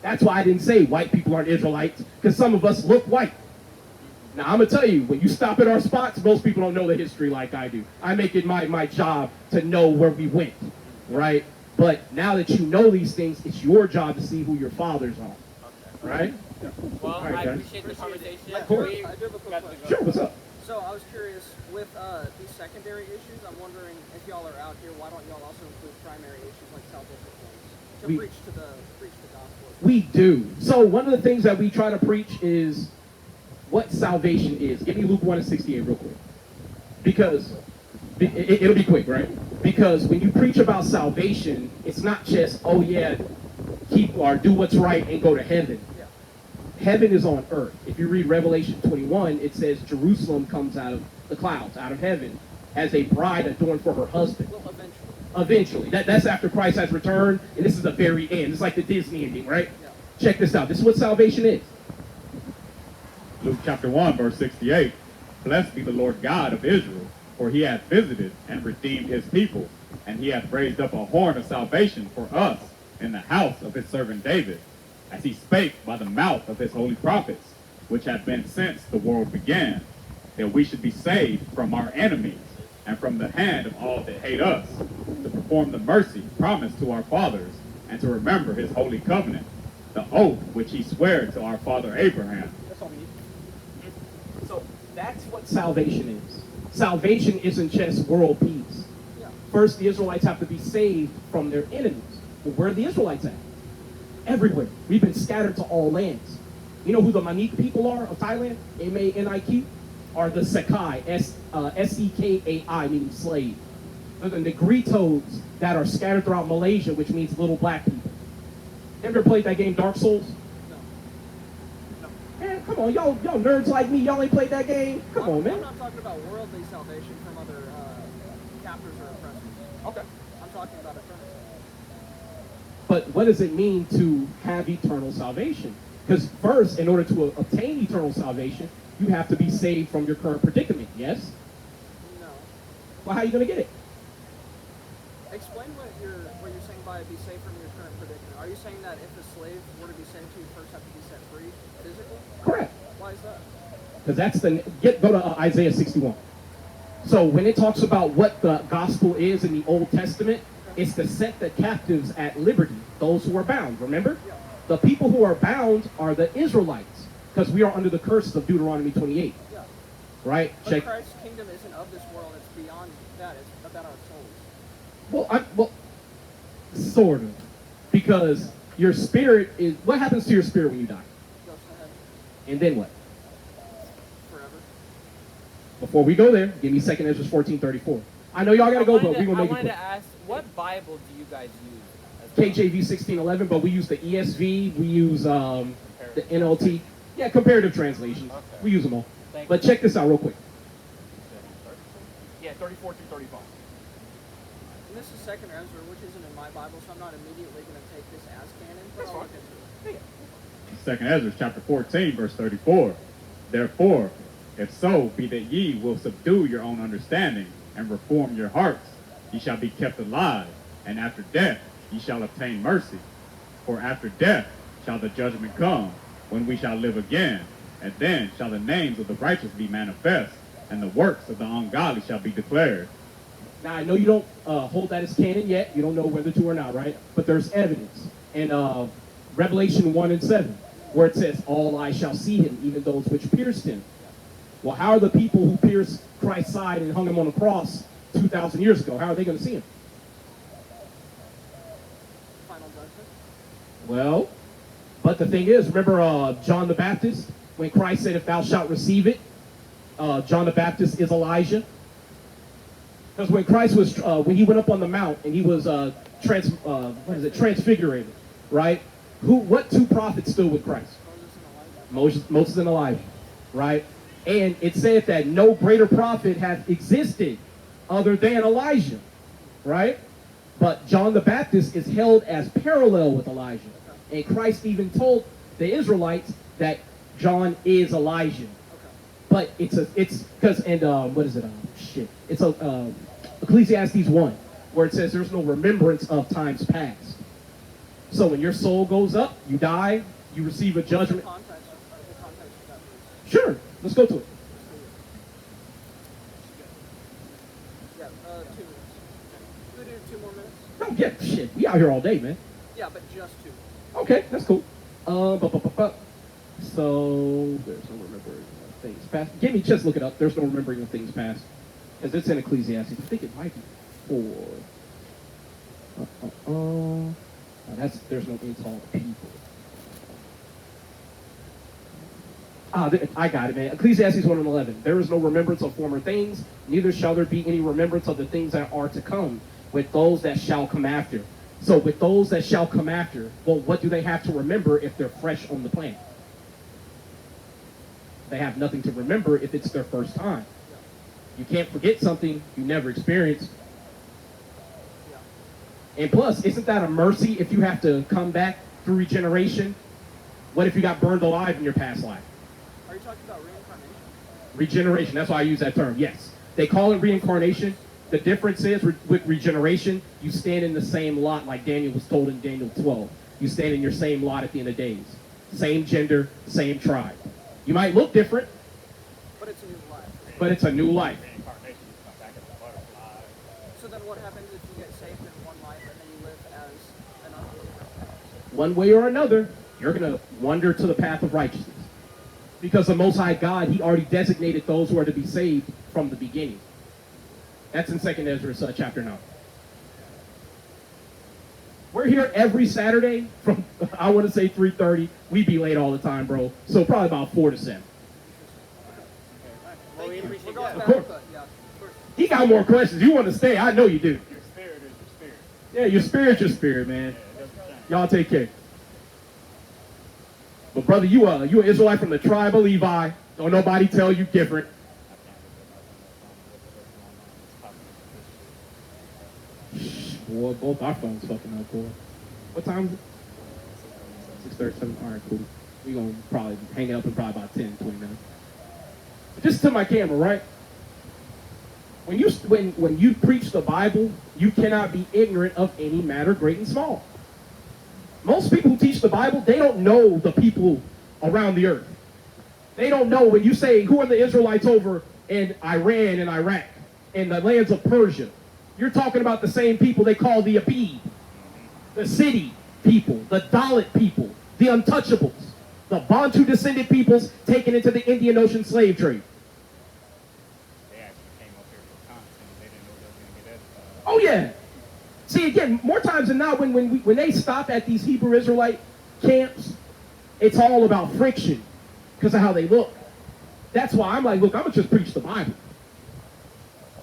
Speaker 3: That's why I didn't say white people aren't Israelites, because some of us look white. Now, I'm going to tell you, when you stop at our spots, most people don't know the history like I do. I make it my job to know where we went, right? But now that you know these things, it's your job to see who your fathers are, right?
Speaker 8: Well,
Speaker 3: All right,
Speaker 8: I
Speaker 3: guys.
Speaker 8: appreciate the conversation.
Speaker 7: I
Speaker 3: course.
Speaker 7: do have a quick question.
Speaker 3: Sure, what's up?
Speaker 7: So I was curious, with these secondary issues, I'm wondering if y'all are out here, why don't y'all also include primary issues like salvific ones to
Speaker 3: We-
Speaker 7: preach the gospel?
Speaker 3: We do. So one of the things that we try to preach is what salvation is. Give me Luke 1:68 real quick. Because it'll be quick, right? Because when you preach about salvation, it's not just, oh yeah, keep or do what's right and go to heaven.
Speaker 7: Yeah.
Speaker 3: Heaven is on earth. If you read Revelation 21, it says Jerusalem comes out of the clouds, out of heaven, as a bride adorned for her husband.
Speaker 7: Well, eventually.
Speaker 3: Eventually. That's after Christ has returned, and this is the very end. It's like the Disney ending, right?
Speaker 7: Yeah.
Speaker 3: Check this out. This is what salvation is.
Speaker 4: Luke chapter 1, verse 68. Blessed be the Lord God of Israel, for he hath visited and redeemed his people, and he hath raised up a horn of salvation for us in the house of his servant David, as he spake by the mouth of his holy prophets, which have been since the world began, that we should be saved from our enemies and from the hand of all that hate us, to perform the mercy promised to our fathers, and to remember his holy covenant, the oath which he sware to our father Abraham.
Speaker 3: That's all we need. So that's what salvation is. Salvation isn't just world peace.
Speaker 7: Yeah.
Speaker 3: First, the Israelites have to be saved from their enemies. Well, where are the Israelites at? Everywhere. We've been scattered to all lands. You know who the Manik people are of Thailand? M-A-N-I-Q? Are the Sekai, S-E-K-A-I, meaning slave. They're the Negritos that are scattered throughout Malaysia, which means little black people. Ever played that game Dark Souls?
Speaker 7: No.
Speaker 3: Man, come on, y'all nerds like me, y'all ain't played that game? Come on,
Speaker 7: I'm
Speaker 3: man.
Speaker 7: not talking about worldly salvation from other captors or oppressors.
Speaker 3: Okay.
Speaker 7: I'm talking about eternal salvation.
Speaker 3: But what does it mean to have eternal salvation? Because first, in order to obtain eternal salvation, you have to be saved from your current predicament, yes?
Speaker 7: No.
Speaker 3: Well, how are you going to get it?
Speaker 7: Explain what you're saying by be saved from your current predicament. Are you saying that if a slave were to be sent to, you first have to be set free physically?
Speaker 3: Correct.
Speaker 7: Why is that?
Speaker 3: Because that's go to Isaiah 61. So when it talks about what the gospel is in the Old Testament, it's to set the captives at liberty, those who are bound, remember?
Speaker 7: Yeah.
Speaker 3: The people who are bound are the Israelites, because we are under the curses of Deuteronomy 28,
Speaker 7: Yeah.
Speaker 3: right?
Speaker 7: But
Speaker 3: Check.
Speaker 7: Christ's kingdom isn't of this world. It's beyond that. It's about our souls.
Speaker 3: Well, sort of, because your spirit is. What happens to your spirit when you die?
Speaker 7: Goes to heaven
Speaker 3: And then what?
Speaker 7: forever.
Speaker 3: Before we go there, give me 2 Ezra 14:34. I know y'all gotta go, but we're gonna
Speaker 8: I
Speaker 3: make it
Speaker 8: wanted
Speaker 3: quick.
Speaker 8: to ask, what Bible do you guys use?
Speaker 3: KJV 1611, but we use the ESV, we use the NLT. Yeah, comparative translations. We use them all.
Speaker 8: Thank
Speaker 3: But
Speaker 8: you.
Speaker 3: check this out real quick.
Speaker 1: Yeah, 34 through 35.
Speaker 7: And this is Second Ezra, which isn't in my Bible, so I'm not immediately going to take this as canon, but
Speaker 1: That's
Speaker 7: I'll
Speaker 1: fine.
Speaker 7: look into it.
Speaker 4: Second Ezra chapter 14, verse 34. Therefore, if so be that ye will subdue your own understanding and reform your hearts, ye shall be kept alive, and after death ye shall obtain mercy. For after death shall the judgment come, when we shall live again, and then shall the names of the righteous be manifest, and the works of the ungodly shall be declared.
Speaker 3: Now, I know you don't hold that as canon yet. You don't know whether to or not, right? But there's evidence. in Revelation 1 and 7, where it says, all eyes shall see him, even those which pierced him. Well, how are the people who pierced Christ's side and hung him on the cross 2,000 years ago, how are they going to see him?
Speaker 7: Final judgment.
Speaker 3: Well, but the thing is, remember John the Baptist, when Christ said, if thou shalt receive it, John the Baptist is Elijah. Because when Christ was, when he went up on the mount and he was transfigurated, right? What two prophets stood with Christ? Moses and Elijah, right? And it said that no greater prophet hath existed other than Elijah, right? But John the Baptist is held as parallel with Elijah. And Christ even told the Israelites that John is Elijah. But it's because, and what is it? It's Ecclesiastes 1, where it says there's no remembrance of times past. So when your soul goes up, you die, you receive a judgment.
Speaker 7: The context of that verse.
Speaker 3: Sure, let's go to it.
Speaker 7: Yeah, 2 minutes. You do 2 more minutes?
Speaker 3: Oh, yeah, shit, we out here all day, man.
Speaker 7: Yeah, but just 2.
Speaker 3: Okay, that's cool. So there's no remembering of things past. Give me just look it up. There's no remembering of things past, because it's in Ecclesiastes. I think it might be 4. There's no insult people. I got it, man. Ecclesiastes 1 and 11. There is no remembrance of former things, neither shall there be any remembrance of the things that are to come with those that shall come after. So with those that shall come after, well, what do they have to remember if they're fresh on the planet? They have nothing to remember if it's their first time. You can't forget something you never experienced. And plus, isn't that a mercy if you have to come back through regeneration? What if you got burned alive in your past life?
Speaker 7: Are you talking about reincarnation?
Speaker 3: Regeneration, that's why I use that term, yes. They call it reincarnation. The difference is with regeneration, you stand in the same lot like Daniel was told in Daniel 12. You stand in your same lot at the end of days. Same gender, same tribe. You might look different,
Speaker 7: But it's a new life.
Speaker 3: but it's a new life.
Speaker 6: Reincarnation, you come back as a butterfly.
Speaker 7: So then what happens if you get saved in one life and then you live as an unbeliever?
Speaker 3: One way or another, you're going to wander to the path of righteousness. Because the Most High God, he already designated those who are to be saved from the beginning. That's in 2nd Ezra chapter 9. We're here every Saturday from, I want to say 3:30. We be late all the time, bro. So probably about 4 to 7.
Speaker 7: Well, we appreciate
Speaker 3: Of
Speaker 7: that.
Speaker 3: course.
Speaker 7: But yeah, of course.
Speaker 3: He got more questions. You want to stay? I know you do.
Speaker 6: Your spirit is your spirit.
Speaker 3: Yeah, your spirit, man.
Speaker 6: Yeah, it doesn't change.
Speaker 3: Y'all take care. But brother, you an Israelite from the tribe of Levi. Don't nobody tell you different. Boy, both our phones fucking up, boy. What time is it? 6:37. All right, cool. We gonna probably hang up in probably about 10, 20 minutes. Just to my camera, right? When you preach the Bible, you cannot be ignorant of any matter, great and small. Most people who teach the Bible, they don't know the people around the earth. They don't know when you say, who are the Israelites over in Iran and Iraq and the lands of Persia? You're talking about the same people they call the Abid, the city people, the Dalit people, the untouchables, the Bantu descended peoples taken into the Indian Ocean slave trade.
Speaker 6: They actually came up here for content. They didn't know they were going to get edified.
Speaker 3: Oh yeah. See, again, more times than not, when they stop at these Hebrew Israelite camps, it's all about friction because of how they look. That's why I'm like, look, I'm going to just preach the Bible.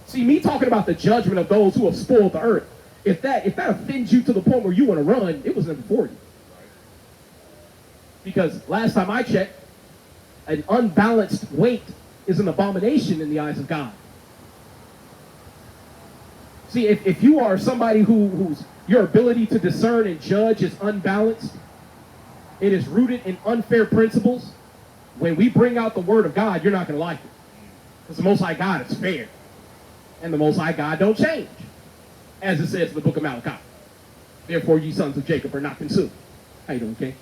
Speaker 3: See, me talking about the judgment of those who have spoiled the earth, if that offends you to the point where you want to run, it was never for you. Because last time I checked, an unbalanced weight is an abomination in the eyes of God. See, if you are somebody whose your ability to discern and judge is unbalanced, it is rooted in unfair principles, when we bring out the word of God, you're not going to like it. Because the Most High God is fair. And the Most High God don't change. As it says in the book of Malachi. Therefore, ye sons of Jacob are not consumed. How you doing, King?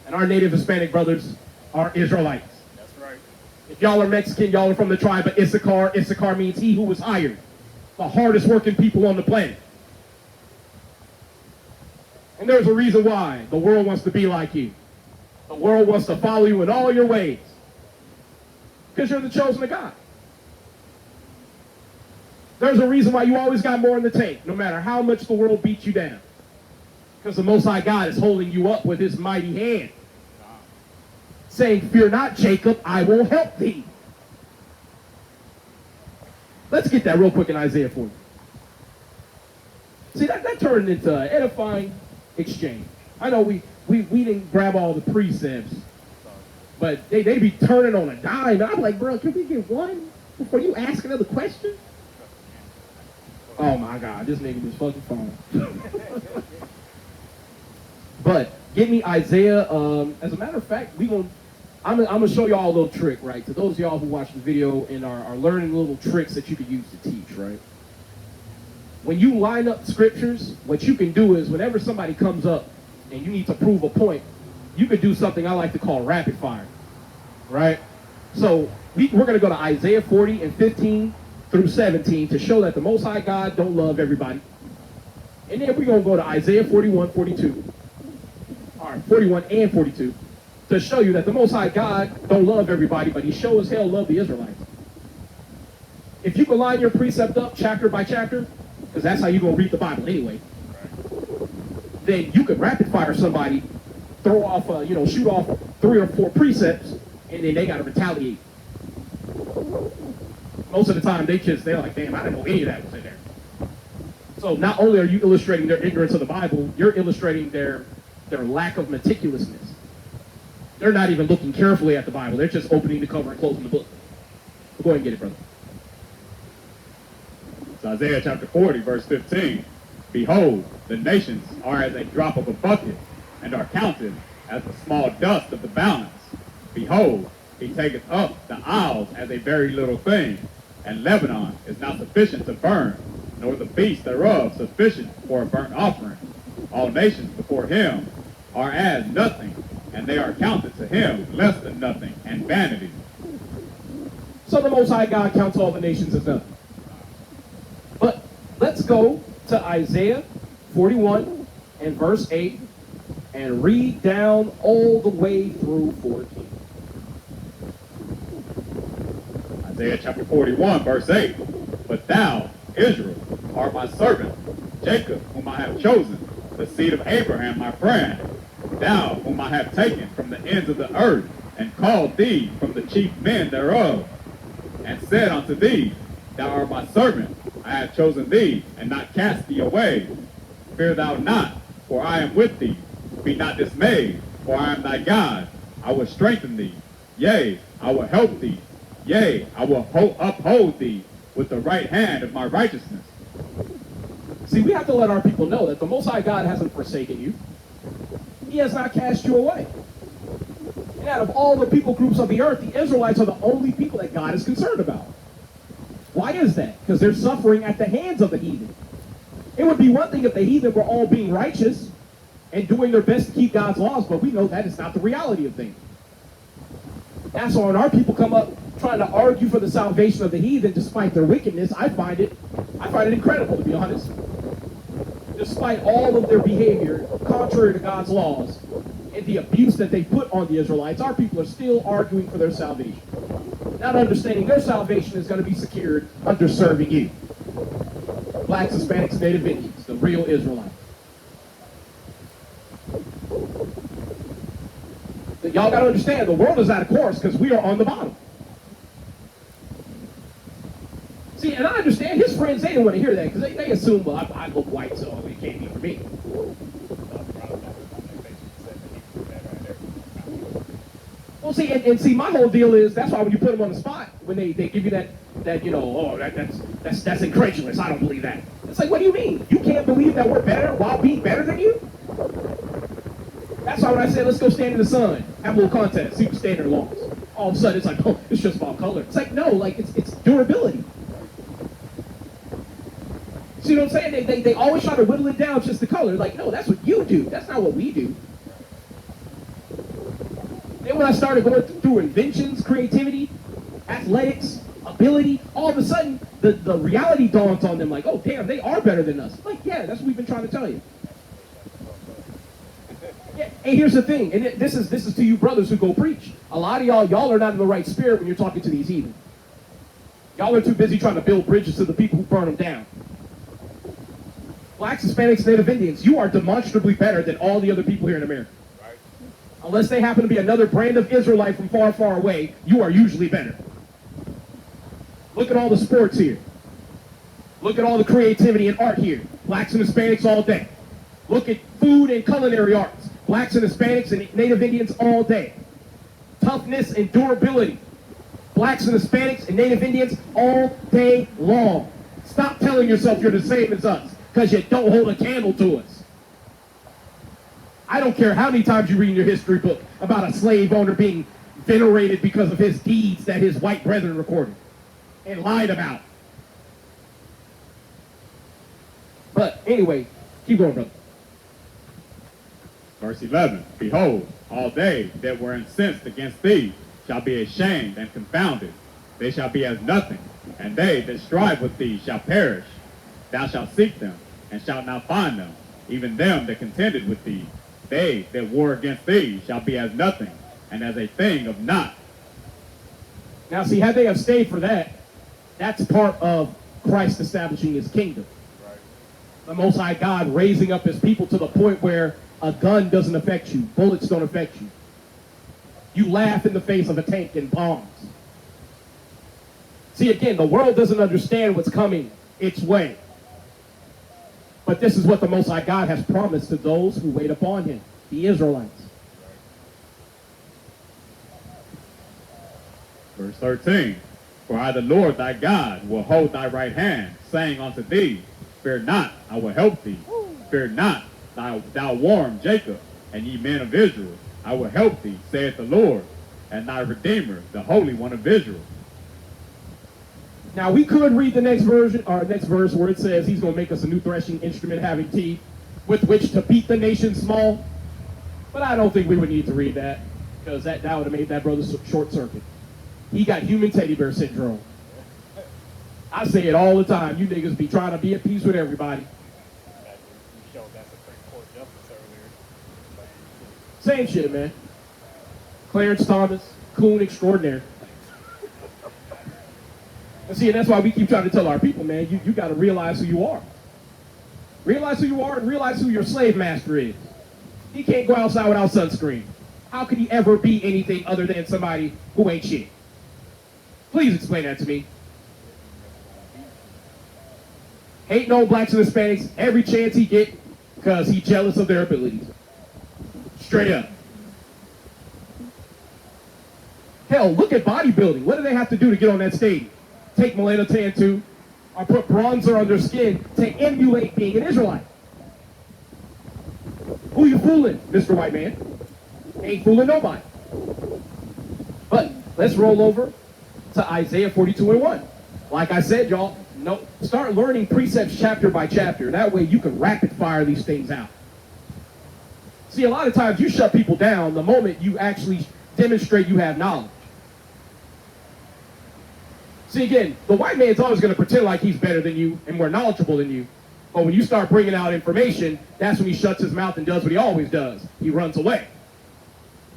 Speaker 3: And our native Hispanic brothers are Israelites.
Speaker 6: That's right.
Speaker 3: If y'all are Mexican, y'all are from the tribe of Issachar. Issachar means he who was hired. The hardest working people on the planet. And there's a reason why the world wants to be like you. The world wants to follow you in all your ways. Because you're the chosen of God. There's a reason why you always got more in the tank, no matter how much the world beats you down. Because the Most High God is holding you up with his mighty hand. Saying, fear not, Jacob, I will help thee. Let's get that real quick in Isaiah 40. See, that turned into an edifying exchange. I know we didn't grab all the precepts, but they be turning on a dime. And I'm like, bro, can we get one before you ask another question? Oh my God, this nigga just fucking phone. But get me Isaiah. As a matter of fact, I'm gonna show y'all a little trick, right? To those of y'all who watch the video and are learning little tricks that you can use to teach, right? When you line up scriptures, what you can do is whenever somebody comes up and you need to prove a point, you could do something I like to call rapid fire, right? So we're going to go to Isaiah 40 and 15 through 17 to show that the Most High God don't love everybody. And then we're going to go to Isaiah 41, 42. All right, 41 and 42 to show you that the Most High God don't love everybody, but he sure as hell love the Israelites. If you can line your precept up chapter by chapter, because that's how you're going to read the Bible anyway, then you could rapid fire somebody, throw off, shoot off 3 or 4 precepts, and then they got to retaliate. Most of the time, they're like, damn, I didn't know any of that was in there. So not only are you illustrating their ignorance of the Bible, you're illustrating their lack of meticulousness. They're not even looking carefully at the Bible. They're just opening the cover and closing the book. Go ahead and get it, brother.
Speaker 4: It's Isaiah chapter 40, verse 15. Behold, the nations are as a drop of a bucket, and are counted as the small dust of the balance. Behold, he taketh up the isles as a very little thing, and Lebanon is not sufficient to burn, nor the beast thereof sufficient for a burnt offering. All nations before him are as nothing, and they are counted to him less than nothing, and vanity.
Speaker 3: So the Most High God counts all the nations as nothing. But let's go to Isaiah 41 and verse 8 and read down all the way through 14.
Speaker 4: Isaiah chapter 41, verse 8. But thou, Israel, art my servant, Jacob, whom I have chosen, the seed of Abraham, my friend. Thou, whom I have taken from the ends of the earth, and called thee from the chief men thereof, and said unto thee, Thou art my servant, I have chosen thee, and not cast thee away. Fear thou not, for I am with thee. Be not dismayed, for I am thy God. I will strengthen thee. Yea, I will help thee. Yea, I will uphold thee with the right hand of my righteousness.
Speaker 3: See, we have to let our people know that the Most High God hasn't forsaken you. He has not cast you away. And out of all the people groups of the earth, the Israelites are the only people that God is concerned about. Why is that? Because they're suffering at the hands of the heathen. It would be one thing if the heathen were all being righteous and doing their best to keep God's laws, but we know that is not the reality of things. That's why when our people come up trying to argue for the salvation of the heathen despite their wickedness, I find it incredible, to be honest. Despite all of their behavior contrary to God's laws and the abuse that they put on the Israelites, our people are still arguing for their salvation. Not understanding their salvation is going to be secured under serving you. Blacks, Hispanics, Native Indians, the real Israelites. Y'all got to understand, the world is out of course because we are on the bottom. See, and I understand his friends, they didn't want to hear that because they assume, well, I look white, so it can't be for me. Well, see, and see, my whole deal is, that's why when you put them on the spot, when they give you that that's incredulous, I don't believe that. It's like, what do you mean? You can't believe that we're better while being better than you? That's why when I said, let's go stand in the sun, have a little contest, see who's standing the longest. All of a sudden, it's like, oh, it's just about color. It's like, no, like, it's durability. See what I'm saying? They always try to whittle it down just the color. Like, no, that's what you do. That's not what we do. Then when I started going through inventions, creativity, athletics, ability, all of a sudden, the reality dawns on them like, oh, damn, they are better than us. Like, yeah, that's what we've been trying to tell you. Yeah, and here's the thing, and this is to you brothers who go preach. A lot of y'all are not in the right spirit when you're talking to these heathen. Y'all are too busy trying to build bridges to the people who burn them down. Blacks, Hispanics, Native Indians, you are demonstrably better than all the other people here in America.
Speaker 6: Right.
Speaker 3: Unless they happen to be another brand of Israelite from far, far away, you are usually better. Look at all the sports here. Look at all the creativity and art here. Blacks and Hispanics all day. Look at food and culinary arts. Blacks and Hispanics and Native Indians all day. Toughness and durability. Blacks and Hispanics and Native Indians all day long. Stop telling yourself you're the same as us, because you don't hold a candle to us. I don't care how many times you read in your history book about a slave owner being venerated because of his deeds that his white brethren recorded and lied about. But anyway, keep going, brother.
Speaker 4: Verse 11, behold, all they that were incensed against thee shall be ashamed and confounded. They shall be as nothing, and they that strive with thee shall perish. Thou shalt seek them, and shalt not find them, even them that contended with thee. They that war against thee shall be as nothing, and as a thing of naught.
Speaker 3: Now see, had they have stayed for that, that's part of Christ establishing his kingdom.
Speaker 6: Right.
Speaker 3: The Most High God raising up his people to the point where a gun doesn't affect you, bullets don't affect you. You laugh in the face of a tank and bombs. See, again, the world doesn't understand what's coming its way. But this is what the Most High God has promised to those who wait upon him, the Israelites.
Speaker 4: Verse 13, for I, the Lord thy God, will hold thy right hand, saying unto thee, fear not, I will help thee. Fear not, thou warm Jacob, and ye men of Israel. I will help thee, saith the Lord, and thy Redeemer, the Holy One of Israel.
Speaker 3: Now we could read the next version, or next verse, where it says he's going to make us a new threshing instrument having teeth with which to beat the nation small. But I don't think we would need to read that, because that would have made that brother short circuit. He got human teddy bear syndrome. I say it all the time. You niggas be trying to be at peace with everybody.
Speaker 6: You showed that Supreme Court justice earlier.
Speaker 3: Same shit, man. Clarence Thomas, coon extraordinaire. And see, and that's why we keep trying to tell our people, man, you got to realize who you are. Realize who you are and realize who your slave master is. He can't go outside without sunscreen. How could he ever be anything other than somebody who ain't shit? Please explain that to me. Hating on blacks and Hispanics every chance he get because he's jealous of their abilities. Straight up. Hell, look at bodybuilding. What do they have to do to get on that stage? Take melanotan too, or put bronzer on their skin to emulate being an Israelite. Who you fooling, Mr. White Man? Ain't fooling nobody. But let's roll over to Isaiah 42:1. Like I said, y'all, start learning precepts chapter by chapter. That way you can rapid fire these things out. See, a lot of times you shut people down the moment you actually demonstrate you have knowledge. See, again, the white man's always going to pretend like he's better than you and more knowledgeable than you. But when you start bringing out information, that's when he shuts his mouth and does what he always does. He runs away.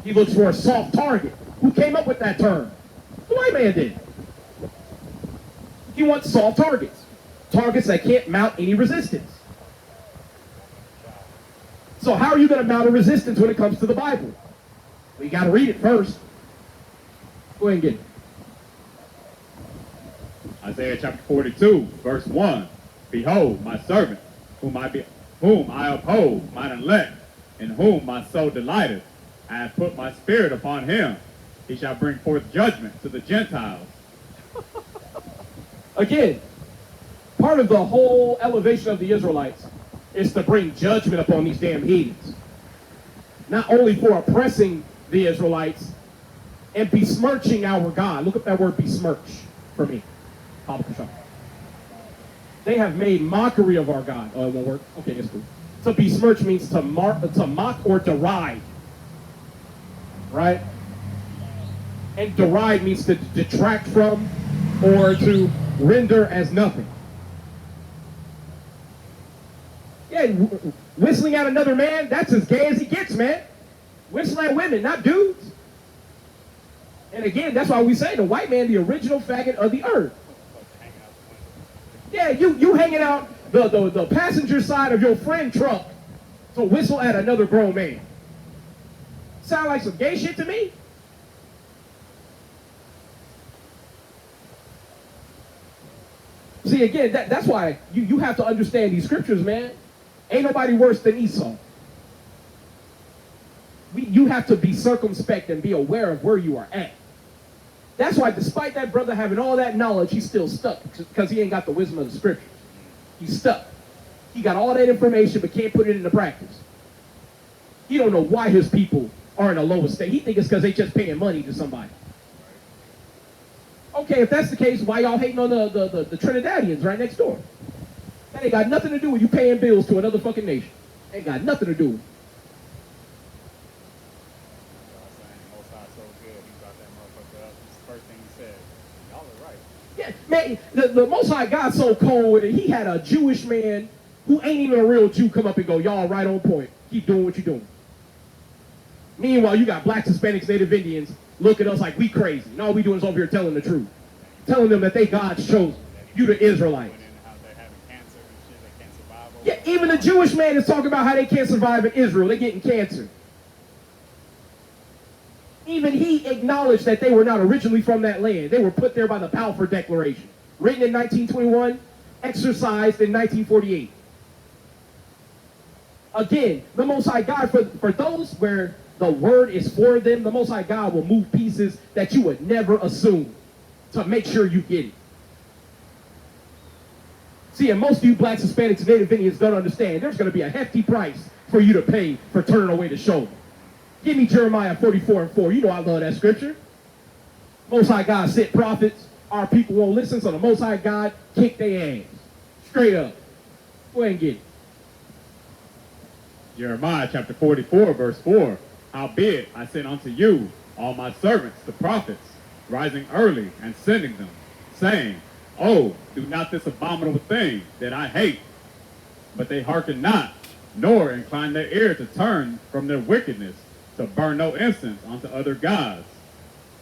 Speaker 3: He looks for a soft target. Who came up with that term? The white man did. He wants soft targets. Targets that can't mount any resistance. So how are you going to mount a resistance when it comes to the Bible? Well, you got to read it first. Go ahead and get it.
Speaker 4: Isaiah chapter 42, verse 1. Behold, my servant, whom I uphold, mine elect, in whom my soul delighteth. I have put my spirit upon him. He shall bring forth judgment to the Gentiles.
Speaker 3: Again, part of the whole elevation of the Israelites is to bring judgment upon these damn heathens. Not only for oppressing the Israelites and besmirching our God. Look up that word besmirch for me. They have made mockery of our God. Oh, it won't work? Okay, it's cool. To besmirch means to mock or deride. Right? And deride means to detract from or to render as nothing. Yeah, whistling at another man, that's as gay as he gets, man. Whistle at women, not dudes. And again, that's why we say the white man, the original faggot of the earth. Yeah, you hanging out the passenger side of your friend truck to whistle at another grown man. Sound like some gay shit to me? See, again, that's why you have to understand these scriptures, man. Ain't nobody worse than Esau. You have to be circumspect and be aware of where you are at. That's why despite that brother having all that knowledge, he's still stuck because he ain't got the wisdom of the scriptures. He's stuck. He got all that information but can't put it into practice. He don't know why his people are in a lower state. He think it's because they just paying money to somebody. Okay, if that's the case, why y'all hating on the Trinidadians right next door? That ain't got nothing to do with you paying bills to another fucking nation. Ain't got nothing to do with it. Yeah, man, the Most High God so cold with it, he had a Jewish man who ain't even a real Jew come up and go, y'all right on point. Keep doing what you're doing. Meanwhile, you got blacks, Hispanics, Native Indians look at us like we crazy. And all we doing is over here telling the truth. Telling them that they God's chosen. You the Israelites. Yeah, even the Jewish man is talking about how they can't survive in Israel. They're getting cancer. Even he acknowledged that they were not originally from that land. They were put there by the Balfour Declaration, written in 1921, exercised in 1948. Again, the Most High God, for those where the word is for them, the Most High God will move pieces that you would never assume to make sure you get it. See, and most of you blacks, Hispanics, and Native Indians don't understand. There's going to be a hefty price for you to pay for turning away the shoulder. Give me Jeremiah 44:4. You know I love that scripture. Most High God sent prophets. Our people won't listen, so the Most High God kicked their ass. Straight up. Go ahead and get it.
Speaker 4: Jeremiah chapter 44, verse 4. Howbeit I sent unto you all my servants, the prophets, rising early and sending them, saying, Oh, do not this abominable thing that I hate. But they hearken not, nor incline their ear to turn from their wickedness, to burn no incense unto other gods.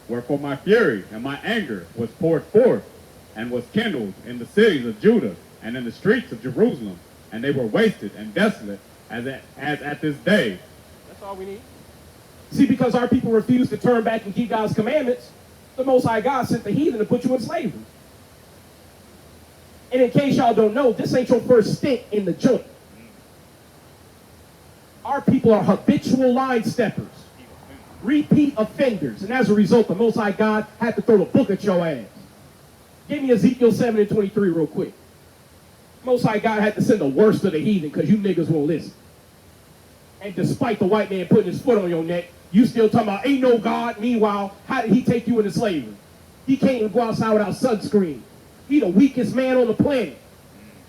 Speaker 4: Wherefore my fury and my anger was poured forth, and was kindled in the cities of Judah, and in the streets of Jerusalem, and they were wasted and desolate, as at this day.
Speaker 9: That's all we need.
Speaker 3: See, because our people refuse to turn back and keep God's commandments, the Most High God sent the heathen to put you in slavery. And in case y'all don't know, this ain't your first stint in the joint. Our people are habitual line steppers, repeat offenders, and as a result, the Most High God had to throw the book at your ass. Give me Ezekiel 7:23 real quick. Most High God had to send the worst of the heathen because you niggas won't listen. And despite the white man putting his foot on your neck, you still talking about ain't no God. Meanwhile, how did he take you into slavery? He can't even go outside without sunscreen. He the weakest man on the planet.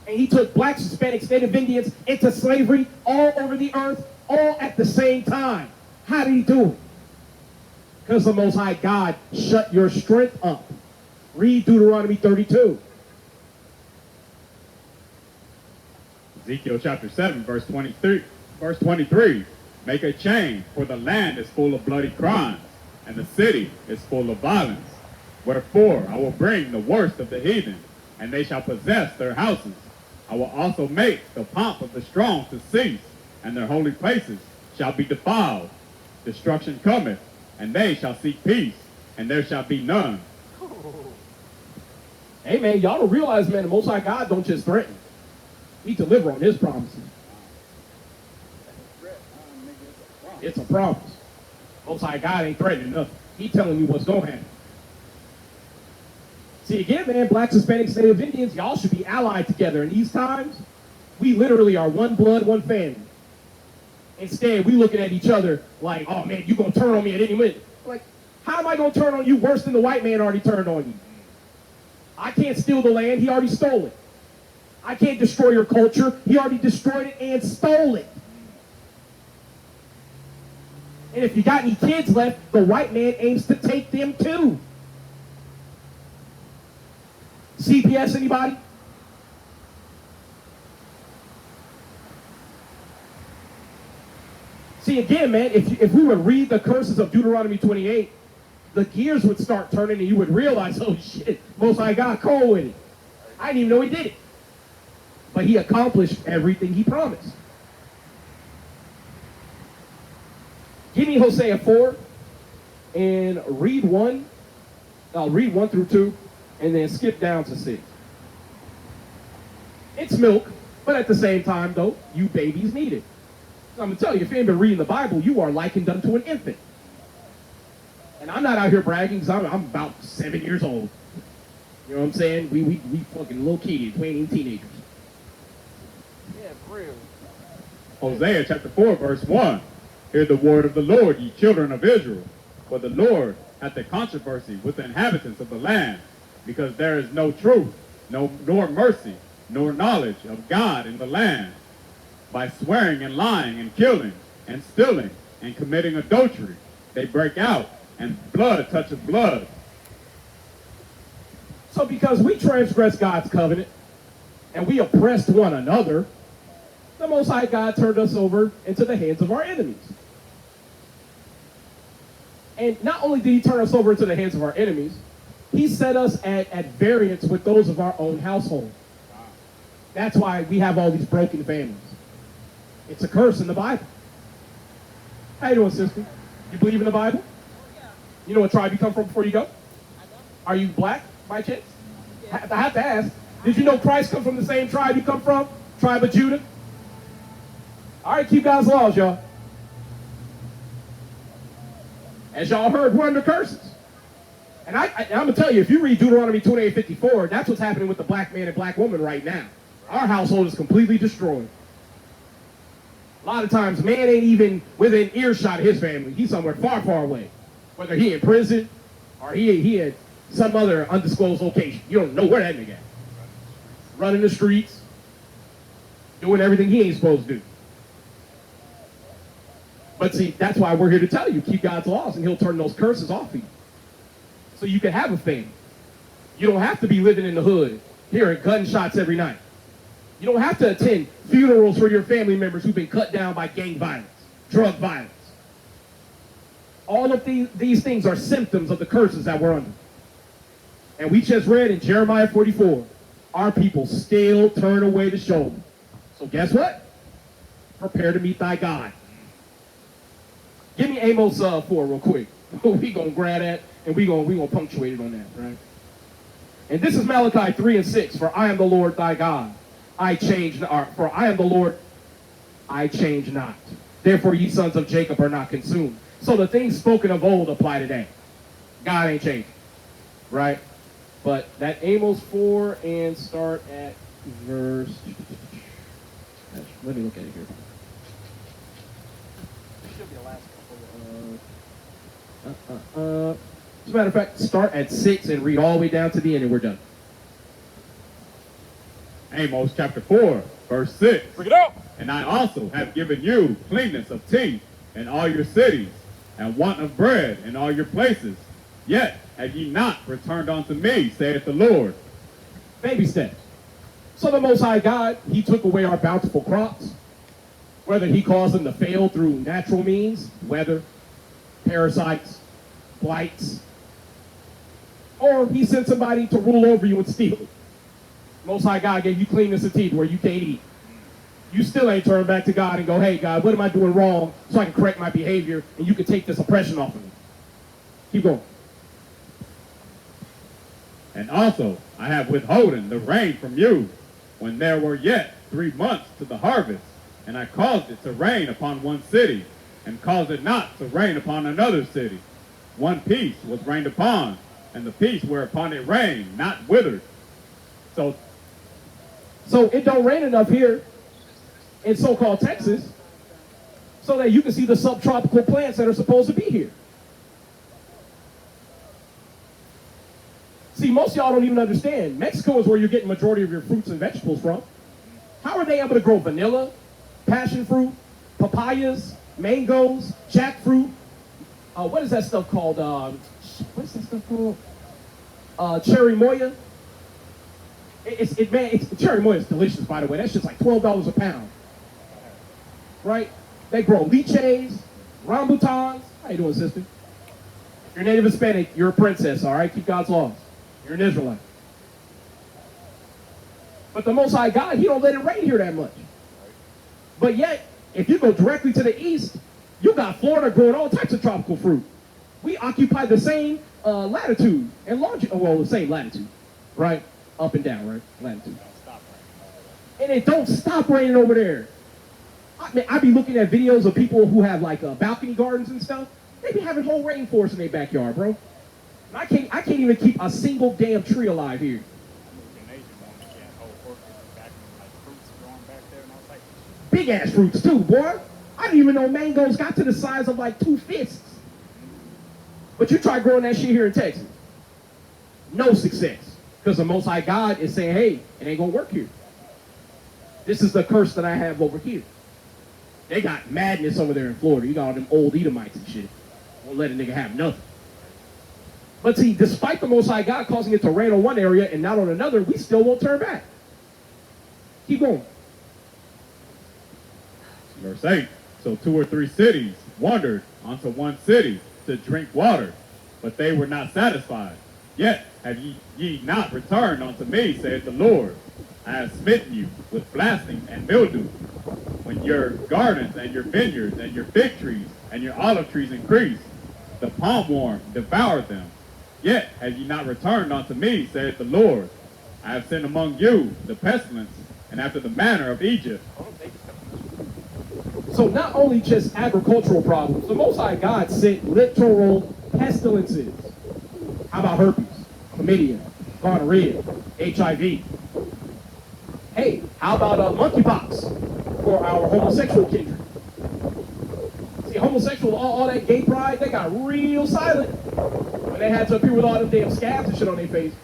Speaker 3: And he took blacks, Hispanics, Native Indians into slavery all over the earth, all at the same time. How did he do it? Because the Most High God shut your strength up. Read Deuteronomy 32.
Speaker 4: Ezekiel chapter 7, verse 23. Make a chain, for the land is full of bloody crimes, and the city is full of violence. Wherefore I will bring the worst of the heathen, and they shall possess their houses. I will also make the pomp of the strong to cease, and their holy places shall be defiled. Destruction cometh, and they shall seek peace, and there shall be none.
Speaker 3: Hey man, y'all don't realize, man, the Most High God don't just threaten. He deliver on his promises. It's a promise. Most High God ain't threatening nothing. He telling you what's going to happen. See, again, man, blacks, Hispanics, Native Indians, y'all should be allied together. In these times, we literally are one blood, one family. Instead, we looking at each other like, oh, man, you going to turn on me at any minute. Like, how am I going to turn on you worse than the white man already turned on you? I can't steal the land. He already stole it. I can't destroy your culture. He already destroyed it and stole it. And if you got any kids left, the white man aims to take them too. CPS, anybody? See, again, man, if we would read the curses of Deuteronomy 28, the gears would start turning and you would realize, oh shit, Most High God cold with it. I didn't even know he did it. But he accomplished everything he promised. Give me Hosea 4 and read 1. I'll read 1 through 2 and then skip down to 6. It's milk, but at the same time, though, you babies need it. So I'm going to tell you, if you ain't been reading the Bible, you are likened unto an infant. And I'm not out here bragging because I'm about 7 years old. You know what I'm saying? We fucking little kids. We ain't even teenagers.
Speaker 7: Yeah, for real.
Speaker 4: Hosea chapter 4, verse 1. Hear the word of the Lord, ye children of Israel. For the Lord hath a controversy with the inhabitants of the land, because there is no truth, nor mercy, nor knowledge of God in the land. By swearing and lying and killing and stealing and committing adultery, they break out, and blood toucheth blood.
Speaker 3: So because we transgressed God's covenant and we oppressed one another, the Most High God turned us over into the hands of our enemies. And not only did he turn us over into the hands of our enemies, he set us at variance with those of our own household. That's why we have all these broken families. It's a curse in the Bible. How you doing, sister? You believe in the Bible? You know what tribe you come from before you go? Are you black by chance? I have to ask. Did you know Christ come from the same tribe you come from? Tribe of Judah? All right, keep God's laws, y'all. As y'all heard, we're under curses. And I'm going to tell you, if you read Deuteronomy 28:54, that's what's happening with the black man and black woman right now. Our household is completely destroyed. A lot of times, man ain't even within earshot of his family. He's somewhere far, far away. Whether he in prison or he at some other undisclosed location. You don't know where that nigga at. Running the streets, doing everything he ain't supposed to do. But see, that's why we're here to tell you, keep God's laws and he'll turn those curses off of you. So you can have a family. You don't have to be living in the hood, hearing gunshots every night. You don't have to attend funerals for your family members who've been cut down by gang violence, drug violence. All of these things are symptoms of the curses that we're under. And we just read in Jeremiah 44, our people still turn away the shoulder. So guess what? Prepare to meet thy God. Give me Amos 4 real quick. We gonna grab that and we gonna punctuate it on that, right? And this is Malachi 3 and 6. For I am the Lord thy God. For I am the Lord, I change not. Therefore ye sons of Jacob are not consumed. So the things spoken of old apply today. God ain't changing, right? But that Amos 4 and start at verse. Let me look at it here.
Speaker 7: Should be the last
Speaker 3: As a matter of fact, start at 6 and read all the way down to the end, and we're done.
Speaker 4: Amos chapter 4, verse 6.
Speaker 6: Bring it up.
Speaker 4: And I also have given you cleanness of teeth in all your cities, and want of bread in all your places. Yet have ye not returned unto me, saith the Lord.
Speaker 3: Baby steps. So the Most High God, he took away our bountiful crops, whether he caused them to fail through natural means, weather, parasites, blights, or he sent somebody to rule over you and steal it. Most High God gave you cleanness of teeth where you can't eat. You still ain't turned back to God and go, hey, God, what am I doing wrong so I can correct my behavior and you can take this oppression off of me. Keep going.
Speaker 4: And also I have withholden the rain from you, when there were yet 3 months to the harvest, and I caused it to rain upon one city, and caused it not to rain upon another city. One piece was rained upon, and the piece whereupon it rained not withered. So
Speaker 3: it don't rain enough here in so-called Texas so that you can see the subtropical plants that are supposed to be here. See, most of y'all don't even understand. Mexico is where you're getting majority of your fruits and vegetables from. How are they able to grow vanilla, passion fruit, papayas, mangoes, jackfruit? What is that stuff called? What is that stuff called? Cherry moya. Cherry moya is delicious, by the way. That's just like $12 a pound, right? They grow liches, rambutans. How you doing, sister? If you're Native Hispanic, you're a princess, all right? Keep God's laws. You're an Israelite. But the Most High God, he don't let it rain here that much. But yet, if you go directly to the east, you got Florida growing all types of tropical fruit. We occupy the same latitude and longitude, well, the same latitude, right? Up and down, right? Latitude. And it don't stop raining over there. I be looking at videos of people who have like balcony gardens and stuff. They be having whole rainforest in their backyard, bro. And I can't even keep a single damn tree alive here. Big ass fruits too, boy. I didn't even know mangoes got to the size of like 2 fists. But you try growing that shit here in Texas. No success. Because the Most High God is saying, hey, it ain't gonna work here. This is the curse that I have over here. They got madness over there in Florida. You got all them old Edomites and shit. Won't let a nigga have nothing. But see, despite the Most High God causing it to rain on one area and not on another, we still won't turn back. Keep going.
Speaker 4: Verse 8. So 2 or 3 cities wandered unto one city to drink water, but they were not satisfied. Yet have ye not returned unto me, saith the Lord. I have smitten you with blasting and mildew. When your gardens and your vineyards and your fig trees and your olive trees increased, the palm worm devoured them. Yet have ye not returned unto me, saith the Lord. I have sent among you the pestilence, and after the manner of Egypt.
Speaker 3: So not only just agricultural problems, the Most High God sent literal pestilences. How about herpes, chlamydia, gonorrhea, HIV? Hey, how about monkeypox for our homosexual kindred? See, homosexual, all that gay pride, they got real silent when they had to appear with all them damn scabs and shit on their face.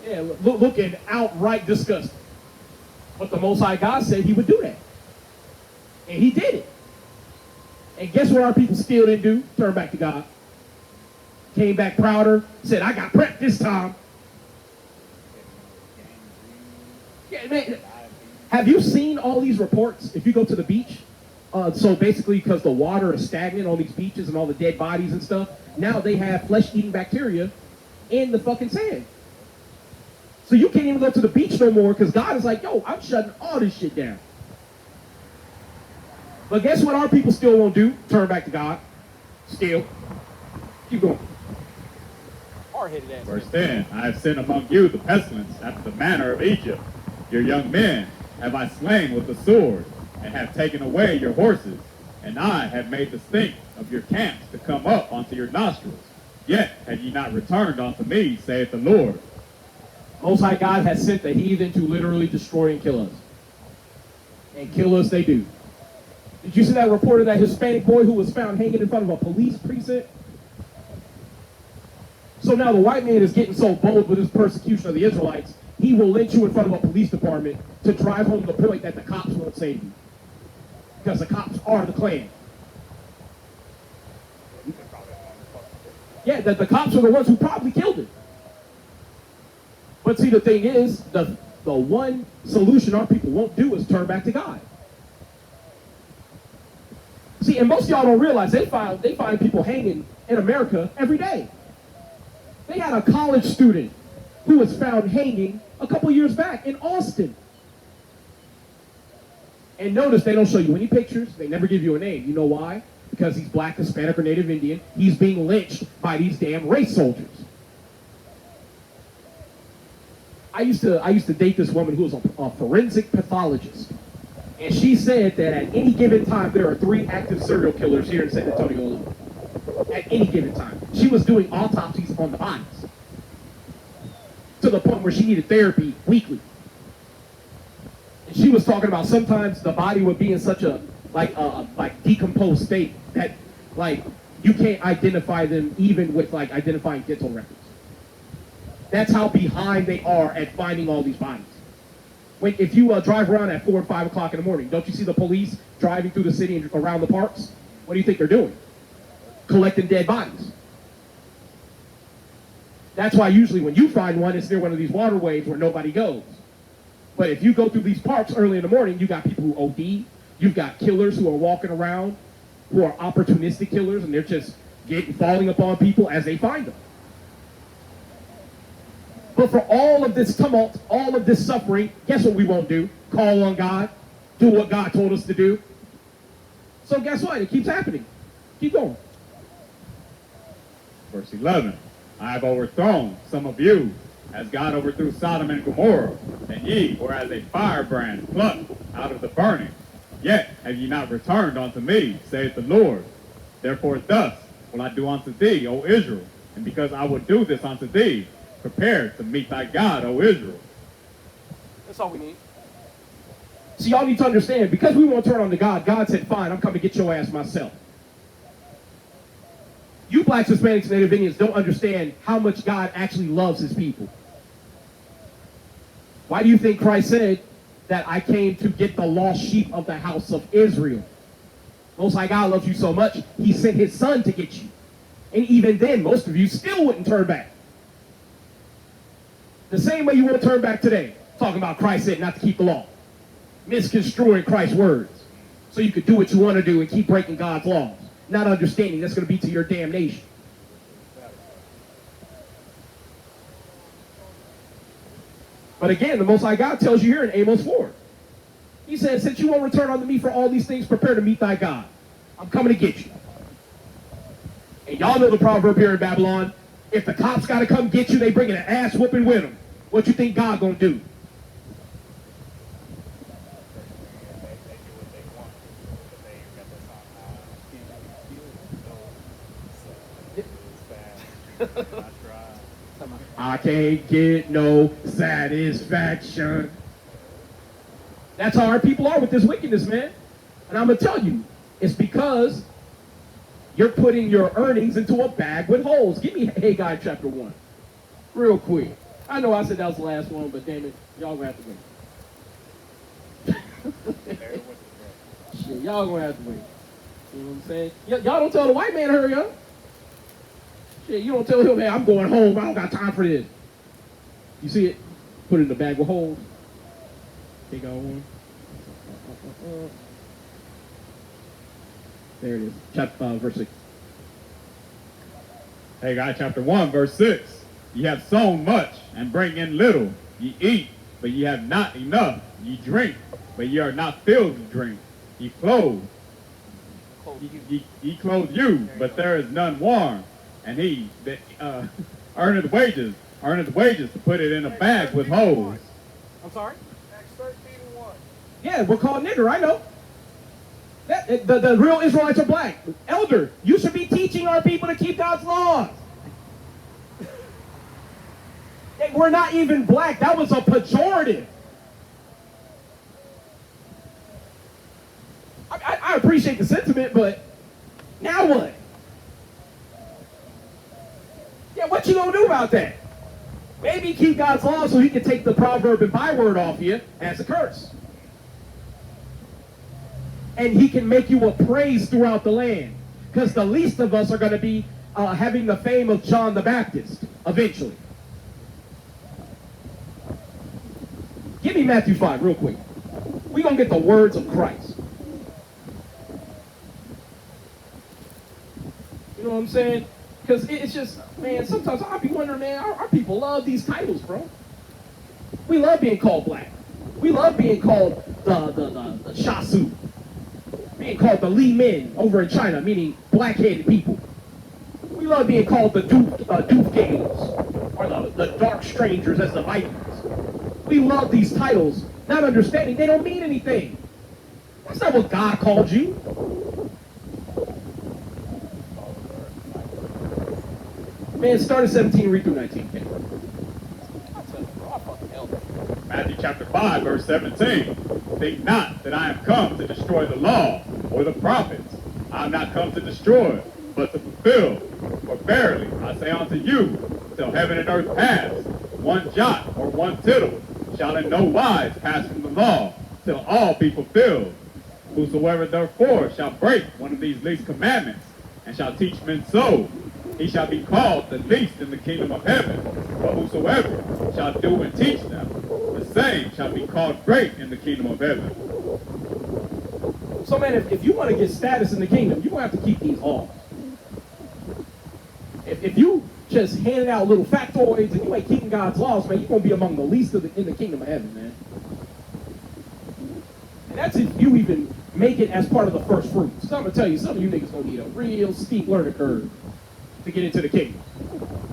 Speaker 3: Yeah, looking outright disgusting. But the Most High God said he would do that. And he did it. And guess what our people still didn't do? Turn back to God. Came back prouder, said, I got prepped this time. Yeah, man, have you seen all these reports if you go to the beach? So basically, because the water is stagnant on these beaches and all the dead bodies and stuff, now they have flesh-eating bacteria in the fucking sand. So you can't even go to the beach no more because God is like, yo, I'm shutting all this shit down. But guess what our people still won't do? Turn back to God. Still. Keep going.
Speaker 9: Hard-headed ass.
Speaker 4: Verse 10. I have sent among you the pestilence after the manner of Egypt. Your young men have I slain with the sword, and have taken away your horses, and I have made the stink of your camps to come up unto your nostrils. Yet have ye not returned unto me, saith the Lord.
Speaker 3: Most High God has sent the heathen to literally destroy and kill us. And kill us they do. Did you see that report of that Hispanic boy who was found hanging in front of a police precinct? So now the white man is getting so bold with his persecution of the Israelites, he will lynch you in front of a police department to drive home the point that the cops won't save you. Because the cops are the Klan. Yeah, that the cops are the ones who probably killed him. But see, the thing is, the one solution our people won't do is turn back to God. See, and most of y'all don't realize they find people hanging in America every day. They had a college student who was found hanging a couple years back in Austin. And notice they don't show you any pictures. They never give you a name. You know why? Because he's black, Hispanic, or Native Indian. He's being lynched by these damn race soldiers. I used to date this woman who was a forensic pathologist. And she said that at any given time, there are 3 active serial killers here in San Antonio alone. At any given time. She was doing autopsies on the bodies. To the point where she needed therapy weekly. And she was talking about sometimes the body would be in such a like decomposed state that like you can't identify them even with like identifying dental records. That's how behind they are at finding all these bodies. If you drive around at 4 and 5 o'clock in the morning, don't you see the police driving through the city and around the parks? What do you think they're doing? Collecting dead bodies. That's why usually when you find one, it's near one of these waterways where nobody goes. But if you go through these parks early in the morning, you got people who OD, You've got killers who are walking around who are opportunistic killers, and they're just falling upon people as they find them. But for all of this tumult, all of this suffering, guess what we won't do? Call on God, do what God told us to do. So guess what? It keeps happening. Keep going.
Speaker 4: Verse 11, I have overthrown some of you, as God overthrew Sodom and Gomorrah, and ye were as a firebrand plucked out of the burning. Yet have ye not returned unto me, saith the Lord. Therefore thus will I do unto thee, O Israel, and because I will do this unto thee, prepare to meet thy God, O Israel.
Speaker 9: That's all we need.
Speaker 3: See, y'all need to understand, because we won't turn on to God, God said, fine, I'm coming to get your ass myself. You blacks, Hispanics, and Native Indians don't understand how much God actually loves his people. Why do you think Christ said that I came to get the lost sheep of the house of Israel? Most High God loves you so much, he sent his son to get you. And even then, most of you still wouldn't turn back. The same way you won't turn back today, talking about Christ said not to keep the law. Misconstruing Christ's words so you could do what you want to do and keep breaking God's laws, not understanding that's going to be to your damnation. But again, the Most High God tells you here in Amos 4. He says, since you won't return unto me for all these things, prepare to meet thy God. I'm coming to get you. And y'all know the proverb here in Babylon, if the cops got to come get you, they bringing an ass whooping with them. What you think God going to do? I can't get no satisfaction. That's how our people are with this wickedness, man. And I'm going to tell you, it's because you're putting your earnings into a bag with holes. Give me Haggai chapter 1. Real quick. I know I said that was the last one, but damn it, y'all going to have to wait. Shit, y'all going to have to wait. You know what I'm saying? Y'all don't tell the white man to hurry up. Shit, you don't tell him, hey, I'm going home. I don't got time for this. You see it? Put it in the bag with holes. Take out one. There it is. Chapter verse 6.
Speaker 4: Haggai chapter 1, verse 6. Ye have sown much, and bring in little. Ye eat, but ye have not enough. Ye drink, but ye are not filled to drink. Ye clothe. Ye clothe you, but there is none warm. And he that earneth wages to put it in a bag with holes.
Speaker 9: I'm sorry?
Speaker 2: Acts 13:1.
Speaker 3: Yeah, we're called nigger, I know. The real Israelites are black. Elder, you should be teaching our people to keep God's laws. Hey, we're not even black. That was a pejorative. I appreciate the sentiment, but now what? Yeah, what you gonna do about that? Maybe keep God's law so he can take the proverb and byword off you as a curse. And he can make you a praise throughout the land. Because the least of us are going to be having the fame of John the Baptist eventually. Give me Matthew 5 real quick. We're going to get the words of Christ. You know what I'm saying? Because it's just, man, sometimes I'll be wondering, man, our people love these titles, bro. We love being called black. We love being called the Shasu. Being called the Li Men over in China, meaning black-headed people. We love being called the Doofgames, or the Dark Strangers as the Vikings. We love these titles, not understanding they don't mean anything. That's not what God called you. Man, start at 17, read through 19. Okay.
Speaker 4: Matthew chapter 5, verse 17. Think not that I am come to destroy the law or the prophets. I am not come to destroy, but to fulfill. For verily I say unto you, till heaven and earth pass, one jot or one tittle shall in no wise pass from the law, till all be fulfilled. Whosoever therefore shall break one of these least commandments, and shall teach men so, he shall be called the least in the kingdom of heaven. But whosoever shall do and teach them, the same shall be called great in the kingdom of heaven.
Speaker 3: So man, if you want to get status in the kingdom, you're going to have to keep these laws. If you just handing out little factoids and you ain't keeping God's laws, man, you're going to be among the least in the kingdom of heaven, man. And that's if you even make it as part of the first fruits. So I'm going to tell you, some of you niggas going to need a real steep learning curve to get into the kingdom.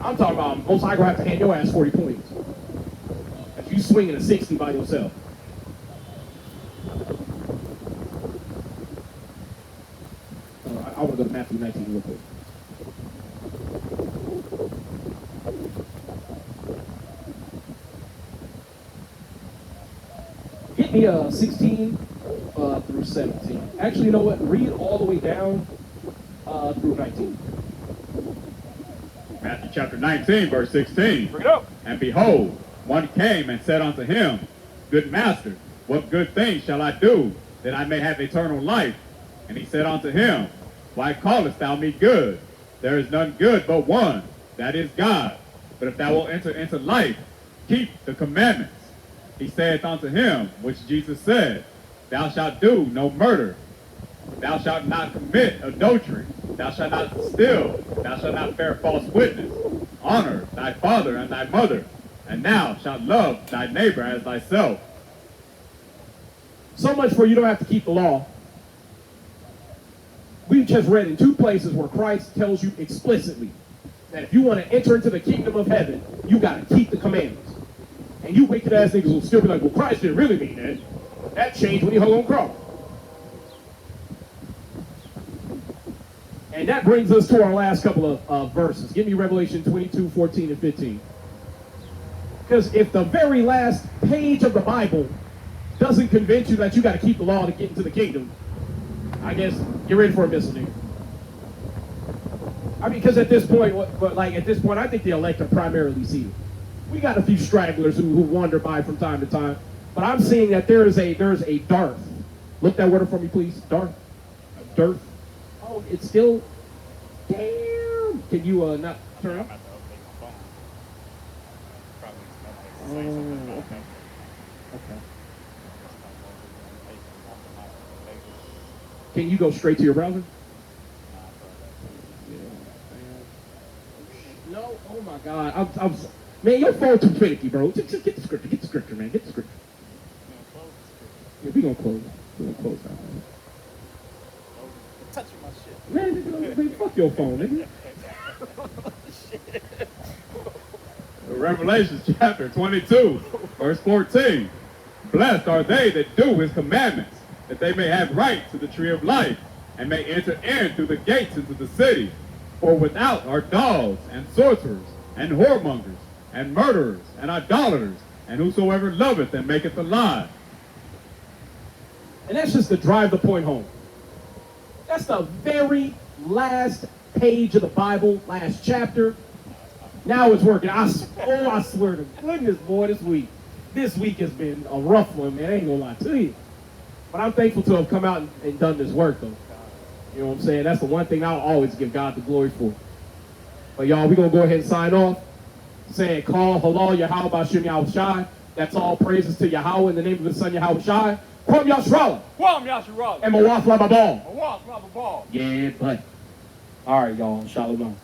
Speaker 3: I'm talking about most likely going to have to hand your ass 40 points. If you swinging a 60 by yourself. I want to go to Matthew 19 real quick. Get me 16 through 17. Actually, you know what? Read all the way down through 19.
Speaker 4: Matthew chapter 19, verse 16.
Speaker 9: Bring it up.
Speaker 4: And behold, one came and said unto him, Good master, what good thing shall I do, that I may have eternal life? And he said unto him, Why callest thou me good? There is none good but one, that is God. But if thou wilt enter into life, keep the commandments. He saith unto him, which Jesus said, Thou shalt do no murder. Thou shalt not commit adultery. Thou shalt not steal. Thou shalt not bear false witness. Honor thy father and thy mother. And thou shalt love thy neighbor as thyself.
Speaker 3: So much for you don't have to keep the law. We've just read in 2 places where Christ tells you explicitly that if you want to enter into the kingdom of heaven, you got to keep the commandments. And you wicked ass niggas will still be like, well, Christ didn't really mean that. That changed when he hung on the cross. And that brings us to our last couple of verses. Give me Revelation 22, 14, and 15. Because if the very last page of the Bible doesn't convince you that you got to keep the law to get into the kingdom, I guess get ready for a missile, nigga. I mean, because at this point, I think the elect are primarily seated. We got a few stragglers who wander by from time to time, but I'm seeing that there is a dearth. Look that word up for me, please. Dearth. A dearth. Oh, it's still. Damn. Can you not turn up? Okay. Can you go straight to your browser? No. Oh my God. Man, your phone too finicky, bro. Just get the scripture. Get the scripture, man. Get the scripture. Yeah, we gonna close. We gonna close out, man.
Speaker 1: Touching my shit.
Speaker 3: Man, fuck your phone, nigga.
Speaker 4: Revelation chapter 22, verse 14. Blessed are they that do his commandments, that they may have right to the tree of life, and may enter in through the gates into the city. For without are dogs, and sorcerers, and whoremongers, and murderers, and idolaters, and whosoever loveth and maketh a lie.
Speaker 3: And that's just to drive the point home. That's the very last page of the Bible, last chapter. Now it's working. I swear to goodness, boy, this week has been a rough one, man. I ain't gonna lie to you. But I'm thankful to have come out and done this work, though. You know what I'm saying? That's the one thing I'll always give God the glory for. But y'all, we're gonna go ahead and sign off. Saying, call halal Yahweh Bashim Yahushai. That's all praises to Yahweh in the name of his son Yahushai. Kwam Yashrala.
Speaker 6: Kwam Yashrala.
Speaker 3: And Mawaf Lababal.
Speaker 6: Mawaf Lababal.
Speaker 3: Yeah, but. All right, y'all. Shalom.